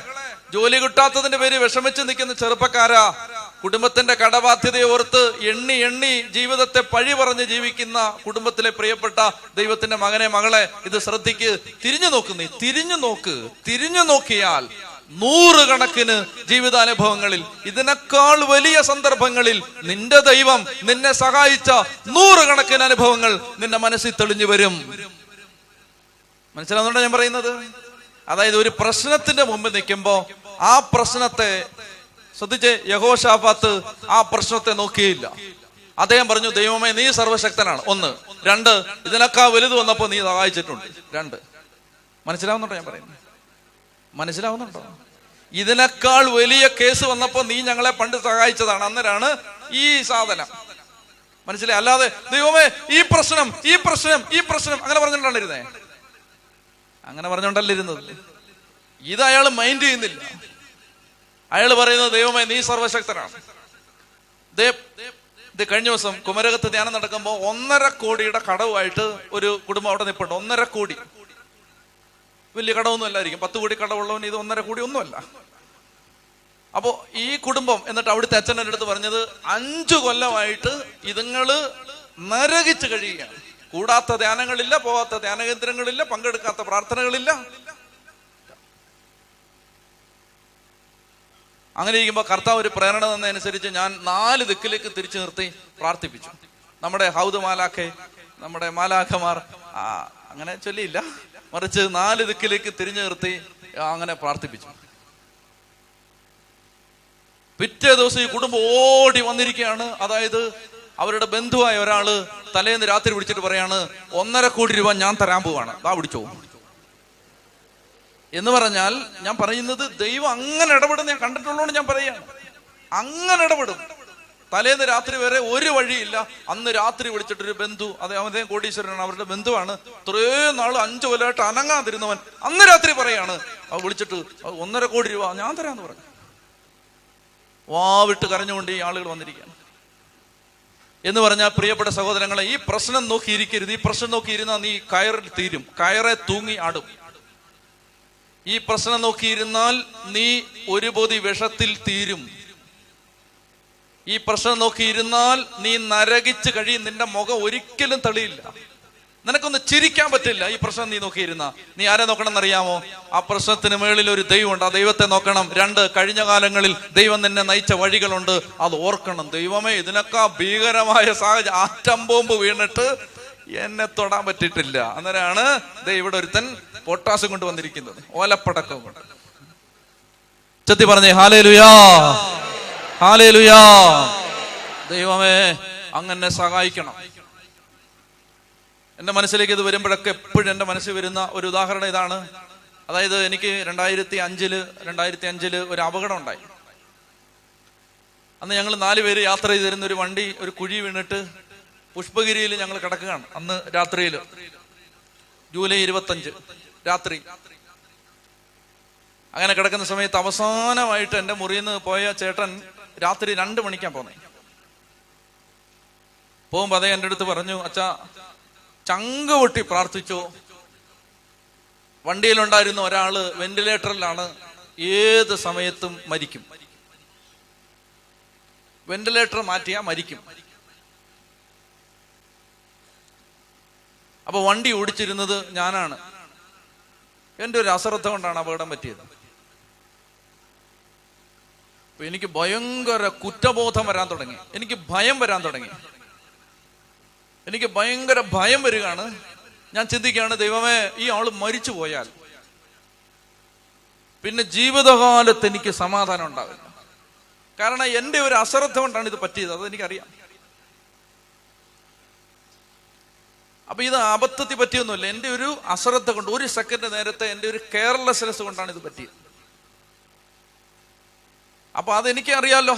Speaker 1: ജോലി കിട്ടാത്തതിന്റെ പേര് വിഷമിച്ച് നിൽക്കുന്ന ചെറുപ്പക്കാരാ, കുടുംബത്തിന്റെ കടബാധ്യതയെ ഓർത്ത് എണ്ണി എണ്ണി ജീവിതത്തെ പഴി പറഞ്ഞ് ജീവിക്കുന്ന കുടുംബത്തിലെ പ്രിയപ്പെട്ട ദൈവത്തിന്റെ മകനെ, മകളെ, ഇത് ശ്രദ്ധിക്ക്, തിരിഞ്ഞു നോക്ക്, നീ തിരിഞ്ഞു നോക്കിയാൽ നൂറുകണക്കിന് ജീവിതാനുഭവങ്ങളിൽ, ഇതിനേക്കാൾ വലിയ സന്ദർഭങ്ങളിൽ നിന്റെ ദൈവം നിന്നെ സഹായിച്ച നൂറുകണക്കിന് അനുഭവങ്ങൾ നിന്റെ മനസ്സിൽ തെളിഞ്ഞു വരും. മനസ്സിലാവുന്നുണ്ടോ ഞാൻ പറയുന്നത്? അതായത് ഒരു പ്രശ്നത്തിന്റെ മുമ്പ് നിൽക്കുമ്പോ ആ പ്രശ്നത്തെ ശ്രദ്ധിച്ച്, യഹോശാഫാത്ത് ആ പ്രശ്നത്തെ നോക്കിയില്ല. അദ്ദേഹം പറഞ്ഞു, ദൈവമേ, നീ സർവശക്തനാണ്. ഒന്ന്. രണ്ട്, ഇതിനേക്കാൾ വലുത് വന്നപ്പോ നീ സഹായിച്ചിട്ടുണ്ട്. രണ്ട്. മനസ്സിലാവുന്നുണ്ടോ ഞാൻ പറയുന്നത്? മനസ്സിലാവുന്നുണ്ടോ? ഇതിനേക്കാൾ വലിയ കേസ് വന്നപ്പോ നീ ഞങ്ങളെ പണ്ട് സഹായിച്ചതാണ്, അന്നേരാണ് ഈ സാധനം. മനസ്സിലായി? അല്ലാതെ ദൈവമേ, ഈ പ്രശ്നം അങ്ങനെ പറഞ്ഞോണ്ടിരുന്നേ, അങ്ങനെ പറഞ്ഞോണ്ടല്ലിരുന്നത്. ഇത് അയാൾ മൈൻഡ് ചെയ്യുന്നില്ല. അയാൾ പറയുന്നത്, ദൈവമേ, നീ സർവശക്തനാണ്. കഴിഞ്ഞ ദിവസം കുമരകത്ത് ധ്യാനം നടക്കുമ്പോൾ 1.5 കോടിയുടെ കടവുമായിട്ട് ഒരു കുടുംബം അവിടെ നിൽപ്പുണ്ട്. 1.5 കോടി. വലിയ കടവൊന്നും അല്ലായിരിക്കും. 10 കോടി കടവുള്ളവന് ഇത് 1.5 കോടി ഒന്നുമല്ല. അപ്പോ ഈ കുടുംബം, എന്നിട്ട് അവിടുത്തെ അച്ഛൻ്റെ അടുത്ത് പറഞ്ഞത്, 5 കൊല്ലമായിട്ട് ഇതുങ്ങള് നരകിച്ച് കഴിയുകയാണ്. കൂടാത്ത ധ്യാനങ്ങളില്ല, പോകാത്ത ധ്യാനകേന്ദ്രങ്ങളില്ല, പങ്കെടുക്കാത്ത പ്രാർത്ഥനകളില്ല. അങ്ങനെ ഇരിക്കുമ്പോൾ കർത്താവ് ഒരു പ്രേരണ തന്നതനുസരിച്ച് ഞാൻ 4 ദിക്കിലേക്ക് തിരിച്ചു നിർത്തി പ്രാർത്ഥിപ്പിച്ചു. നമ്മുടെ ഹൗദ് മാലാഖെ, നമ്മുടെ മാലാഖമാർ അങ്ങനെ ചൊല്ലിയില്ല, മറിച്ച് 4 ദിക്കിലേക്ക് തിരിഞ്ഞു നിർത്തി അങ്ങനെ പ്രാർത്ഥിപ്പിച്ചു. പിറ്റേ ദിവസം ഈ കുടുംബം ഓടി വന്നിരിക്കുകയാണ്. അതായത് അവരുടെ ബന്ധുവായ ഒരാള് തലേന്ന് രാത്രി വിളിച്ചിട്ട് പറയാണ്, 1.5 കോടി രൂപ ഞാൻ തരാൻ പോവാണ്, ദാ വിളിച്ചോ എന്ന് പറഞ്ഞാൽ, ഞാൻ പറയുന്നത് ദൈവം അങ്ങനെ ഇടപെടുന്ന ഞാൻ കണ്ടിട്ടുള്ളതുകൊണ്ട് ഞാൻ പറയാണ്. അങ്ങനെ ഇടപെടും. തലേന്ന് രാത്രി വരെ ഒരു വഴിയില്ല. അന്ന് രാത്രി വിളിച്ചിട്ടൊരു ബന്ധു, അവന്റെ കോടീശ്വരനാണ്, അവരുടെ ബന്ധുവാണ്, ഇത്രയും നാൾ 5 കൊല്ലമായിട്ട് അനങ്ങാതിരുന്നവൻ അന്ന് രാത്രി പറയാണ്, വിളിച്ചിട്ട് 1.5 കോടി രൂപ ഞാൻ തരാന്ന് പറഞ്ഞു. വാവിട്ട് കരഞ്ഞുകൊണ്ട് ഈ ആളുകൾ വന്നിരിക്കുകയാണ്. എന്ന് പറഞ്ഞാൽ പ്രിയപ്പെട്ട സഹോദരങ്ങളെ, ഈ പ്രശ്നം നോക്കിയിരിക്കരുത്. ഈ പ്രശ്നം നോക്കിയിരുന്നാൽ നീ കയറിൽ തീരും, കയറെ തൂങ്ങി ആടും. ഈ പ്രശ്നം നോക്കിയിരുന്നാൽ നീ ഒരു പൊതി വിഷത്തിൽ തീരും. ഈ പ്രശ്നം നോക്കിയിരുന്നാൽ നീ നരകിച്ച് കഴിയും. നിന്റെ മുഖം ഒരിക്കലും തെളിയില്ല, നിനക്കൊന്ന് ചിരിക്കാൻ പറ്റില്ല. ഈ പ്രശ്നം നീ നോക്കിയിരുന്ന നീ ആരെ നോക്കണം എന്നറിയാമോ? ആ പ്രശ്നത്തിന് മേളിൽ ഒരു ദൈവമുണ്ട്, ആ ദൈവത്തെ നോക്കണം. 2, കഴിഞ്ഞ കാലങ്ങളിൽ ദൈവം നിന്നെ നയിച്ച വഴികളുണ്ട്, അത് ഓർക്കണം. ദൈവമേ, ഇതിനൊക്കെ ഭീകരമായ സാഹചര്യം, ആറ്റം ബോംബ് വീണിട്ട് എന്നെ തൊടാൻ പറ്റിയിട്ടില്ല. അന്നേരമാണ് ഇവിടെ ഒരുത്തൻ പൊട്ടാസും കൊണ്ട് വന്നിരിക്കുന്നത്, ഓലപ്പടക്കവും കൊണ്ട്. ചെത്തി പറഞ്ഞേ ഹല്ലേലൂയാ, ഹല്ലേലൂയാ. ദൈവമേ, അങ്ങനെ സഹായിക്കണം. എൻ്റെ മനസ്സിലേക്ക് ഇത് വരുമ്പോഴൊക്കെ എപ്പോഴും എൻ്റെ മനസ്സിൽ വരുന്ന ഒരു ഉദാഹരണം ഇതാണ്. അതായത് എനിക്ക് 2005 ഒരു അപകടം ഉണ്ടായി. അന്ന് ഞങ്ങൾ 4 പേര് യാത്ര ചെയ്തിരുന്ന ഒരു വണ്ടി ഒരു കുഴി വീണിട്ട് പുഷ്പഗിരിയിൽ ഞങ്ങൾ കിടക്കുകയാണ്. അന്ന് രാത്രിയിൽ ജൂലൈ 25 രാത്രി. അങ്ങനെ കിടക്കുന്ന സമയത്ത് അവസാനമായിട്ട് എൻ്റെ മുറിയിൽ നിന്ന് പോയ ചേട്ടൻ രാത്രി 2 മണിക്കാണ് പോകുന്നത്. പോകുമ്പോൾ അതേ എൻ്റെ അടുത്ത് പറഞ്ഞു, അച്ഛാ ചങ്ക പൊട്ടി പ്രാർത്ഥിച്ചോ, വണ്ടിയിലുണ്ടായിരുന്ന ഒരാള് വെന്റിലേറ്ററിലാണ്, ഏത് സമയത്തും മരിക്കും, വെന്റിലേറ്റർ മാറ്റിയാ മരിക്കും. അപ്പൊ വണ്ടി ഓടിച്ചിരുന്നത് ഞാനാണ്. എൻ്റെ ഒരു അശ്രദ്ധ കൊണ്ടാണ് അപകടം പറ്റിയത്. അപ്പൊ എനിക്ക് ഭയങ്കര കുറ്റബോധം വരാൻ തുടങ്ങി, എനിക്ക് ഭയം വരാൻ തുടങ്ങി, എനിക്ക് ഭയങ്കര ഭയം വരികയാണ്. ഞാൻ ചിന്തിക്കുകയാണ്, ദൈവമേ, ഈ ആള് മരിച്ചു പോയാൽ പിന്നെ ജീവിതകാലത്ത് എനിക്ക് സമാധാനം ഉണ്ടാവില്ല. കാരണം എൻ്റെ ഒരു അശ്രദ്ധ കൊണ്ടാണ് ഇത് പറ്റിയത്, അതെനിക്കറിയാം. അപ്പൊ ഇത് അബദ്ധത്തിൽ പറ്റിയൊന്നുമില്ല, എൻ്റെ ഒരു അശ്രദ്ധ കൊണ്ട്, ഒരു സെക്കൻഡ് നേരത്തെ എൻ്റെ ഒരു കെയർലെസ്നെസ് കൊണ്ടാണ് ഇത് പറ്റിയത്. അപ്പൊ അതെനിക്ക് അറിയാലോ,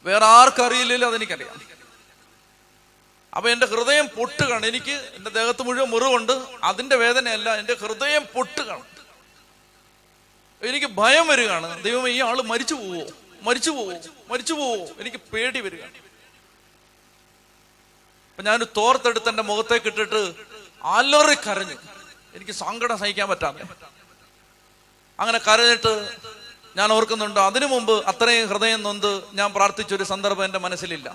Speaker 1: വേറെ ആർക്കും അറിയില്ലല്ലോ, അതെനിക്കറിയാം. അപ്പൊ എൻ്റെ ഹൃദയം പൊട്ടുകയാണ്. എനിക്ക് എൻ്റെ ദേഹത്ത് മുഴുവൻ മുറിവുണ്ട്, അതിന്റെ വേദനയല്ല, എൻ്റെ ഹൃദയം പൊട്ടുകയാണ്. എനിക്ക് ഭയം വരികയാണ്, ദൈവമേ, ഈ ആള് മരിച്ചു പോവോ, മരിച്ചു പോവോ, മരിച്ചു പോവോ, എനിക്ക് പേടി വരികയാണ്. അപ്പൊ ഞാൻ തോർത്തെടുത്ത് എൻ്റെ മുഖത്തേക്ക് ഇട്ടിട്ട് അലറി കരഞ്ഞു, എനിക്ക് സങ്കടം സഹിക്കാൻ പറ്റാതെ. അങ്ങനെ കരഞ്ഞിട്ട് ഞാൻ ഓർക്കുന്നുണ്ട്, അതിനു മുമ്പ് അത്രയും ഹൃദയം നൊന്ത് ഞാൻ പ്രാർത്ഥിച്ചൊരു സന്ദർഭം എൻ്റെ മനസ്സിലില്ല.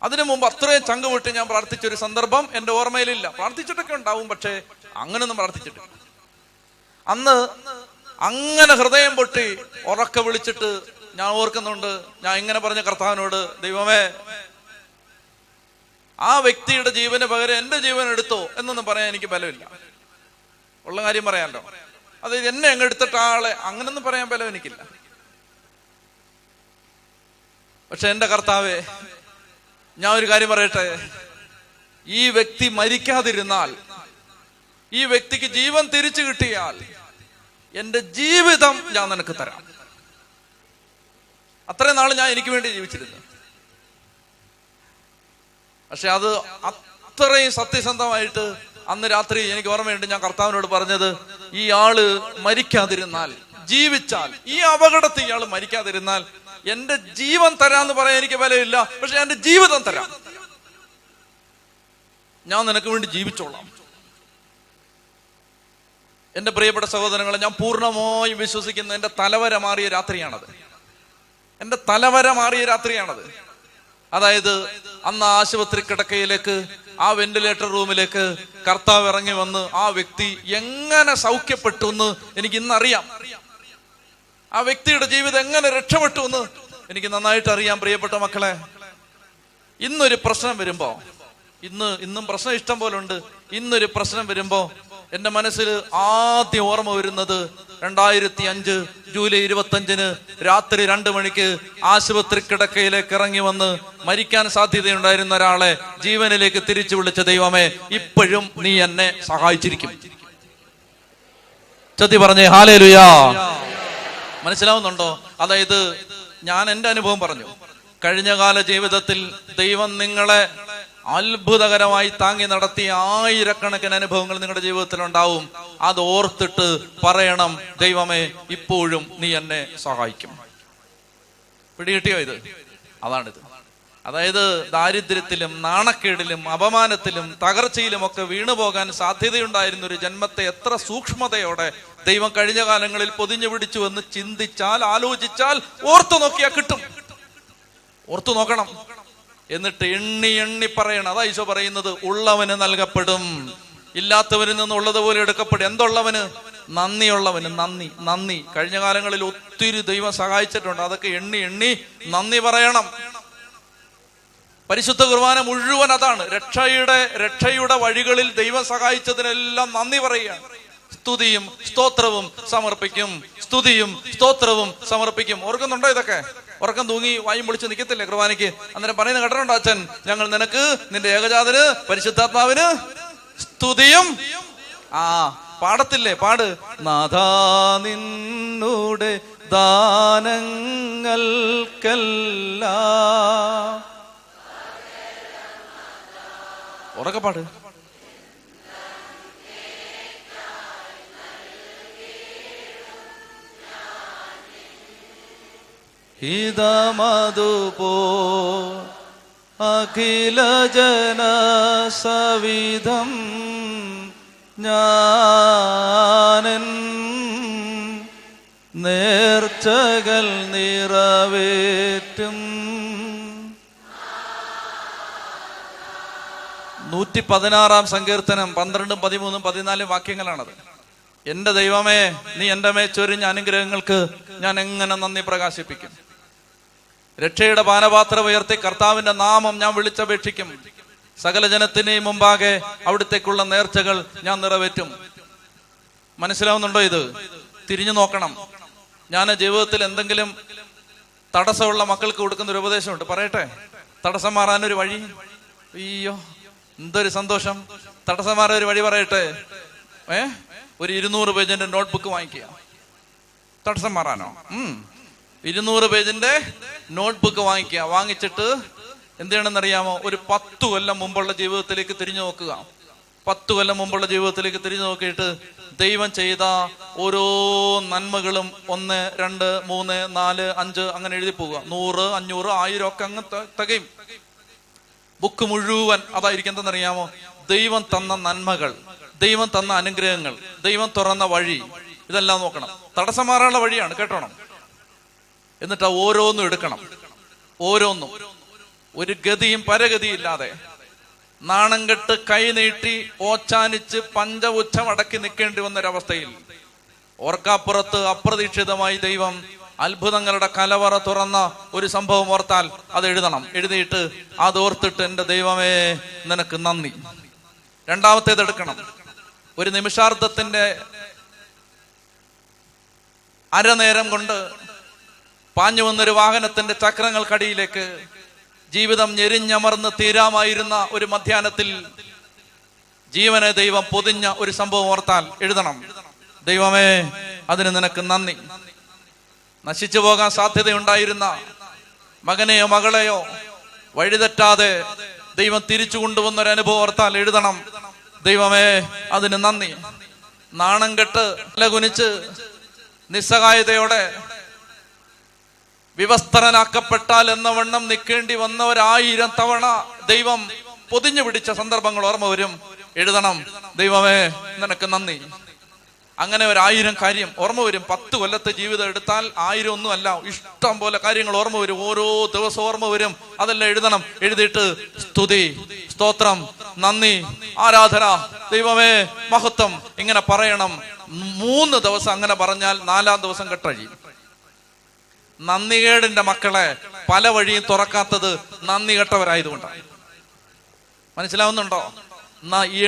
Speaker 1: അതിനു മുമ്പ് അത്രയും ചങ്ക് വിട്ട് ഞാൻ പ്രാർത്ഥിച്ചൊരു സന്ദർഭം എൻ്റെ ഓർമ്മയിലില്ല. പ്രാർത്ഥിച്ചിട്ടൊക്കെ ഉണ്ടാവും, പക്ഷെ അങ്ങനൊന്നും പ്രാർത്ഥിച്ചിട്ടില്ല. അന്ന് അങ്ങനെ ഹൃദയം പൊട്ടി ഉറക്കെ വിളിച്ചിട്ട് ഞാൻ ഓർക്കുന്നുണ്ട്, ഞാൻ ഇങ്ങനെ പറഞ്ഞ കർത്താവിനോട്, ദൈവമേ, ആ വ്യക്തിയുടെ ജീവന് പകരം എൻ്റെ ജീവൻ എടുത്തോ എന്നൊന്നും പറയാൻ എനിക്ക് ബലമില്ല. ഉള്ള കാര്യം പറയാമല്ലോ, അത് എന്നെ അങ്ങ് എടുത്തിട്ട് ആളെ അങ്ങനൊന്നും പറയാൻ ബലം എനിക്കില്ല. പക്ഷെ എൻ്റെ കർത്താവേ, ഞാൻ ഒരു കാര്യം പറയട്ടെ, ഈ വ്യക്തി മരിക്കാതിരുന്നാൽ, ഈ വ്യക്തിക്ക് ജീവൻ തിരിച്ചു കിട്ടിയാൽ എൻ്റെ ജീവിതം ഞാൻ നിനക്ക് തരാം. അത്രയും നാൾ ഞാൻ എനിക്ക് വേണ്ടി ജീവിച്ചിരുന്നു. പക്ഷെ അത് അത്രയും സത്യസന്ധമായിട്ട് അന്ന് രാത്രി എനിക്ക് ഓർമ്മയുണ്ട്, ഞാൻ കർത്താവിനോട് പറഞ്ഞത്, ഈ ആള് മരിക്കാതിരുന്നാൽ, ജീവിച്ചാൽ, ഈ അപകടത്തിൽ ഇയാൾ മരിക്കാതിരുന്നാൽ എന്റെ ജീവൻ തരാന്ന് പറയാൻ എനിക്ക് വിലയില്ല, പക്ഷെ എന്റെ ജീവിതം തരാം, ഞാൻ നിനക്ക് വേണ്ടി ജീവിച്ചോളാം. എന്റെ പ്രിയപ്പെട്ട സഹോദരങ്ങളെ, ഞാൻ പൂർണ്ണമായും വിശ്വസിക്കുന്ന എന്റെ തലവര മാറിയ രാത്രിയാണത്. എന്റെ തലവര മാറിയ രാത്രിയാണത്. അതായത് അന്ന് ആശുപത്രി കിടക്കയിലേക്ക്, ആ വെന്റിലേറ്റർ റൂമിലേക്ക് കർത്താവ് ഇറങ്ങി വന്ന് ആ വ്യക്തി എങ്ങനെ സൗഖ്യപ്പെട്ടു എന്ന് എനിക്ക് ഇന്നറിയാം. ആ വ്യക്തിയുടെ ജീവിതം എങ്ങനെ രക്ഷപ്പെട്ടു എന്ന് എനിക്ക് നന്നായിട്ട് അറിയാം. പ്രിയപ്പെട്ട മക്കളെ, ഇന്നൊരു പ്രശ്നം വരുമ്പോ, ഇന്നും പ്രശ്നം ഇഷ്ടം പോലെ ഉണ്ട്. ഇന്നൊരു പ്രശ്നം വരുമ്പോ എന്റെ മനസ്സിൽ ആദ്യം ഓർമ്മ വരുന്നത് 2005 ജൂലൈ 25 രാത്രി 2 മണിക്ക് ആശുപത്രി കിടക്കയിലേക്ക് ഇറങ്ങി വന്ന് മരിക്കാൻ സാധ്യതയുണ്ടായിരുന്ന ഒരാളെ ജീവനിലേക്ക് തിരിച്ചു വിളിച്ച ദൈവമേ, ഇപ്പോഴും നീ എന്നെ സഹായിച്ചിരിക്കും. ചൊല്ലി പറഞ്ഞേ ഹല്ലേലൂയാ. മനസ്സിലാവുന്നുണ്ടോ? അതായത് ഞാൻ എൻ്റെ അനുഭവം പറഞ്ഞു. കഴിഞ്ഞകാല ജീവിതത്തിൽ ദൈവം നിങ്ങളെ അത്ഭുതകരമായി താങ്ങി നടത്തിയ ആയിരക്കണക്കിന് അനുഭവങ്ങൾ നിങ്ങളുടെ ജീവിതത്തിൽ ഉണ്ടാവും. അത് ഓർത്തിട്ട് പറയണം, ദൈവമേ, ഇപ്പോഴും നീ എന്നെ സഹായിക്കും. പിടികിട്ടിയോ ഇത്? അതാണിത്. അതായത് ദാരിദ്ര്യത്തിലും നാണക്കേടിലും അപമാനത്തിലും തകർച്ചയിലും ഒക്കെ വീണുപോകാൻ സാധ്യതയുണ്ടായിരുന്ന ഒരു ജന്മത്തെ എത്ര സൂക്ഷ്മതയോടെ ദൈവം കഴിഞ്ഞ കാലങ്ങളിൽ പൊതിഞ്ഞു പിടിച്ചു എന്ന് ചിന്തിച്ചാൽ, ആലോചിച്ചാൽ, ഓർത്തു നോക്കിയാൽ കിട്ടും. ഓർത്തു നോക്കണം. എന്നിട്ട് എണ്ണി എണ്ണി പറയണം. അതാ ഈശോ പറയുന്നത്, ഉള്ളവന് നൽകപ്പെടും, ഇല്ലാത്തവരിൽ നിന്നുള്ളതുപോലെ എടുക്കപ്പെടും. എന്തുള്ളവന്? നന്ദിയുള്ളവന്. നന്ദി. കഴിഞ്ഞ കാലങ്ങളിൽ ഒത്തിരി ദൈവം സഹായിച്ചിട്ടുണ്ട്. അതൊക്കെ എണ്ണി എണ്ണി നന്ദി പറയണം. പരിശുദ്ധ കുർബാന മുഴുവൻ അതാണ്. രക്ഷയുടെ വഴികളിൽ ദൈവം സഹായിച്ചതിനെല്ലാം നന്ദി പറയുകയാണ്. സ്തുതിയും സ്തോത്രവും സമർപ്പിക്കും. സ്തുതിയും സ്തോത്രവും സമർപ്പിക്കും. ഓർക്കുന്നുണ്ടോ ഇതൊക്കെ? ഉറക്കം തൂങ്ങി വായും പൊളിച്ച് നിൽക്കത്തില്ലേ കുർബാനയ്ക്ക്? അന്നേരം പറയുന്ന കേട്ടിട്ടുണ്ടോ അച്ഛൻ? ഞങ്ങൾ നിനക്ക്, നിന്റെ ഏകജാതന്, പരിശുദ്ധാത്മാവിന് സ്തുതിയും. പാടത്തില്ലേ? പാട്. നാഥാ നിന്നുടെ ദാനങ്ങൾക്കെല്ലാം. ഉറക്കെ പാട്. ഹിതമതുപോ അഖില ജനസവിധം ഞാനൻ നേർച്ചകൾ നിറവേറ്റും. 116 സങ്കീർത്തനം 12, 13, 14 വാക്യങ്ങളാണത്. എന്റെ ദൈവമേ, നീ എന്റെ മേ ചൊരിഞ്ഞ അനുഗ്രഹങ്ങൾക്ക് ഞാൻ എങ്ങനെ നന്ദി പ്രകാശിപ്പിക്കും. രക്ഷയുടെ പാനപാത്രം ഉയർത്തി കർത്താവിന്റെ നാമം ഞാൻ വിളിച്ചപേക്ഷിക്കും. സകല ജനത്തിനെയും മുമ്പാകെ അവിടുത്തേക്കുള്ള നേർച്ചകൾ ഞാൻ നിറവേറ്റും. മനസ്സിലാവുന്നുണ്ടോ ഇത്? തിരിഞ്ഞു നോക്കണം. ഞാൻ ജീവിതത്തിൽ എന്തെങ്കിലും തടസ്സമുള്ള മക്കൾക്ക് കൊടുക്കുന്ന ഒരു ഉപദേശമുണ്ട്, പറയട്ടെ. തടസ്സം മാറാനൊരു വഴി. അയ്യോ എന്തൊരു സന്തോഷം! തടസ്സം മാറാൻ ഒരു വഴി പറയട്ടെ. ഒരു 200 പേജിന്റെ നോട്ട്ബുക്ക് വാങ്ങിക്കുക. തടസ്സം മാറാനോ? 200 പേജിന്റെ നോട്ട്ബുക്ക് വാങ്ങിക്കുക. വാങ്ങിച്ചിട്ട് എന്ത് ചെയ്യണമെന്നറിയാമോ? ഒരു 10 കൊല്ലം മുമ്പുള്ള ജീവിതത്തിലേക്ക് തിരിഞ്ഞു നോക്കുക. 10 കൊല്ലം മുമ്പുള്ള ജീവിതത്തിലേക്ക് തിരിഞ്ഞു നോക്കിയിട്ട് ദൈവം ചെയ്ത ഓരോ നന്മകളും 1, 2, 3, 4, 5 അങ്ങനെ എഴുതി പോവുക. 100, 500, 1000 ഒക്കെ അങ്ങ് തികയും. ബുക്ക് മുഴുവൻ അതായിരിക്കും. എന്തെന്നറിയാമോ? ദൈവം തന്ന നന്മകൾ, ദൈവം തന്ന അനുഗ്രഹങ്ങൾ, ദൈവം തുറന്ന വഴി, ഇതെല്ലാം നോക്കണം. തടസ്സം മാറാനുള്ള വഴിയാണ്, കേട്ടോണം. എന്നിട്ട് ഓരോന്നും എടുക്കണം. ഓരോന്നും ഒരു ഗതിയും പരഗതിയും ഇല്ലാതെ നാണം കെട്ട് കൈ നീട്ടി ഓച്ചാനിച്ച് പഞ്ചപുച്ഛം അടക്കി നിൽക്കേണ്ടി വന്നൊരവസ്ഥയിൽ ഓർക്കാപ്പുറത്ത് അപ്രതീക്ഷിതമായി ദൈവം അത്ഭുതങ്ങളുടെ കലവറ തുറന്ന ഒരു സംഭവം ഓർത്താൽ അത് എഴുതണം. എഴുതിയിട്ട് അതോർത്തിട്ട് എന്റെ ദൈവമേ നിനക്ക് നന്ദി. രണ്ടാമത്തേത് എടുക്കണം. ഒരു നിമിഷാർദ്ധത്തിന്റെ അരനേരം കൊണ്ട് പാഞ്ഞു വന്നൊരു വാഹനത്തിന്റെ ചക്രങ്ങൾക്കടിയിലേക്ക് ജീവിതം ഞെരിഞ്ഞമർന്ന് തീരാമായിരുന്ന ഒരു മധ്യാഹ്നത്തിൽ ജീവനെ ദൈവം പൊതിഞ്ഞ ഒരു സംഭവം ഓർത്താൽ എഴുതണം. ദൈവമേ അതിന് നിനക്ക് നന്ദി. നശിച്ചു പോകാൻ സാധ്യതയുണ്ടായിരുന്ന മകനെയോ മകളെയോ വഴിതെറ്റാതെ ദൈവം തിരിച്ചു കൊണ്ടുവന്നൊരനുഭവം ഓർത്താൽ എഴുതണം. ദൈവമേ അതിന് നന്ദി. നാണം കെട്ട് തലകുനിച്ച് നിസ്സഹായതയോടെ വിവസ്ത്രനാക്കപ്പെട്ടാൽ എന്ന വണ്ണം നിൽക്കേണ്ടി വന്ന 1000 തവണ ദൈവം പൊതിഞ്ഞു പിടിച്ച സന്ദർഭങ്ങൾ ഓർമ്മ വരും. എഴുതണം. ദൈവമേ നിനക്ക് നന്ദി. അങ്ങനെ 1000 കാര്യം ഓർമ്മ വരും. 10 കൊല്ലത്തെ ജീവിതം എടുത്താൽ 1000 ഒന്നും അല്ല, ഇഷ്ടം പോലെ കാര്യങ്ങൾ ഓർമ്മ വരും. ഓരോ ദിവസം ഓർമ്മ വരും. അതെല്ലാം എഴുതണം. എഴുതിയിട്ട് സ്തുതി, സ്തോത്രം, നന്ദി, ആരാധന, ദൈവമേ മഹത്വം ഇങ്ങനെ പറയണം. 3 ദിവസം അങ്ങനെ പറഞ്ഞാൽ 4-ാം ദിവസം കെട്ടഴി. നന്ദികേടിന്റെ മക്കളെ പല വഴിയും തുറക്കാത്തത് നന്ദി കെട്ടവരായതുകൊണ്ടാണ്. മനസ്സിലാവുന്നുണ്ടോ?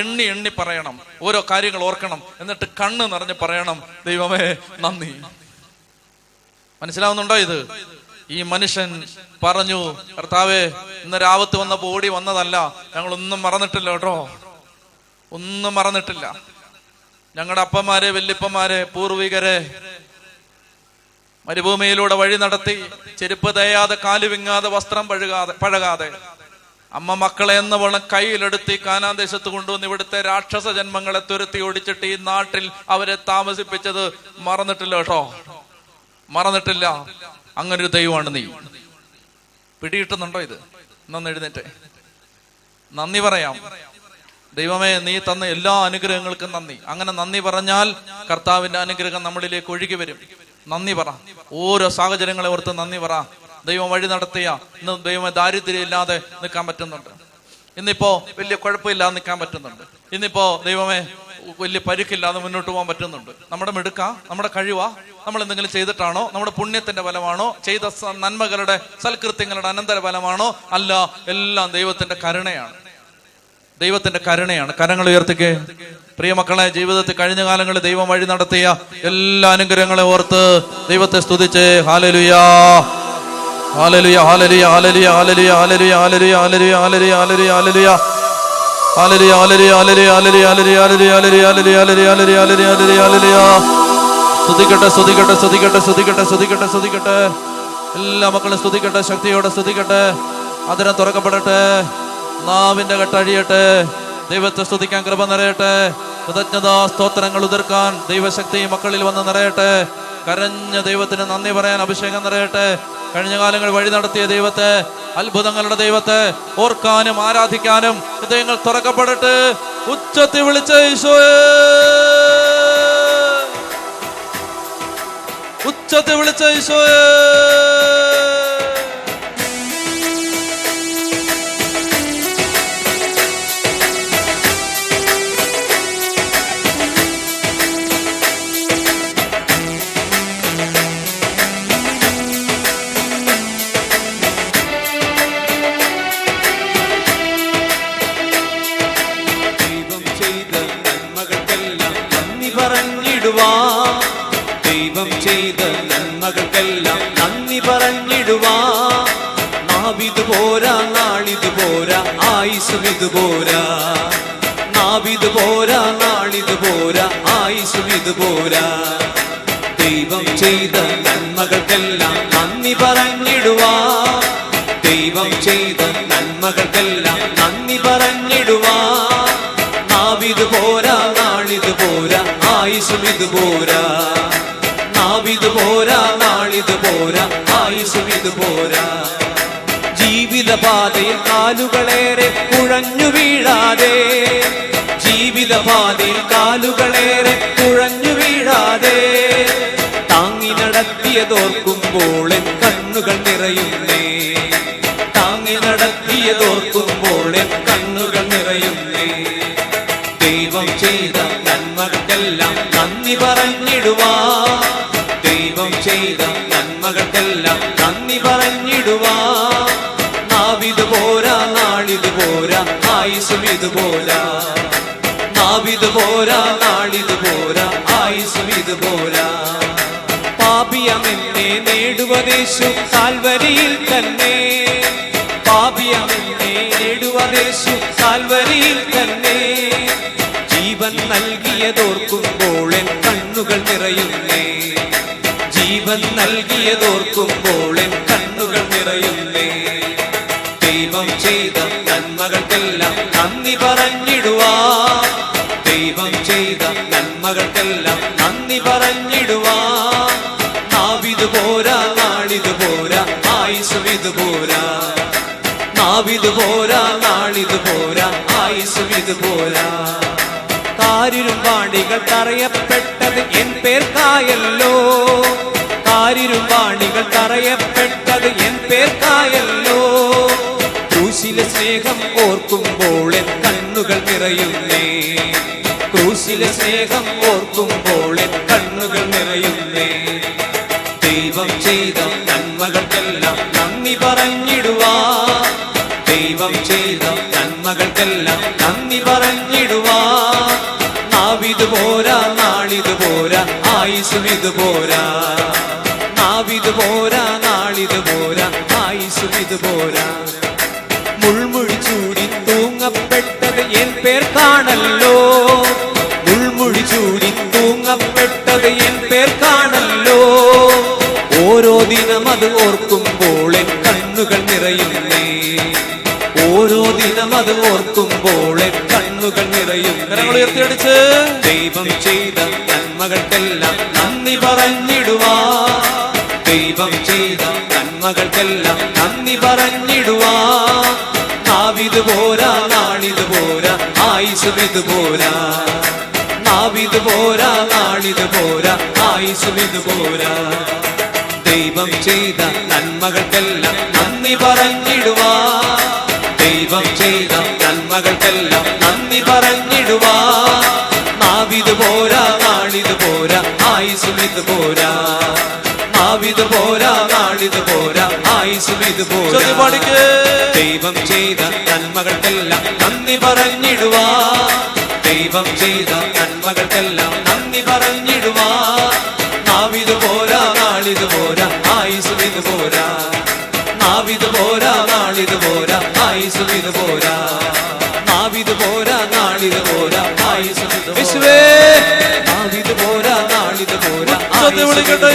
Speaker 1: എണ്ണി എണ്ണി പറയണം. ഓരോ കാര്യങ്ങൾ ഓർക്കണം. എന്നിട്ട് കണ്ണ് നിറഞ്ഞ് പറയണം, ദൈവമേ നന്ദി. മനസ്സിലാവുന്നുണ്ടോ ഇത്? ഈ മനുഷ്യൻ പറഞ്ഞു, കർത്താവേ ഇന്ന് രാവത്ത് വന്നപ്പോ ഓടി വന്നതല്ല, ഞങ്ങളൊന്നും മറന്നിട്ടില്ല കേട്ടോ, ഒന്നും മറന്നിട്ടില്ല. ഞങ്ങളുടെ അപ്പന്മാരെ, വല്യപ്പന്മാരെ, പൂർവികരെ മരുഭൂമിയിലൂടെ വഴി നടത്തി, ചെരുപ്പ് തേയാതെ, കാല് വിങ്ങാതെ, വസ്ത്രം പഴകാതെ അമ്മ മക്കളെ എന്ന വണ്ണം കയ്യിലെടുത്ത് കാനാൻ ദേശത്ത് കൊണ്ടുവന്ന് ഇവിടുത്തെ രാക്ഷസ ജന്മങ്ങളെ തുരത്തി ഓടിച്ചിട്ട് ഈ നാട്ടിൽ അവരെ താമസിപ്പിച്ചത് മറന്നിട്ടില്ല കേട്ടോ, മറന്നിട്ടില്ല. അങ്ങനൊരു ദൈവമാണ് നീ. പിടികിട്ടുന്നുണ്ടോ ഇത്? നന്ദി എഴുന്നേറ്റേ, നന്ദി പറയാം. ദൈവമേ, നീ തന്ന എല്ലാ അനുഗ്രഹങ്ങൾക്കും നന്ദി. അങ്ങനെ നന്ദി പറഞ്ഞാൽ കർത്താവിന്റെ അനുഗ്രഹം നമ്മളിലേക്ക് ഒഴുകി വരും. നന്ദി പറ. ഓരോ സാഹചര്യങ്ങളെ ഓർത്ത് നന്ദി പറ. ദൈവം വഴി നടത്തിയ, ഇന്ന് ദൈവമേ ദാരിദ്ര്യം ഇല്ലാതെ നിൽക്കാൻ പറ്റുന്നുണ്ട്. ഇന്നിപ്പോ വലിയ കുഴപ്പമില്ലാതെ നിൽക്കാൻ പറ്റുന്നുണ്ട്. ഇന്നിപ്പോ ദൈവമേ വലിയ പരിക്കില്ലാതെ മുന്നോട്ട് പോകാൻ പറ്റുന്നുണ്ട്. നമ്മുടെ മിടുക്ക, നമ്മുടെ കഴിവാ, നമ്മൾ എന്തെങ്കിലും ചെയ്തിട്ടാണോ, നമ്മുടെ പുണ്യത്തിന്റെ ഫലമാണോ, ചെയ്ത നന്മകളുടെ സൽകൃത്യങ്ങളുടെ അനന്തര ഫലമാണോ? അല്ല, എല്ലാം ദൈവത്തിന്റെ കരുണയാണ്. ദൈവത്തിന്റെ കരുണയാണ്. കരങ്ങൾ ഉയർത്തിക്കേ. പ്രിയമക്കളെ, ജീവിതത്തിൽ കഴിഞ്ഞ കാലങ്ങളിൽ ദൈവം വഴി നടത്തിയ എല്ലാ അനുഗ്രഹങ്ങളെ ഓർത്ത് ദൈവത്തെ സ്തുതിച്ച് ഹല്ലേലൂയാ, ഹല്ലേലൂയ, ഹല്ലേലൂയ, ഹല്ലേലൂയ, ഹല്ലേലൂയ, ഹല്ലേലൂയ, ഹല്ലേലൂയ, ഹല്ലേലൂയ, ഹല്ലേലൂയ, ഹല്ലേലൂയ, ഹല്ലേലൂയ, ഹല്ലേലൂയ, ഹല്ലേലൂയ, ഹല്ലേലൂയ, ഹല്ലേലൂയ, ഹല്ലേലൂയ, ഹല്ലേലൂയ, ഹല്ലേലൂയ, ഹല്ലേലൂയ, ഹല്ലേലൂയ. സ്തുതിക്കട്ടെ, സ്തുതിക്കട്ടെ, സ്തുതിക്കട്ടെ, സ്തുതിക്കട്ടെ, സ്തുതിക്കട്ടെ, സ്തുതിക്കട്ടെ. എല്ലാ മക്കളും സ്തുതിക്കട്ടെ, ശക്തിയോടെ സ്തുതിക്കട്ടെ. അതിരം തുറക്കപ്പെടട്ടെ, നാവിന്റെ കെട്ടഴിയട്ടെ. ദൈവത്തെ സ്തുതിക്കാൻ കൃപ നിറയട്ടെ. കൃതജ്ഞതാ സ്തോത്രങ്ങൾ ഉതിർക്കാൻ ദൈവശക്തി മക്കളിൽ വന്ന് നിറയട്ടെ. കരഞ്ഞ ദൈവത്തിന് നന്ദി പറയാൻ അഭിഷേകം നിറയട്ടെ. കഴിഞ്ഞ കാലങ്ങൾ വഴി നടത്തിയ ദൈവത്തെ, അത്ഭുതങ്ങളുടെ ദൈവത്തെ ഓർക്കാനും ആരാധിക്കാനും ഹൃദയങ്ങൾ തുറക്കപ്പെടട്ടെ. ഉച്ചത്തിൽ വിളിച്ച ഈശോയേ, ഉച്ചത്തിൽ വിളിച്ച ഈശോയേ.
Speaker 2: ദൈവം ചെയ്ത നന്മകൾക്കെല്ലാം നന്ദി പറഞ്ഞിടുവാ. നാവിത് പോരാ, നാളിത് പോരാ, ആയുസ്സും ഇത് പോരാ. നാവിത് പോരാ, നാളിത് പോരാ, ആയുസ്സും ഇത് പോരാ. ദൈവം ചെയ്ത നന്മകൾക്കെല്ലാം നന്ദി പറഞ്ഞിടുവാ. ദൈവം ചെയ്ത നന്മകൾക്കെല്ലാം നന്ദി പറഞ്ഞിടുവാ. നാവിത് പോരാ, നാളിത് പോരാ, ആയുസ്സും ഇത് പോരാ. നാവിത് പോരാ, നാളിത് പോരാ, ആയുസ്സും ഇത് പോരാ. ജീവിതപാതയിൽ കാലുകളേറെ കുഴഞ്ഞു വീഴാതെ, ജീവിതപാതയിൽ കാലുകളേറെ കുഴഞ്ഞു വീഴാതെ, താങ്ങി നടത്തിയതോർക്കുമ്പോൾ എൻ കണ്ണുകൾ നിറയുന്നേ. താങ്ങി നടത്തിയതോർക്കുമ്പോൾ എൻ കണ്ണുകൾ നിറയുന്നേ. ദൈവം ചെയ്ത നന്മകൾക്കെല്ലാം നന്ദി പറഞ്ഞിടുവാ. ദൈവം ചെയ്ത നന്മകൾക്കെല്ലാം നന്ദി പറഞ്ഞിടുവാ. നാവിത് പോരാ, നാളിത് പോരാ, ആയുസ്സും ഇത് പോരാ. നാവിത് പോരാ, നാളിത് പോരാ, ആയുസ്സും ഇത് പോരാ. പാപിയമെന്നെ നേടുവതേശു കാൽവരിയിൽ തന്നെ. പാപിയമെന്നെ നേടുവതേശു കാൽവരിയിൽ തന്നെ. ജീവൻ നൽകിയതോർക്കുമ്പോൾ എൻ കണ്ണുകൾ നിറയുന്നേ. ജീവൻ നൽകിയതോർക്കുമ്പോൾ എൻ കണ്ണുകൾ നിറയുന്നേ. ദൈവം ചെയ്ത നന്മകൾക്കെല്ലാം നന്ദി പറഞ്ഞിടുവാ. ദൈവം ചെയ്ത നന്മകൾക്കെല്ലാം നന്ദി പറഞ്ഞിടുവാ. നാവിത് പോരാ, നാളിത് പോരാ, ആയുസ്സും ഇത് പോരാ. നാവിത് പോരാ, നാളിത് പോരാ, ആയുസ്സും ഇത് പോരാ. കാരിരുമ്പാണികൾ തറയപ്പെട്ടത് എൻ പേർക്കായല്ലോ. കാരിരുമ്പാണികൾ തറയപ്പെട്ടത് എൻ പേർക്കായല്ലോ. ക്രൂശിലെ സ്നേഹം ഓർക്കുമ്പോൾ എൻ കണ്ണുകൾ നിറയുന്നേ. ക്രൂശിലെ സ്നേഹം ഓർക്കുമ്പോൾ എൻ കണ്ണുകൾ നിറയുന്നേ. ദൈവം ചെയ്ത നന്മകൾക്കെല്ലാം നന്ദി പറഞ്ഞിടുവാ. ദൈവം ചെയ്ത നന്മകൾക്കെല്ലാം നന്ദി പറഞ്ഞിടുവാ. നാവിത് പോരാ, നാളിത് പോരാ, ആയുസ്സും ഇത് പോരാ. നാവിത് പോരാ, നാളിത് പോരാ, ആയുസ്സും ഇത് പോരാ. മുൾമുഴി ചൂടി തൂങ്ങപ്പെട്ടത് എൻ പേർക്കാണല്ലോ. മുൾമുഴി ചൂടി തൂങ്ങപ്പെട്ടത് എൻ പേർക്കാണല്ലോ. ഓരോ ദിനം അത് ഓർക്കുമ്പോൾ എൻ കണ്ണുകൾ നിറയുന്നേ. ഓരോ ദിനം അത് ഓർക്കുമ്പോൾ എൻ കണ്ണുകൾ നിറയും.
Speaker 1: ഉയർത്തിയടിച്ച്
Speaker 2: ദൈവം ചെയ്ത നന്മകൾക്കെല്ലാം നന്ദി പറഞ്ഞിടുവാ. ദൈവം ചെയ്ത നന്മകൾക്കെല്ലാം നന്ദി പറഞ്ഞിടുവാ. നാവിത് പോരാ നാളിത് പോരാ ആയുസും ഇത് പോരാ. നാവിത് പോരാ നാളിത് പോരാ ആയുസും ഇത് പോരാ. ദൈവം ചെയ്ത നന്മകൾക്കെല്ലാം നന്ദി പറഞ്ഞിടുവാ. ദൈവം ചെയ്ത നന്മകൾക്കെല്ലാം നന്ദി പറഞ്ഞിടുവാ. നാവിത് പോരാ നാളിത് പോരാ ആയുസും ഇത് പോരാ. നാവിത് പോരാ നാളിത് പോരാ ആയുസും ഇത് പോരാ. ദൈവം ചെയ്ത നന്മകൾക്കെല്ലാം നന്ദി പറഞ്ഞിടുവാ. ദൈവം ചെയ്ത നന്മകൾക്കെല്ലാം നന്ദി പറഞ്ഞിടുവാ. നാവിത് പോരാ നാളിത് പോരാ ആയുസും ഇത് പോരാ. നാവിത് പോരാ നാളിത് പോരാ ആയുസും ഇത് പോരാ. നാവിത് പോരാ നാളിത് പോരാ ആയുസും ഇത് പോരാ. നാവിത് പോരാ നാളിത് പോരാ
Speaker 1: വിളിക്കട്ടെ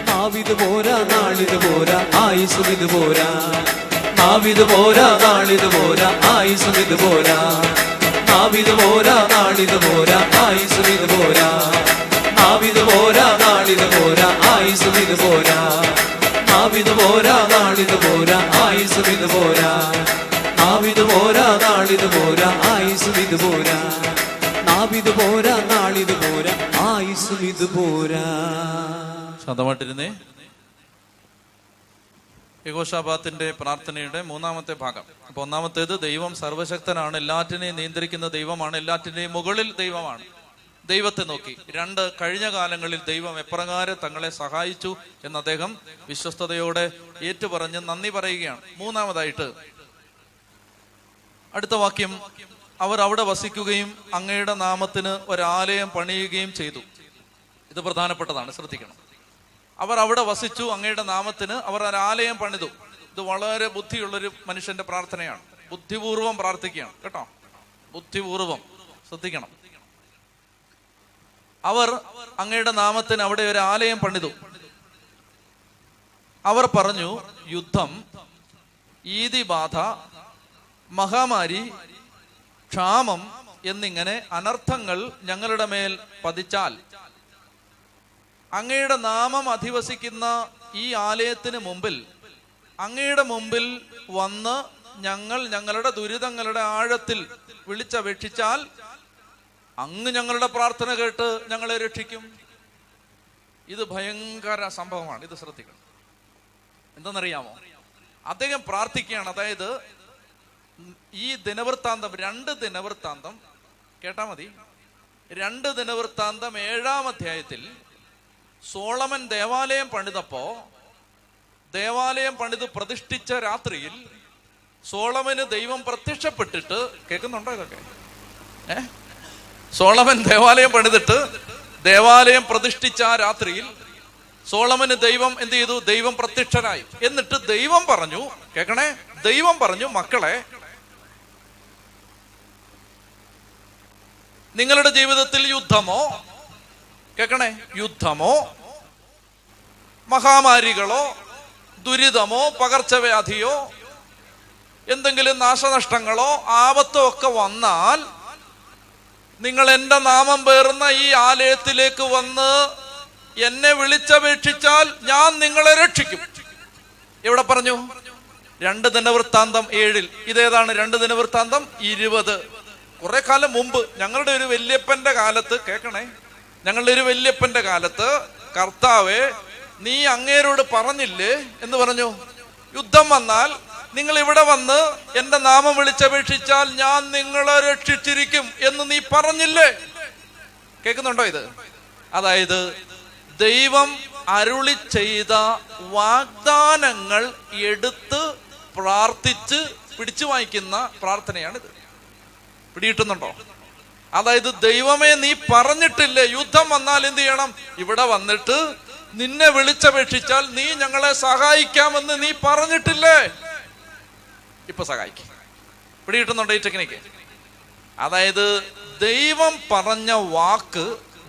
Speaker 2: നാവിത് പോരാ നാളിത് പോരാ ആയുസും ഇത് പോരാ. നാവിത് പോരാ നാളിത് പോരാ ആയുസും ഇത് പോരാ. നാവിത് പോരാ നാളിത് പോരാ ആയുസും ഇത് പോരാ. നാവിത് പോരാ നാളിത് പോരാ ആയുസും ഇത് പോരാ. നാവിത് പോരാ നാളിത് പോരാ ആയുസും ഇത് പോരാ. നാവിത് പോരാ നാളിത് പോരാ ആയുസും ഇത് പോരാ. നാവിത് പോരാ നാളിത് പോരാ ആയുസും ഇത് പോരാ.
Speaker 1: ശാന്തമായിട്ടിരുന്നേ. യഹോശാഫാത്തിന്റെ പ്രാർത്ഥനയുടെ മൂന്നാമത്തെ ഭാഗം. അപ്പൊ ഒന്നാമത്തേത്, ദൈവം സർവശക്തനാണ്, എല്ലാറ്റിനെയും നിയന്ത്രിക്കുന്ന ദൈവമാണ്, എല്ലാറ്റിന്റെയും മുകളിൽ ദൈവമാണ്. ദൈവത്തെ നോക്കി. രണ്ട്, കഴിഞ്ഞ കാലങ്ങളിൽ ദൈവം എപ്രകാരം തങ്ങളെ സഹായിച്ചു എന്ന് അദ്ദേഹം വിശ്വസ്തയോടെ ഏറ്റുപറഞ്ഞ് നന്ദി പറയുകയാണ്. മൂന്നാമതായിട്ട് അടുത്ത വാക്യം, അവർ അവിടെ വസിക്കുകയും അങ്ങയുടെ നാമത്തിന് ഒരാലയം പണിയുകയും ചെയ്തു. ഇത് പ്രധാനപ്പെട്ടതാണ്, ശ്രദ്ധിക്കണം. അവർ അവിടെ വസിച്ചു, അങ്ങയുടെ നാമത്തിന് അവർ ഒരാലയം പണിതു. ഇത് വളരെ ബുദ്ധിയുള്ളൊരു മനുഷ്യന്റെ പ്രാർത്ഥനയാണ്. ബുദ്ധിപൂർവം പ്രാർത്ഥിക്കുകയാണ് കേട്ടോ, ബുദ്ധിപൂർവം ശ്രദ്ധിക്കണം. അവർ അങ്ങയുടെ നാമത്തിന് അവിടെ ഒരു ആലയം പണിതു. അവർ പറഞ്ഞു, യുദ്ധം, ഈതിബാധ, മഹാമാരി, ക്ഷാമം എന്നിങ്ങനെ അനർത്ഥങ്ങൾ ഞങ്ങളുടെ മേൽ പതിച്ചാൽ അങ്ങയുടെ നാമം അധിവസിക്കുന്ന ഈ ആലയത്തിന് മുമ്പിൽ അങ്ങയുടെ മുമ്പിൽ വന്ന് ഞങ്ങൾ ഞങ്ങളുടെ ദുരിതങ്ങളുടെ ആഴത്തിൽ വിളിച്ചപേക്ഷിച്ചാൽ അങ്ങ് ഞങ്ങളുടെ പ്രാർത്ഥന കേട്ട് ഞങ്ങളെ രക്ഷിക്കും. ഇത് ഭയങ്കര സംഭവമാണ്, ഇത് ശ്രദ്ധിക്കണം. എന്തെന്നറിയാമോ? അദ്ദേഹം പ്രാർത്ഥിക്കുകയാണ്. അതായത് ഈ ദിനവൃത്താന്തം, 2 ദിനവൃത്താന്തം കേട്ടാ മതി. 2 ദിനവൃത്താന്തം 7-ാം അധ്യായത്തിൽ സോളമൻ ദേവാലയം പണിതപ്പോ, ദേവാലയം പണിത് പ്രതിഷ്ഠിച്ച രാത്രിയിൽ സോളമന് ദൈവം പ്രത്യക്ഷപ്പെട്ടിട്ട്, കേൾക്കുന്നുണ്ടോ ഇതൊക്കെ? സോളമൻ ദേവാലയം പണിതിട്ട് ദേവാലയം പ്രതിഷ്ഠിച്ച ആ രാത്രിയിൽ സോളമന് ദൈവം എന്ത് ചെയ്തു? ദൈവം പ്രത്യക്ഷനായി. എന്നിട്ട് ദൈവം പറഞ്ഞു, കേൾക്കണേ, ദൈവം പറഞ്ഞു, മക്കളെ, നിങ്ങളുടെ ജീവിതത്തിൽ യുദ്ധമോ, കേൾക്കണേ, യുദ്ധമോ മഹാമാരികളോ ദുരിതമോ പകർച്ചവ്യാധിയോ എന്തെങ്കിലും നാശനഷ്ടങ്ങളോ ആപത്തോ ഒക്കെ വന്നാൽ നിങ്ങൾ എൻ്റെ നാമം പേറുന്ന ഈ ആലയത്തിലേക്ക് വന്ന് എന്നെ വിളിച്ചപേക്ഷിച്ചാൽ ഞാൻ നിങ്ങളെ രക്ഷിക്കും. എവിടെ പറഞ്ഞു? 2 ദിനവൃത്താന്തം 7. ഇതേതാണ് 2 ദിനവൃത്താന്തം 20. കുറെ കാലം മുമ്പ് ഞങ്ങളുടെ ഒരു വല്യപ്പന്റെ കാലത്ത്, കേൾക്കണേ, ഞങ്ങളുടെ ഒരു വല്യപ്പന്റെ കാലത്ത് കർത്താവേ, നീ അങ്ങേരോട് പറഞ്ഞില്ലേ എന്ന് പറഞ്ഞു, യുദ്ധം വന്നാൽ നിങ്ങൾ ഇവിടെ വന്ന് എന്റെ നാമം വിളിച്ചപേക്ഷിച്ചാൽ ഞാൻ നിങ്ങളെ രക്ഷിച്ചിരിക്കും എന്ന് നീ പറഞ്ഞില്ലേ? കേൾക്കുന്നുണ്ടോ ഇത്? അതായത് ദൈവം അരുളി ചെയ്ത വാഗ്ദാനങ്ങൾ എടുത്ത് പ്രാർത്ഥിച്ച് പിടിച്ചു വായിക്കുന്ന പ്രാർത്ഥനയാണിത്. പിടികിട്ടുന്നുണ്ടോ? അതായത് ദൈവമേ, നീ പറഞ്ഞിട്ടില്ലേ യുദ്ധം വന്നാൽ എന്ത് ചെയ്യണം? ഇവിടെ വന്നിട്ട് നിന്നെ വിളിച്ചപേക്ഷിച്ചാൽ നീ ഞങ്ങളെ സഹായിക്കാമെന്ന് നീ പറഞ്ഞിട്ടില്ലേ? ഇപ്പൊ സഹായിക്കും. പിടികിട്ടുന്നുണ്ടോ ഈ ടെക്നിക്ക്? അതായത് ദൈവം പറഞ്ഞ വാക്ക്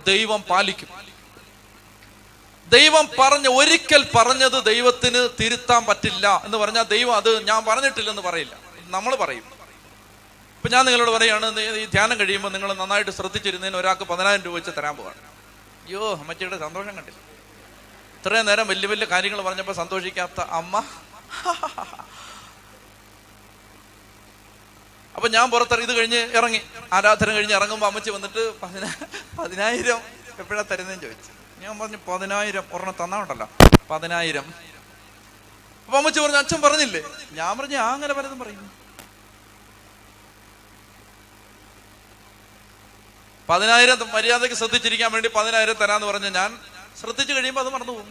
Speaker 1: ദൈവം പാലിക്കും. ദൈവം ഒരിക്കൽ പറഞ്ഞത് ദൈവത്തിന് തിരുത്താൻ പറ്റില്ല എന്ന് പറഞ്ഞാൽ ദൈവം അത് ഞാൻ പറഞ്ഞിട്ടില്ലെന്ന് പറയില്ല, നമ്മൾ പറയും. ഇപ്പൊ ഞാൻ നിങ്ങളോട് പറയാണ്, ഈ ധ്യാനം കഴിയുമ്പോൾ നിങ്ങൾ നന്നായിട്ട് ശ്രദ്ധിച്ചിരുന്നതിന് ഒരാൾക്ക് 10,000 രൂപ വെച്ച് തരാൻ പോവാണ്. അയ്യോ, അമ്മച്ചിയുടെ സന്തോഷം കണ്ടില്ല. ഇത്രയും നേരം വലിയ വലിയ കാര്യങ്ങൾ പറഞ്ഞപ്പോൾ സന്തോഷിക്കാത്ത അമ്മ. അപ്പൊ ഞാൻ ഇത് കഴിഞ്ഞ് ഇറങ്ങി, ആരാധന കഴിഞ്ഞ് ഇറങ്ങുമ്പോൾ അമ്മച്ചി വന്നിട്ട് 10,000 എപ്പോഴാ തരുന്നതെന്ന് ചോദിച്ചു. ഞാൻ പറഞ്ഞു 10,000 ഒരെണ്ണം തന്നാണ്ടല്ലോ 10,000. അപ്പൊ അമ്മച്ചി പറഞ്ഞു, അച്ഛൻ പറഞ്ഞില്ലേ? ഞാൻ പറഞ്ഞു, അങ്ങനെ പലതും പറയുന്നു. 10,000 മര്യാദക്ക് ശ്രദ്ധിച്ചിരിക്കാൻ വേണ്ടി 10,000 തരാന്ന് പറഞ്ഞ ഞാൻ ശ്രദ്ധിച്ചു കഴിയുമ്പോൾ അത് മറന്നു പോകും.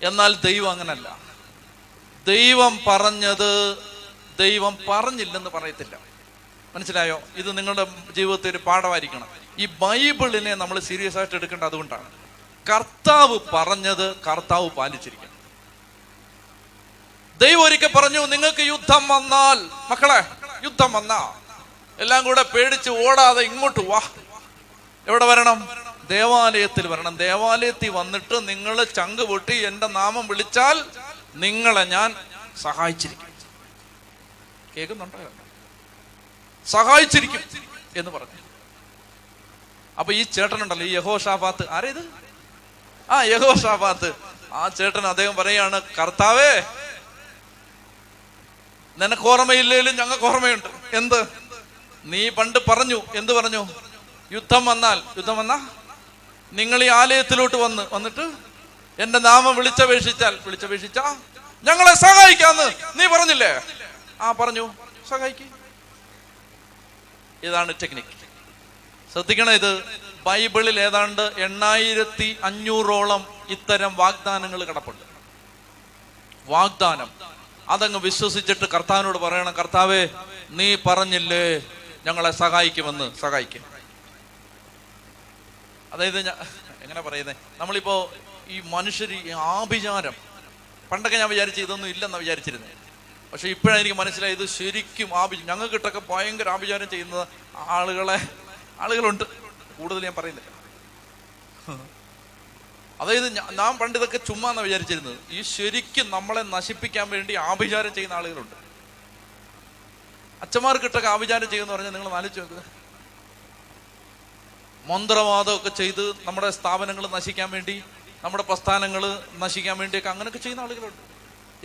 Speaker 1: എന്നാൽ ദൈവം അങ്ങനല്ല. ദൈവം പറഞ്ഞത് ദൈവം പറഞ്ഞില്ലെന്ന് പറയത്തില്ല. മനസ്സിലായോ? ഇത് നിങ്ങളുടെ ജീവിതത്തിൽ ഒരു പാഠമായിരിക്കണം. ഈ ബൈബിളിനെ നമ്മൾ സീരിയസ് ആയിട്ട് എടുക്കേണ്ടത് അതുകൊണ്ടാണ്. കർത്താവ് പറഞ്ഞത് കർത്താവ് പാലിച്ചിരിക്കണം. ദൈവം ഒരിക്കൽ പറഞ്ഞു, നിങ്ങൾക്ക് യുദ്ധം വന്നാൽ, മക്കളെ യുദ്ധം വന്നാ എല്ലാം കൂടെ പേടിച്ച് ഓടാതെ ഇങ്ങോട്ട് വാ. എവിടെ വരണം? ദേവാലയത്തിൽ വരണം. ദേവാലയത്തിൽ വന്നിട്ട് നിങ്ങൾ ചങ്ക് പൊട്ടി എന്റെ നാമം വിളിച്ചാൽ നിങ്ങളെ ഞാൻ സഹായിച്ചിരിക്കും. കേൾക്കുന്നുണ്ടോ? സഹായിച്ചിരിക്കും എന്ന് പറഞ്ഞു. അപ്പൊ ഈ ചേട്ടനുണ്ടല്ലോ, ഈ യഹോഷാഫാത്ത്, ആരേത്? യഹോഷാഫാത്ത്. ആ ചേട്ടൻ അദ്ദേഹം പറയാണ്, കർത്താവേ, നിനക്ക് ഓർമ്മയില്ലേലും ഞങ്ങൾക്ക് ഓർമ്മയുണ്ട്. എന്ത്? നീ പണ്ട് പറഞ്ഞു. എന്ത് പറഞ്ഞു? യുദ്ധം വന്നാ നിങ്ങൾ ഈ ആലയത്തിലോട്ട് വന്നിട്ട് എന്റെ നാമം വിളിച്ചപേക്ഷിച്ചാ ഞങ്ങളെ സഹായിക്കാന്ന് നീ പറഞ്ഞില്ലേ? പറഞ്ഞു, സഹായിക്കും. ഇതാണ് ടെക്നിക്ക്. ശ്രദ്ധിക്കണം. ഇത് ബൈബിളിൽ ഏതാണ്ട് 8500ഓളം ഇത്തരം വാഗ്ദാനങ്ങൾ കിടപ്പുണ്ട്. വാഗ്ദാനം അതങ്ങ് വിശ്വസിച്ചിട്ട് കർത്താവിനോട് പറയണം, കർത്താവേ, നീ പറഞ്ഞില്ലേ ഞങ്ങളെ സഹായിക്കുമെന്ന്, സഹായിക്കും. അതായത് എങ്ങനെ പറയുന്നേ, നമ്മളിപ്പോ ഈ മനുഷ്യർ ആഭിചാരം, പണ്ടൊക്കെ ഞാൻ വിചാരിച്ചു ഇതൊന്നും ഇല്ലെന്നാ വിചാരിച്ചിരുന്നത്. പക്ഷെ ഇപ്പോഴാണ് എനിക്ക് മനസ്സിലായി ഇത് ശരിക്കും ഞങ്ങൾക്കിട്ടൊക്കെ ഭയങ്കര ആഭിചാരം ചെയ്യുന്ന ആളുകളുണ്ട്. കൂടുതൽ ഞാൻ പറയുന്നില്ല. അതായത് ഞാൻ പണ്ട് ഇതൊക്കെ ചുമ്മാന്നാ വിചാരിച്ചിരുന്നത്. ഈ ശരിക്കും നമ്മളെ നശിപ്പിക്കാൻ വേണ്ടി ആഭിചാരം ചെയ്യുന്ന ആളുകളുണ്ട്. അച്ഛന്മാർക്കിട്ടൊക്കെ ആഭിചാരം ചെയ്യുമെന്ന് പറഞ്ഞാൽ നിങ്ങൾ ആലോചിച്ച് നോക്കുക. മന്ത്രവാദമൊക്കെ ചെയ്ത് നമ്മുടെ സ്ഥാപനങ്ങൾ നശിക്കാൻ വേണ്ടി, നമ്മുടെ പ്രസ്ഥാനങ്ങൾ നശിക്കാൻ വേണ്ടിയൊക്കെ അങ്ങനെയൊക്കെ ചെയ്യുന്ന ആളുകളുണ്ട്.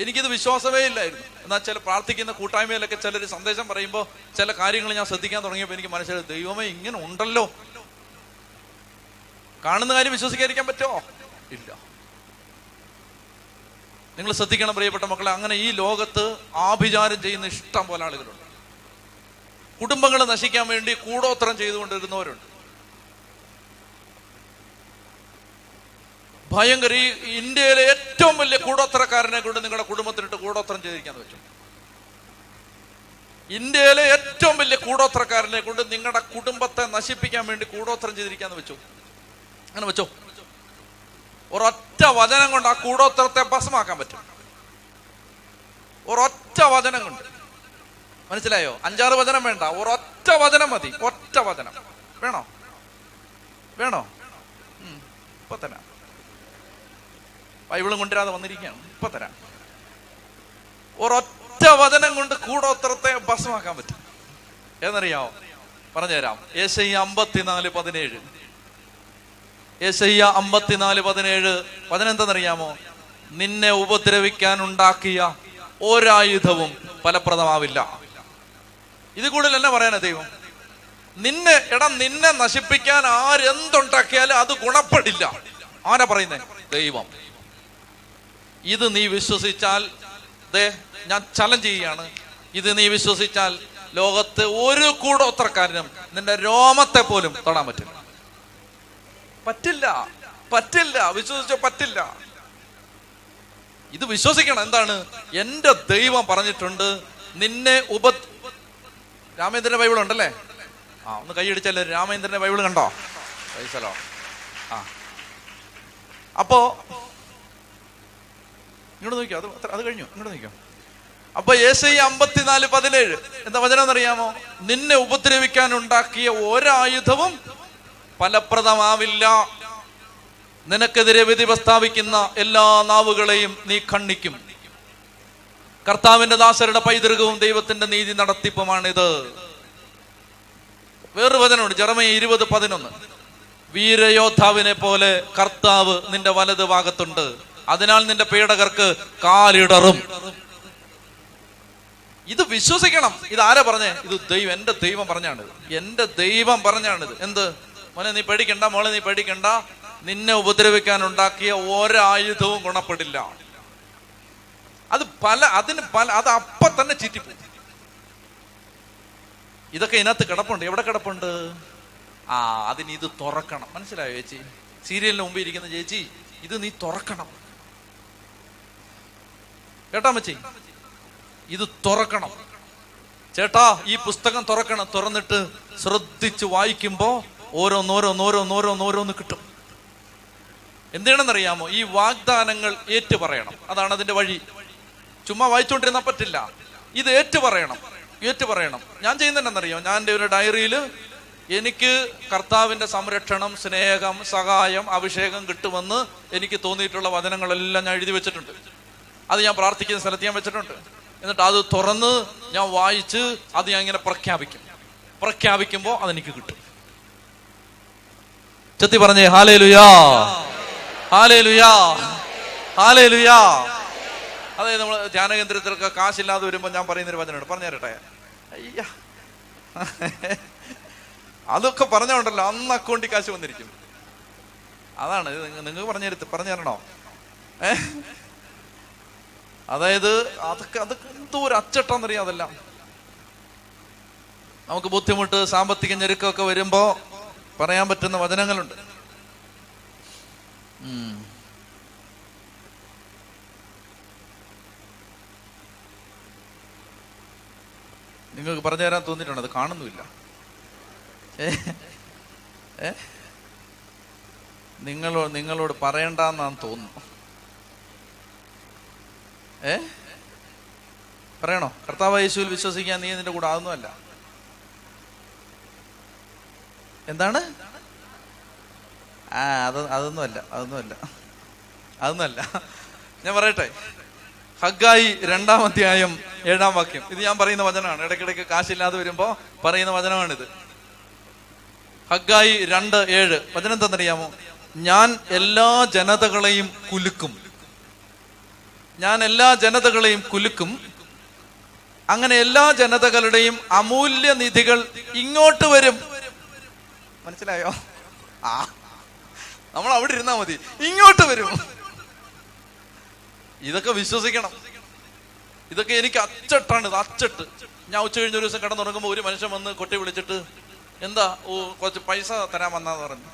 Speaker 1: എനിക്കിത് വിശ്വാസമേ ഇല്ലായിരുന്നു. എന്നാൽ ചില പ്രാർത്ഥിക്കുന്ന കൂട്ടായ്മയിലൊക്കെ ചിലർ സന്ദേശം പറയുമ്പോൾ ചില കാര്യങ്ങൾ ഞാൻ ശ്രദ്ധിക്കാൻ തുടങ്ങിയപ്പോൾ എനിക്ക് മനസ്സിലായി, ദൈവമേ, ഇങ്ങനെ ഉണ്ടല്ലോ. കാണുന്ന കാര്യം വിശ്വസിക്കാതിരിക്കാൻ പറ്റുമോ? ഇല്ല. നിങ്ങൾ ശ്രദ്ധിക്കണം പ്രിയപ്പെട്ട മക്കളെ. അങ്ങനെ ഈ ലോകത്ത് ആഭിചാരം ചെയ്യുന്ന ഇഷ്ടം പോലെ ആളുകളുണ്ട്. കുടുംബങ്ങൾ നശിക്കാൻ വേണ്ടി കൂടോത്രം ചെയ്തുകൊണ്ടിരുന്നവരുണ്ട്. ഭയങ്കര. ഈ ഇന്ത്യയിലെ ഏറ്റവും വലിയ കൂടോത്രക്കാരനെ കൊണ്ട് നിങ്ങളുടെ കുടുംബത്തിനിട്ട് കൂടോത്രം ചെയ്തിരിക്കാന്ന് വെച്ചു. ഇന്ത്യയിലെ ഏറ്റവും വലിയ കൂടോത്രക്കാരനെ കൊണ്ട് നിങ്ങളുടെ കുടുംബത്തെ നശിപ്പിക്കാൻ വേണ്ടി കൂടോത്രം ചെയ്തിരിക്കാന്ന് വെച്ചു. അങ്ങനെ വെച്ചോ. ഒരൊറ്റ വചനം കൊണ്ട് ആ കൂടോത്രത്തെ ഭസ്മാക്കാൻ പറ്റും. ഒരൊറ്റ വചനം കൊണ്ട്. മനസ്സിലായോ? 5-6 വചനം വേണ്ട, ഒരൊറ്റ വചനം മതി. ഒറ്റ വചനം വേണോ? ഇപ്പൊ തരാം. ബൈബിളും കൊണ്ടുവരാതെ വന്നിരിക്കുകയാണ്. ഇപ്പൊ തരാം. ഒരൊറ്റ വചനം കൊണ്ട് കൂടോത്രത്തെ ഭസ്മാക്കാൻ പറ്റും. എന്നറിയാമോ? പറഞ്ഞുതരാം. യെശയ്യാ 54:17. യെശയ്യാ 54:17 വചനം എന്താണെന്നറിയാമോ? നിന്നെ ഉപദ്രവിക്കാൻ ഉണ്ടാക്കിയ ഒരായുധവും ഫലപ്രദമാവില്ല. ഇത് കൂടുതൽ എന്നാ പറയാനാ ദൈവം? നിന്നെ നശിപ്പിക്കാൻ ആരെന്തുണ്ടാക്കിയാലും അത് ഗുണപ്പെടില്ല. ആരാ പറയുന്നേ? ദൈവം. ഇത് നീ വിശ്വസിച്ചാൽ ഞാൻ ചലഞ്ച് ചെയ്യാണ്, ഇത് നീ വിശ്വസിച്ചാൽ ലോകത്ത് ഒരു കൂടോത്രക്കാരനും നിന്റെ രോമത്തെ പോലും തൊടാൻ പറ്റില്ല. പറ്റില്ല, പറ്റില്ല, വിശ്വസിച്ച പറ്റില്ല. ഇത് വിശ്വസിക്കണം. എന്താണ്? എന്റെ ദൈവം പറഞ്ഞിട്ടുണ്ട്, നിന്നെ രാമേന്ദ്രന്റെ ബൈബിൾ ഉണ്ടല്ലേ? ഒന്ന് കൈയടിച്ചല്ലേ. രാമേന്ദ്രന്റെ ബൈബിൾ കണ്ടോ? പൈസലോ. അപ്പോ ഇങ്ങോട്ട് നോക്കിയോ, അത് കഴിഞ്ഞു, ഇങ്ങോട്ട് നോക്കിയോ. അപ്പൊ യെശയ്യാ 54:17 എന്താ വചനം എന്നറിയാമോ? നിന്നെ ഉപദ്രവിക്കാൻ ഉണ്ടാക്കിയ ഒരായുധവും ഫലപ്രദമാവില്ല, നിനക്കെതിരെ വിധി പ്രസ്താവിക്കുന്ന എല്ലാ നാവുകളെയും നീ ഖണ്ഡിക്കും. കർത്താവിന്റെ ദാസരുടെ പൈതൃകവും ദൈവത്തിന്റെ നീതി നടത്തിപ്പുമാണിത്. വേറൊരു വചനമുണ്ട്, ജെറമ്യാ 20:11. വീരയോദ്ധാവിനെ പോലെ കർത്താവ് നിന്റെ വലത് ഭാഗത്തുണ്ട്, അതിനാൽ നിന്റെ പീഡകർക്ക് കാലിടറും. ഇത് വിശ്വസിക്കണം. ഇത് ആരാ പറഞ്ഞേ? ഇത് ദൈവം, എന്റെ ദൈവം പറഞ്ഞാണിത്, എന്റെ ദൈവം പറഞ്ഞാണിത്. എന്ത്? മോനെ നീ പേടിക്കണ്ട, മോളെ നീ പേടിക്കണ്ട, നിന്നെ ഉപദ്രവിക്കാൻ ഉണ്ടാക്കിയ ഒരായുധവും ഗുണപ്പെടില്ല. അത് അത് അപ്പൊ തന്നെ ചീറ്റിപ്പോയി. ഇതൊക്കെ ഇതിനകത്ത് കിടപ്പുണ്ട്. എവിടെ കിടപ്പുണ്ട്? അതിന് ഇത് തുറക്കണം. മനസ്സിലായോ ചേച്ചി? സീരിയലിന് മുമ്പ് ഇരിക്കുന്ന ചേച്ചി, ഇത് നീ തുറക്കണം. കേട്ടാ മച്ചി? ഇത് തുറക്കണം ചേട്ടാ. ഈ പുസ്തകം തുറക്കണം. തുറന്നിട്ട് ശ്രദ്ധിച്ച് വായിക്കുമ്പോ ഓരോന്നോരോന്ന് കിട്ടും. എന്തിനാണെന്നറിയാമോ? ഈ വാഗ്ദാനങ്ങൾ ഏറ്റു പറയണം. അതാണ് അതിന്റെ വഴി. ചുമ്മാ വായിച്ചുകൊണ്ടിരുന്നാൽ പറ്റില്ല. ഇത് ഏറ്റു പറയണം. ഞാൻ ചെയ്യുന്നതെന്നറിയാമോ? ഞാൻ എൻ്റെ ഒരു ഡയറിയിൽ എനിക്ക് കർത്താവിന്റെ സംരക്ഷണം, സ്നേഹം, സഹായം, അഭിഷേകം കിട്ടുമെന്ന് എനിക്ക് തോന്നിയിട്ടുള്ള വചനങ്ങളെല്ലാം ഞാൻ എഴുതി വെച്ചിട്ടുണ്ട്. അത് ഞാൻ പ്രാർത്ഥിക്കുന്ന സ്ഥലത്ത് ഞാൻ വെച്ചിട്ടുണ്ട്. എന്നിട്ട് അത് തുറന്ന് ഞാൻ വായിച്ച് അത് ഞാൻ ഇങ്ങനെ പ്രഖ്യാപിക്കുമ്പോൾ അതെനിക്ക് കിട്ടും. ചെത്തി പറഞ്ഞേ ഹല്ലേലൂയാ, ഹല്ലേലൂയാ, ഹല്ലേലൂയാ. അതായത് നമ്മൾ ധ്യാനകേന്ദ്രത്തിലൊക്കെ കാശില്ലാതെ വരുമ്പോൾ ഞാൻ പറയുന്നൊരു വചനമുണ്ട്, പറഞ്ഞു തരട്ടെ? അയ്യ, അതൊക്കെ പറഞ്ഞോണ്ടല്ലോ അന്ന് അക്കൗണ്ടിൽ കാശ് വന്നിരിക്കും. അതാണ് നിങ്ങൾക്ക് പറഞ്ഞു തരണോ? അതായത് അതൊക്കെ എന്തോ ഒരു അച്ചട്ടാന്നറിയാം. അതെല്ലാം നമുക്ക് ബുദ്ധിമുട്ട്, സാമ്പത്തിക ഞെരുക്കമൊക്കെ വരുമ്പോ പറയാൻ പറ്റുന്ന വചനങ്ങളുണ്ട്. നിങ്ങൾക്ക് പറഞ്ഞു തരാൻ തോന്നിയിട്ടുണ്ട്, അത് കാണുന്നുമില്ല. നിങ്ങളോട് പറയണ്ടെന്നാന്ന് തോന്നുന്നു. പറയണോ? കർത്താവ് യേശുവിൽ വിശ്വസിക്കാൻ നീ നിന്റെ കൂടെ ആവുന്നതല്ല. എന്താണ്? അതൊന്നുമല്ല. ഞാൻ പറയട്ടെ, ഹഗ്ഗായി 2-ാം അധ്യായം 7-ാം വാക്യം. ഇത് ഞാൻ പറയുന്ന വചനമാണ്. ഇടയ്ക്കിടയ്ക്ക് കാശില്ലാതെ വരുമ്പോ പറയുന്ന വചനമാണിത്. ഹഗ്ഗായി 2:7 വചനം എന്തെന്നറിയാമോ? ഞാൻ എല്ലാ ജനതകളെയും കുലുക്കും, അങ്ങനെ എല്ലാ ജനതകളുടെയും അമൂല്യ നിധികൾ ഇങ്ങോട്ട് വരും. മനസ്സിലായോ? നമ്മൾ അവിടെ ഇരുന്നാ മതി, ഇങ്ങോട്ട് വരും. ഇതൊക്കെ വിശ്വസിക്കണം. ഇതൊക്കെ എനിക്ക് അച്ചട്ടാണ്. ഇത് അച്ചട്ട്. ഞാൻ ഉച്ച കഴിഞ്ഞ ഒരു ദിവസം കിടന്നുറങ്ങുമ്പോൾ ഒരു മനുഷ്യൻ വന്ന് കൊട്ടി വിളിച്ചിട്ട്, എന്താ കുറച്ച് പൈസ തരാൻ വന്നാന്ന് പറഞ്ഞു.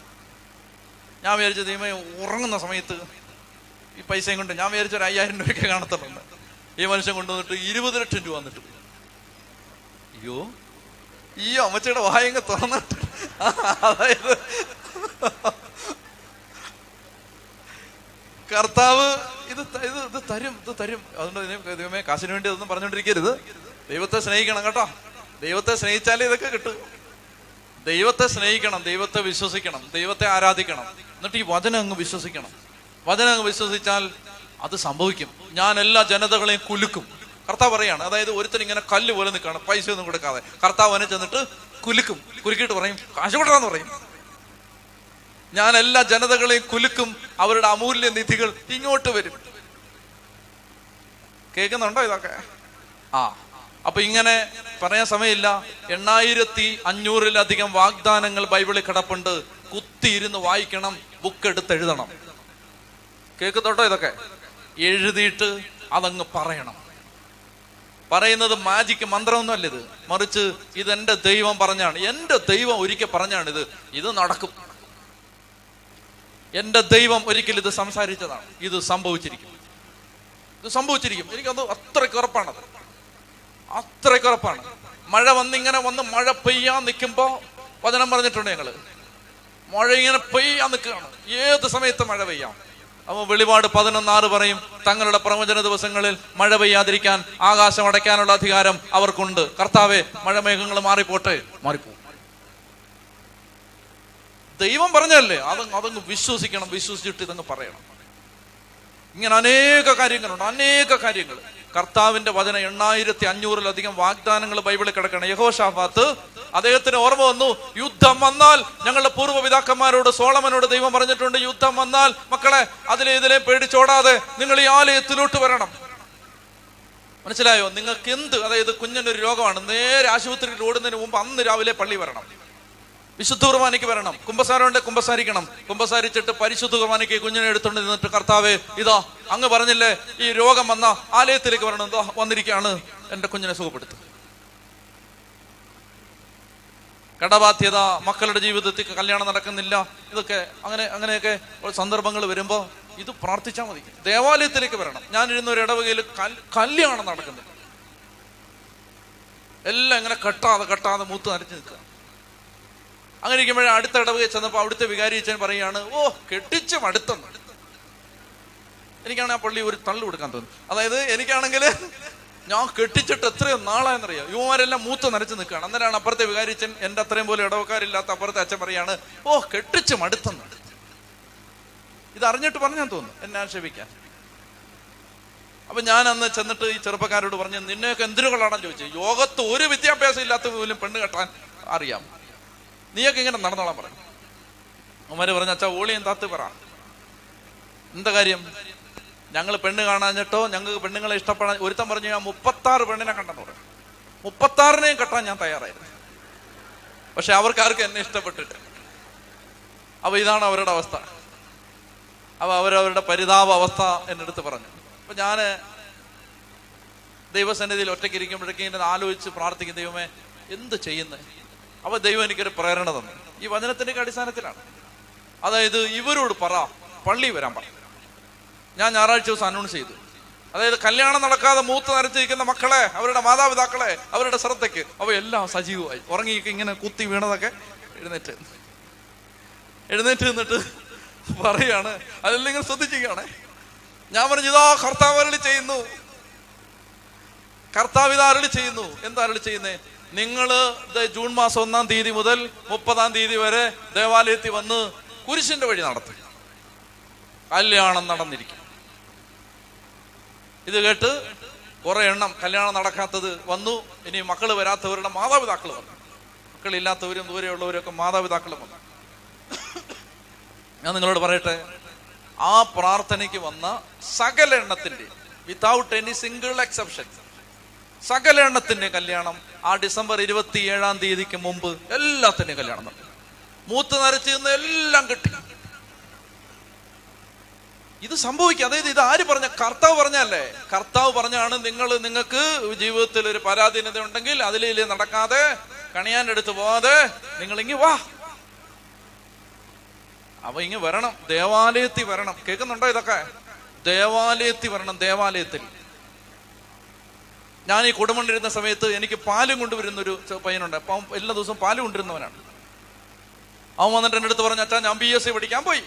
Speaker 1: ഞാൻ വിചാരിച്ചു, ദൈവമേ, ഉറങ്ങുന്ന സമയത്ത് ഈ പൈസയും കൊണ്ട് ഞാൻ വിചാരിച്ച ഒരു 5000 രൂപയൊക്കെ കാണത്തുള്ളൂ. ഈ മനുഷ്യൻ കൊണ്ടുവന്നിട്ട് 20 ലക്ഷം രൂപ വന്നിട്ട്, അയ്യോ, ഈ അമ്മച്ചയുടെ വായങ്ങ തുറന്നിട്ട്, അതായത് കർത്താവ് ഇത് തരും. അതുകൊണ്ട് ദൈവമേ, കാശിന് വേണ്ടി അതൊന്നും പറഞ്ഞുകൊണ്ടിരിക്കരുത്. ദൈവത്തെ സ്നേഹിക്കണം കേട്ടോ. ദൈവത്തെ സ്നേഹിച്ചാലേ ഇതൊക്കെ കിട്ടും. ദൈവത്തെ സ്നേഹിക്കണം, ദൈവത്തെ വിശ്വസിക്കണം, ദൈവത്തെ ആരാധിക്കണം. എന്നിട്ട് ഈ വചനം അങ്ങ് വിശ്വസിക്കണം. വചനം അങ്ങ് വിശ്വസിച്ചാൽ അത് സംഭവിക്കും. ഞാൻ എല്ലാ ജനതകളെയും കുലുക്കും. കർത്താവ് പറയാണ്. അതായത് ഒരുത്തൻ ഇങ്ങനെ കല്ല് പോലെ നിൽക്കുകയാണ്, പൈസ ഒന്നും കൊടുക്കാതെ. കർത്താവ് അവനെ ചെന്നിട്ട് കുലുക്കിയിട്ട് പറയും, കാശ് കൊടുക്കാന്ന് പറയും. ഞാൻ എല്ലാ ജനതകളെയും കുലുക്കും, അവരുടെ അമൂല്യ നിധികൾ ഇങ്ങോട്ട് വരും. കേൾക്കുന്നുണ്ടോ ഇതൊക്കെ? അപ്പൊ ഇങ്ങനെ പറയാൻ സമയമില്ല. 8500-ലധികം വാഗ്ദാനങ്ങൾ ബൈബിളിൽ കിടപ്പുണ്ട്. കുത്തിയിരുന്ന് വായിക്കണം, ബുക്ക് എടുത്ത് എഴുതണം. കേൾക്കുന്നുണ്ടോ ഇതൊക്കെ? എഴുതിയിട്ട് അതങ്ങ് പറയണം. പറയുന്നത് മാജിക്ക് മന്ത്രമൊന്നും അല്ല ഇത്, മറിച്ച് ഇത് എന്റെ ദൈവം പറഞ്ഞാണ്. എന്റെ ദൈവം ഒരിക്കൽ പറഞ്ഞാണ് ഇത് നടക്കും. എന്റെ ദൈവം ഒരിക്കൽ ഇത് സംസാരിച്ചതാണ്. ഇത് സംഭവിച്ചിരിക്കും. എനിക്കത് അത്രയ്ക്ക് ഉറപ്പാണത്, അത്രയ്ക്ക് ഉറപ്പാണ്. മഴ ഇങ്ങനെ വന്ന് മഴ പെയ്യാൻ നിൽക്കുമ്പോ വചനം പറഞ്ഞിട്ടുണ്ട് ഞങ്ങള്, മഴ ഇങ്ങനെ പെയ്യാൻ നിൽക്കുകയാണ്, ഏത് സമയത്ത് മഴ പെയ്യാം. അപ്പൊ വെളിപാട് 11:6 പറയും, തങ്ങളുടെ പ്രവചന ദിവസങ്ങളിൽ മഴ പെയ്യാതിരിക്കാൻ ആകാശം അടയ്ക്കാനുള്ള അധികാരം അവർക്കുണ്ട്. കർത്താവേ, മഴമേഘങ്ങൾ മാറിപ്പോട്ടെ. മാറിപ്പോ ദൈവം പറഞ്ഞല്ലേ, അതങ്ങ് വിശ്വസിക്കണം. വിശ്വസിച്ചിട്ട് ഇതങ്ങ് പറയണം. ഇങ്ങനെ അനേക കാര്യങ്ങൾ. കർത്താവിന്റെ വചനം 8500-ലധികം വാഗ്ദാനങ്ങൾ ബൈബിളിൽ കിടക്കണം. യഹോശാഫാത്ത്, അദ്ദേഹത്തിന് ഓർമ്മ വന്നു, യുദ്ധം വന്നാൽ, ഞങ്ങളുടെ പൂർവ്വ പിതാക്കന്മാരോട് സോളമനോട് ദൈവം പറഞ്ഞിട്ടുണ്ട്, യുദ്ധം വന്നാൽ മക്കളെ ഇതിലെ പേടിച്ചോടാതെ നിങ്ങൾ ഈ ആലയത്തിലോട്ട് വരണം. മനസ്സിലായോ? നിങ്ങൾക്ക് അതായത് കുഞ്ഞിനൊരു രോഗമാണ്, നേരെ ആശുപത്രിയിൽ ഓടുന്നതിന് മുമ്പ് അന്ന് രാവിലെ പള്ളി വരണം, വിശുദ്ധ കുർബാനയ്ക്ക് വരണം. കുമ്പസാരമുണ്ട്, കുമ്പസാരിക്കണം. കുമ്പസാരിച്ചിട്ട് പരിശുദ്ധ കുർബാനയ്ക്ക് കുഞ്ഞിനെ എടുത്തുകൊണ്ട് നിന്നിട്ട്, കർത്താവേ, ഇതാ അങ്ങ് പറഞ്ഞില്ലേ ഈ രോഗം വന്ന ആലയത്തിലേക്ക് വരണം, ഇതാ വന്നിരിക്കുകയാണ്, എന്റെ കുഞ്ഞിനെ സുഖപ്പെടുത്തും. കടബാധ്യത, മക്കളുടെ ജീവിതത്തിൽ കല്യാണം നടക്കുന്നില്ല, ഇതൊക്കെ അങ്ങനെയൊക്കെ സന്ദർഭങ്ങൾ വരുമ്പോ ഇത് പ്രാർത്ഥിച്ചാൽ മതി. ദേവാലയത്തിലേക്ക് വരണം. ഞാനിരുന്ന ഒരു ഇടവകയിൽ കല്യാണം നടക്കുന്നില്ല, എല്ലാം ഇങ്ങനെ കെട്ടാതെ മൂത്ത് നരച്ച് നിൽക്കുക. അങ്ങനെ ഇരിക്കുമ്പോഴേ അടുത്ത ഇടവകയിൽ ചെന്നപ്പോൾ അവിടുത്തെ വികാരിച്ചൻ പറയാണ്, ഓ കെട്ടിച്ച് മടുത്തെന്ന്. എനിക്കാണെങ്കിൽ ആ പള്ളി ഒരു തള്ളു കൊടുക്കാൻ തോന്നി. അതായത് എനിക്കാണെങ്കിൽ ഞാൻ കെട്ടിച്ചിട്ട് എത്രയോ നാളായെന്നറിയാം, യുവമാരെല്ലാം മൂത്ത് നരച്ച് നിൽക്കുകയാണ്. അന്നേരമാണ് അപ്പുറത്തെ വികാരിച്ചൻ, എൻ്റെ അത്രയും പോലെ ഇടവക്കാരില്ലാത്ത അപ്പുറത്തെ അച്ഛൻ പറയാണ്, ഓ കെട്ടിച്ച് മടുത്തെന്ന്. ഇത് അറിഞ്ഞിട്ട് പറഞ്ഞാൽ തോന്നുന്നു എന്നെ ആക്ഷേപിക്കാൻ. അപ്പൊ ഞാൻ അന്ന് ചെന്നിട്ട് ഈ ചെറുപ്പക്കാരോട് പറഞ്ഞു, നിന്നെയൊക്കെ എന്തിനു കൊള്ളാണെന്ന് ചോദിച്ചു. യോഗത്ത് ഒരു വിദ്യാഭ്യാസം ഇല്ലാത്ത പോലും പെണ്ണ് കെട്ടാൻ അറിയാം, നീയൊക്കെ ഇങ്ങനെ നടന്നോളാൻ പറഞ്ഞു. അവന്മാര് പറഞ്ഞു, അച്ഛാ ഓളിയും താത്ത് പറ, എന്താ കാര്യം? ഞങ്ങൾ പെണ്ണ് കാണാഞ്ഞിട്ടോ, ഞങ്ങൾക്ക് പെണ്ണുങ്ങളെ ഇഷ്ടപ്പെടാൻ. ഒരുത്തൻ പറഞ്ഞു, ഞാൻ 36 പെണ്ണിനെ കണ്ടെന്ന് പറഞ്ഞു. 36നെയും കെട്ടാൻ ഞാൻ തയ്യാറായിരുന്നു, പക്ഷെ അവർക്കാർക്കും എന്നെ ഇഷ്ടപ്പെട്ടിട്ട്. അപ്പൊ ഇതാണ് അവരുടെ അവസ്ഥ. അപ്പൊ അവരവരുടെ പരിതാപ അവസ്ഥ എൻ്റെ അടുത്ത് പറഞ്ഞു. അപ്പൊ ഞാന് ദൈവസന്നിധിയിൽ ഒറ്റയ്ക്ക് ഇരിക്കുമ്പോഴേക്കും ഇങ്ങനെ ആലോചിച്ച് പ്രാർത്ഥിക്കും, ദൈവമേ എന്ത് ചെയ്യുന്നത്? അപ്പൊ ദൈവം എനിക്കൊരു പ്രേരണ തന്നു. ഈ വചനത്തിന്റെ അടിസ്ഥാനത്തിലാണ്. അതായത് ഇവരോട് പള്ളി വരാൻ പറ. ഞാൻ ഞായറാഴ്ച ദിവസം അനൗൺസ് ചെയ്തു. അതായത് കല്യാണം നടക്കാതെ മൂത്ത് നരച്ചിരിക്കുന്ന മക്കളെ, അവരുടെ മാതാപിതാക്കളെ, അവരുടെ ശ്രദ്ധയ്ക്ക്. അവ എല്ലാം സജീവമായി. ഉറങ്ങി ഇങ്ങനെ കുത്തി വീണതൊക്കെ എഴുന്നേറ്റ് നിന്നിട്ട് പറയാണ്, അതെല്ലാം ഇങ്ങനെ ശ്രദ്ധിച്ചിരിക്കുകയാണേ. ഞാൻ പറഞ്ഞു, ഇതാ കർത്താവ് അരുളി ചെയ്യുന്നു. കർത്താവ് ഇതാ അരുളി ചെയ്യുന്നു. എന്താ അരുളി ചെയ്യുന്നേ? നിങ്ങള് ജൂൺ മാസം 1-ാം തീയതി മുതൽ 30-ാം തീയതി വരെ ദേവാലയത്തിൽ വന്ന് കുരിശിന്റെ വഴി നടത്തും. കല്യാണം നടന്നിരിക്കും. ഇത് കേട്ട് കുറെ എണ്ണം കല്യാണം നടക്കാത്തത് വന്നു. ഇനി മക്കള് വരാത്തവരുടെ മാതാപിതാക്കൾ വന്നു. മക്കളില്ലാത്തവരും ദൂരെയുള്ളവരൊക്കെ മാതാപിതാക്കൾ വന്നു. ഞാൻ നിങ്ങളോട് പറയട്ടെ, ആ പ്രാർത്ഥനയ്ക്ക് വന്ന സകല എണ്ണത്തിന്റെ, വിത്തൗട്ട് എനി സിംഗിൾ എക്സെപ്ഷൻ, സകല എണ്ണത്തിന്റെ കല്യാണം ആ ഡിസംബർ 27-ാം തീയതിക്ക് മുമ്പ് എല്ലാത്തിന്റെയും കല്യാണം നടന്നു. മൂത്ത് നരച്ച് നിന്ന് എല്ലാം കിട്ടി. ഇത് സംഭവിക്കുക. അതായത് ഇത് ആര് പറഞ്ഞ? കർത്താവ് പറഞ്ഞല്ലേ. കർത്താവ് പറഞ്ഞാണ്, നിങ്ങൾക്ക് ജീവിതത്തിൽ ഒരു പരാധീനത ഉണ്ടെങ്കിൽ അതിലേ നടക്കാതെ, കണിയാൻ്റെ അടുത്ത് പോവാതെ നിങ്ങൾ ഇങ്ങ് വാ. അപ്പൊ ഇങ്ങ് വരണം, ദേവാലയത്തിൽ വരണം. കേൾക്കുന്നുണ്ടോ ഇതൊക്കെ? ദേവാലയത്തിൽ വരണം. ദേവാലയത്തിൽ ഞാൻ ഈ കൊടുമണ്ണിരുന്ന സമയത്ത് എനിക്ക് പാലും കൊണ്ടുവരുന്നൊരു പയ്യനുണ്ട്. അപ്പൊ അവൻ എല്ലാ ദിവസവും പാല് കൊണ്ടുവരുന്നവനാണ്. അവൻ വന്നിട്ട് എൻ്റെ അടുത്ത് പറഞ്ഞു, അച്ഛാ ഞാൻ BSc പഠിക്കാൻ പോയി.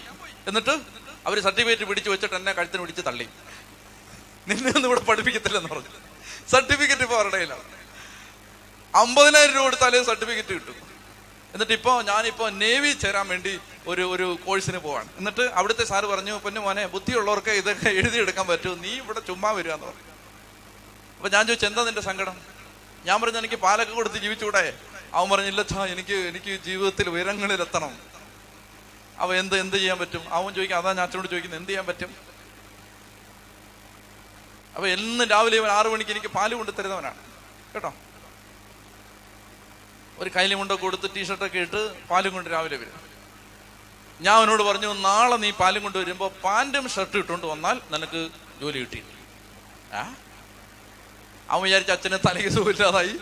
Speaker 1: എന്നിട്ട് അവര് സർട്ടിഫിക്കറ്റ് പിടിച്ചു വെച്ചിട്ട് എന്നെ കഴുത്തിന് പിടിച്ച് തള്ളി. നിന്നെ ഒന്നും ഇവിടെ പഠിപ്പിക്കത്തില്ലെന്ന് പറഞ്ഞു. സർട്ടിഫിക്കറ്റ് ഇപ്പൊ അവരുടെ കയ്യിലാണ്. 50,000 രൂപ കൊടുത്താലേ സർട്ടിഫിക്കറ്റ് കിട്ടും. എന്നിട്ട് ഞാനിപ്പോ നേവി ചേരാൻ വേണ്ടി ഒരു കോഴ്സിന് പോവാണ്. എന്നിട്ട് അവിടുത്തെ സാറ് പറഞ്ഞു, പൊന്നു മോനെ, ബുദ്ധിയുള്ളവർക്ക് ഇതൊക്കെ എഴുതിയെടുക്കാൻ പറ്റൂ, നീ ഇവിടെ ചുമ്മാ വരികയെന്ന് പറഞ്ഞു. അപ്പൊ ഞാൻ ചോദിച്ചു, എന്താ നിന്റെ സങ്കടം? ഞാൻ പറഞ്ഞു, എനിക്ക് പാലൊക്കെ കൊടുത്ത് ജീവിച്ചുകൂടെ? അവൻ പറഞ്ഞില്ല, എനിക്ക് ജീവിതത്തിൽ ഉയരങ്ങളിലെത്തണം. അവ എന്ത് ചെയ്യാൻ പറ്റും? അവൻ ചോദിക്കും, അതാ ഞാൻ അച്ഛനോട് ചോദിക്കുന്നത്, എന്ത് ചെയ്യാൻ പറ്റും? അപ്പൊ എന്നും രാവിലെ 6 മണിക്ക് എനിക്ക് പാല് കൊണ്ട് തരുന്നവനാണ് കേട്ടോ. ഒരു കൈലി മുണ്ടൊക്കെ കൊടുത്ത് ടീഷർട്ടൊക്കെ ഇട്ട് പാലും കൊണ്ട് രാവിലെ വരും. ഞാൻ അവനോട് പറഞ്ഞു, നാളെ നീ പാലും കൊണ്ട് വരുമ്പോ പാൻറ്റും ഷർട്ടും ഇട്ടുകൊണ്ട് വന്നാൽ നിനക്ക് ജോലി കിട്ടി. അവൻ വിചാരിച്ച അച്ഛന് തലയ്ക്ക് സുഖമില്ലാതായി.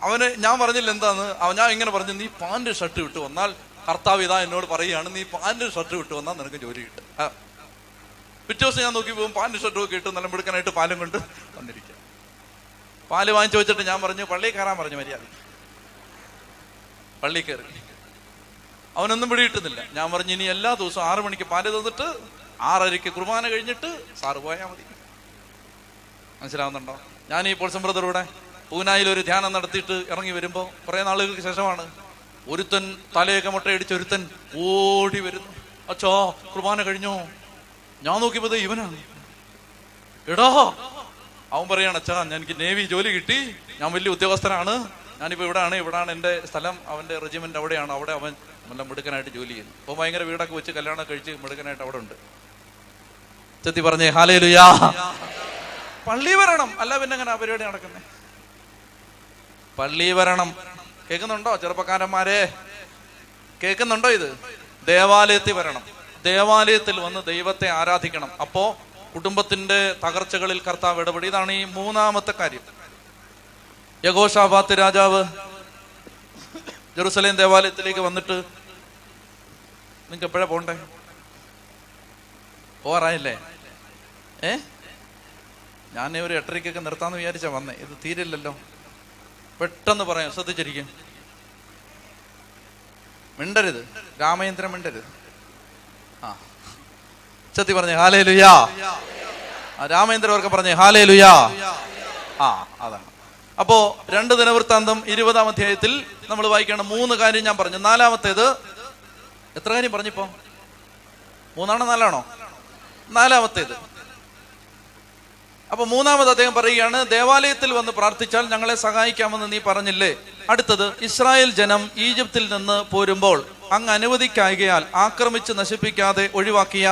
Speaker 1: അവന് ഞാൻ പറഞ്ഞില്ല എന്താന്ന്. ഞാൻ ഇങ്ങനെ പറഞ്ഞു, നീ പാന്റ് ഷർട്ട് വിട്ടു വന്നാൽ കർത്താവ് ഇതാ എന്നോട് പറയുകയാണ്, നീ പാന്റ് ഷർട്ട് വിട്ടു വന്നാൽ നിനക്ക് ജോലി കിട്ടും. പിറ്റേ ദിവസം ഞാൻ നോക്കി പോകും, പാന്റ് ഷർട്ടും ഒക്കെ ഇട്ട് നല്ല മിടുക്കനായിട്ട് പാലും കൊണ്ട് വന്നിരിക്കുക. പാല് വാങ്ങിച്ചു വെച്ചിട്ട് ഞാൻ പറഞ്ഞു, പള്ളിയിൽ കയറാൻ പറഞ്ഞു മര്യാദ. പള്ളി കയറി. അവനൊന്നും പിടികിട്ടുന്നില്ല. ഞാൻ പറഞ്ഞു, ഇനി എല്ലാ ദിവസവും 6 മണിക്ക് പാല് തന്നിട്ട് 6:30 കുർബാന കഴിഞ്ഞിട്ട് സാറ് പോയാൽ മതി. മനസ്സിലാവുന്നുണ്ടോ? ഞാൻ ഈ പോൾസം ബ്രദറൂടെ പൂനായിൽ ഒരു ധ്യാനം നടത്തിയിട്ട് ഇറങ്ങി വരുമ്പോൾ കുറെ നാളുകൾക്ക് ശേഷമാണ് ഒരുത്തൻ തലയൊക്കെ മുട്ടയടിച്ച് ഒരുത്തൻ ഓടി വരുന്നു. അച്ഛാ കുർബാന കഴിഞ്ഞോ? ഞാൻ നോക്കിയപ്പോ ഇവനാണ്. എടാ, അവൻ പറയാണ്, അച്ഛാ എനിക്ക് നേവി ജോലി കിട്ടി, ഞാൻ വലിയ ഉദ്യോഗസ്ഥനാണ്, ഞാനിപ്പോ ഇവിടാണ് എൻ്റെ സ്ഥലം, അവന്റെ റെജിമെന്റ് അവിടെയാണ്, അവിടെ അവൻ നല്ല മിടുക്കനായിട്ട് ജോലി ചെയ്യുന്നു. അപ്പൊ ഭയങ്കര വീടൊക്കെ വെച്ച് കല്യാണം കഴിച്ച് മിടുക്കനായിട്ട് അവിടെ ഉണ്ട്. ചെത്തി പറഞ്ഞേ ഹല്ലേലൂയാ. പള്ളി വരണം, അല്ല പിന്നെ അങ്ങനെ ആ പരിപാടി നടക്കുന്നേ. പള്ളി വരണം. കേൾക്കുന്നുണ്ടോ ചെറുപ്പക്കാരന്മാരെ? കേൾക്കുന്നുണ്ടോ? ഇത് ദേവാലയത്തിൽ വരണം. ദേവാലയത്തിൽ വന്ന് ദൈവത്തെ ആരാധിക്കണം. അപ്പോ കുടുംബത്തിന്റെ തകർച്ചകളിൽ കർത്താവ് ഇടപെടും. ഇതാണ് ഈ 3-ാമത്തെ കാര്യം. യഹോശാഫാത്ത് രാജാവ് ജെറുസലേം ദേവാലയത്തിലേക്ക് വന്നിട്ട്, നിങ്ങൾക്ക് എപ്പോഴാ പോണ്ടേ? പോറായില്ലേ? ഞാൻ ഒരു 8:30 നിർത്താന്ന് വിചാരിച്ചാ വന്നേ. ഇത് തീരില്ലല്ലോ. പെട്ടെന്ന് പറയാം, ശ്രദ്ധിച്ചിരിക്കും. മിണ്ടരുത്, രാമേന്ദ്രൻ മിണ്ടരുത്. ചെത്തി പറഞ്ഞേ ഹല്ലേലൂയാ. രാമേന്ദ്രൻ അവർക്ക് പറഞ്ഞേ ഹല്ലേലൂയാ. അതാണ്. അപ്പോ 2 ദിനവൃത്താന്തം 20-ാം അധ്യായത്തിൽ നമ്മൾ വായിക്കണം. 3 കാര്യം ഞാൻ പറഞ്ഞു. 4-ാമത്തേത് എത്ര കാര്യം പറഞ്ഞിപ്പോ? 3 4 4-ാമത്തേത്. അപ്പൊ 3-ാമത് അദ്ദേഹം പറയുകയാണ്, ദേവാലയത്തിൽ വന്ന് പ്രാർത്ഥിച്ചാൽ ഞങ്ങളെ സഹായിക്കാമെന്ന് നീ പറഞ്ഞില്ലേ. അടുത്തത്, ഇസ്രായേൽ ജനം ഈജിപ്തിൽ നിന്ന് പോരുമ്പോൾ അങ്ങ് അനുവദിക്കായകയാൽ ആക്രമിച്ച് നശിപ്പിക്കാതെ ഒഴിവാക്കിയ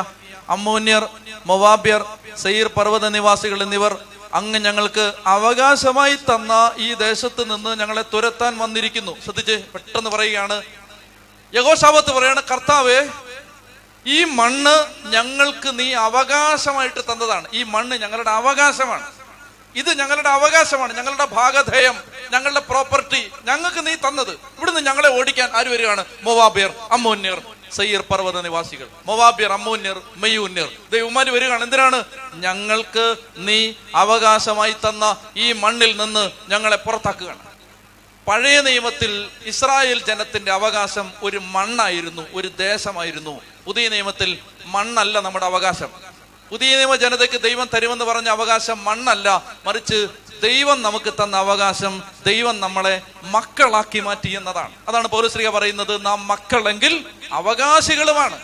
Speaker 1: അമ്മോന്യർ, മൊവാബ്യർ, സെയീർ പർവ്വത നിവാസികൾ എന്നിവർ അങ്ങ് ഞങ്ങൾക്ക് അവകാശമായി തന്ന ഈ ദേശത്ത് നിന്ന് ഞങ്ങളെ തുരത്താൻ വന്നിരിക്കുന്നു. ശ്രദ്ധിച്ച് പെട്ടെന്ന് പറയുകയാണ്. യഹോശാഫാത്ത് പറയാണ്, കർത്താവേ, ഈ മണ്ണ് ഞങ്ങൾക്ക് നീ അവകാശമായിട്ട് തന്നതാണ്. ഈ മണ്ണ് ഞങ്ങളുടെ അവകാശമാണ്. ഇത് ഞങ്ങളുടെ അവകാശമാണ്, ഞങ്ങളുടെ ഭാഗധേയം, ഞങ്ങളുടെ പ്രോപ്പർട്ടി ഞങ്ങൾക്ക് നീ തന്നത്. ഇവിടുന്ന് ഞങ്ങളെ ഓടിക്കാൻ ആര് വരികയാണ്? മൊവാബ്യർ, അമ്മോന്യർ, സെയീർ പർവ്വത നിവാസികൾ. മൊവാബ്യർ, അമ്മോന്യർ, മെയ്യൂന്യർ, ദൈവമാര് വരികയാണ്. എന്തിനാണ്? ഞങ്ങൾക്ക് നീ അവകാശമായി തന്ന ഈ മണ്ണിൽ നിന്ന് ഞങ്ങളെ പുറത്താക്കുകയാണ്. പഴയ നിയമത്തിൽ ഇസ്രായേൽ ജനത്തിന്റെ അവകാശം ഒരു മണ്ണായിരുന്നു, ഒരു ദേശമായിരുന്നു. പുതിയ നിയമത്തിൽ മണ്ണല്ല നമ്മുടെ അവകാശം. പുതിയ നിയമ ജനതയ്ക്ക് ദൈവം തരുമെന്ന് പറഞ്ഞ അവകാശം മണ്ണല്ല, മറിച്ച് ദൈവം നമുക്ക് തന്ന അവകാശം, ദൈവം നമ്മളെ മക്കളാക്കി മാറ്റി എന്നതാണ്. അതാണ് പൗലോസ് പറയുന്നത്, നാം മക്കളെങ്കിൽ അവകാശികളുമാണ്.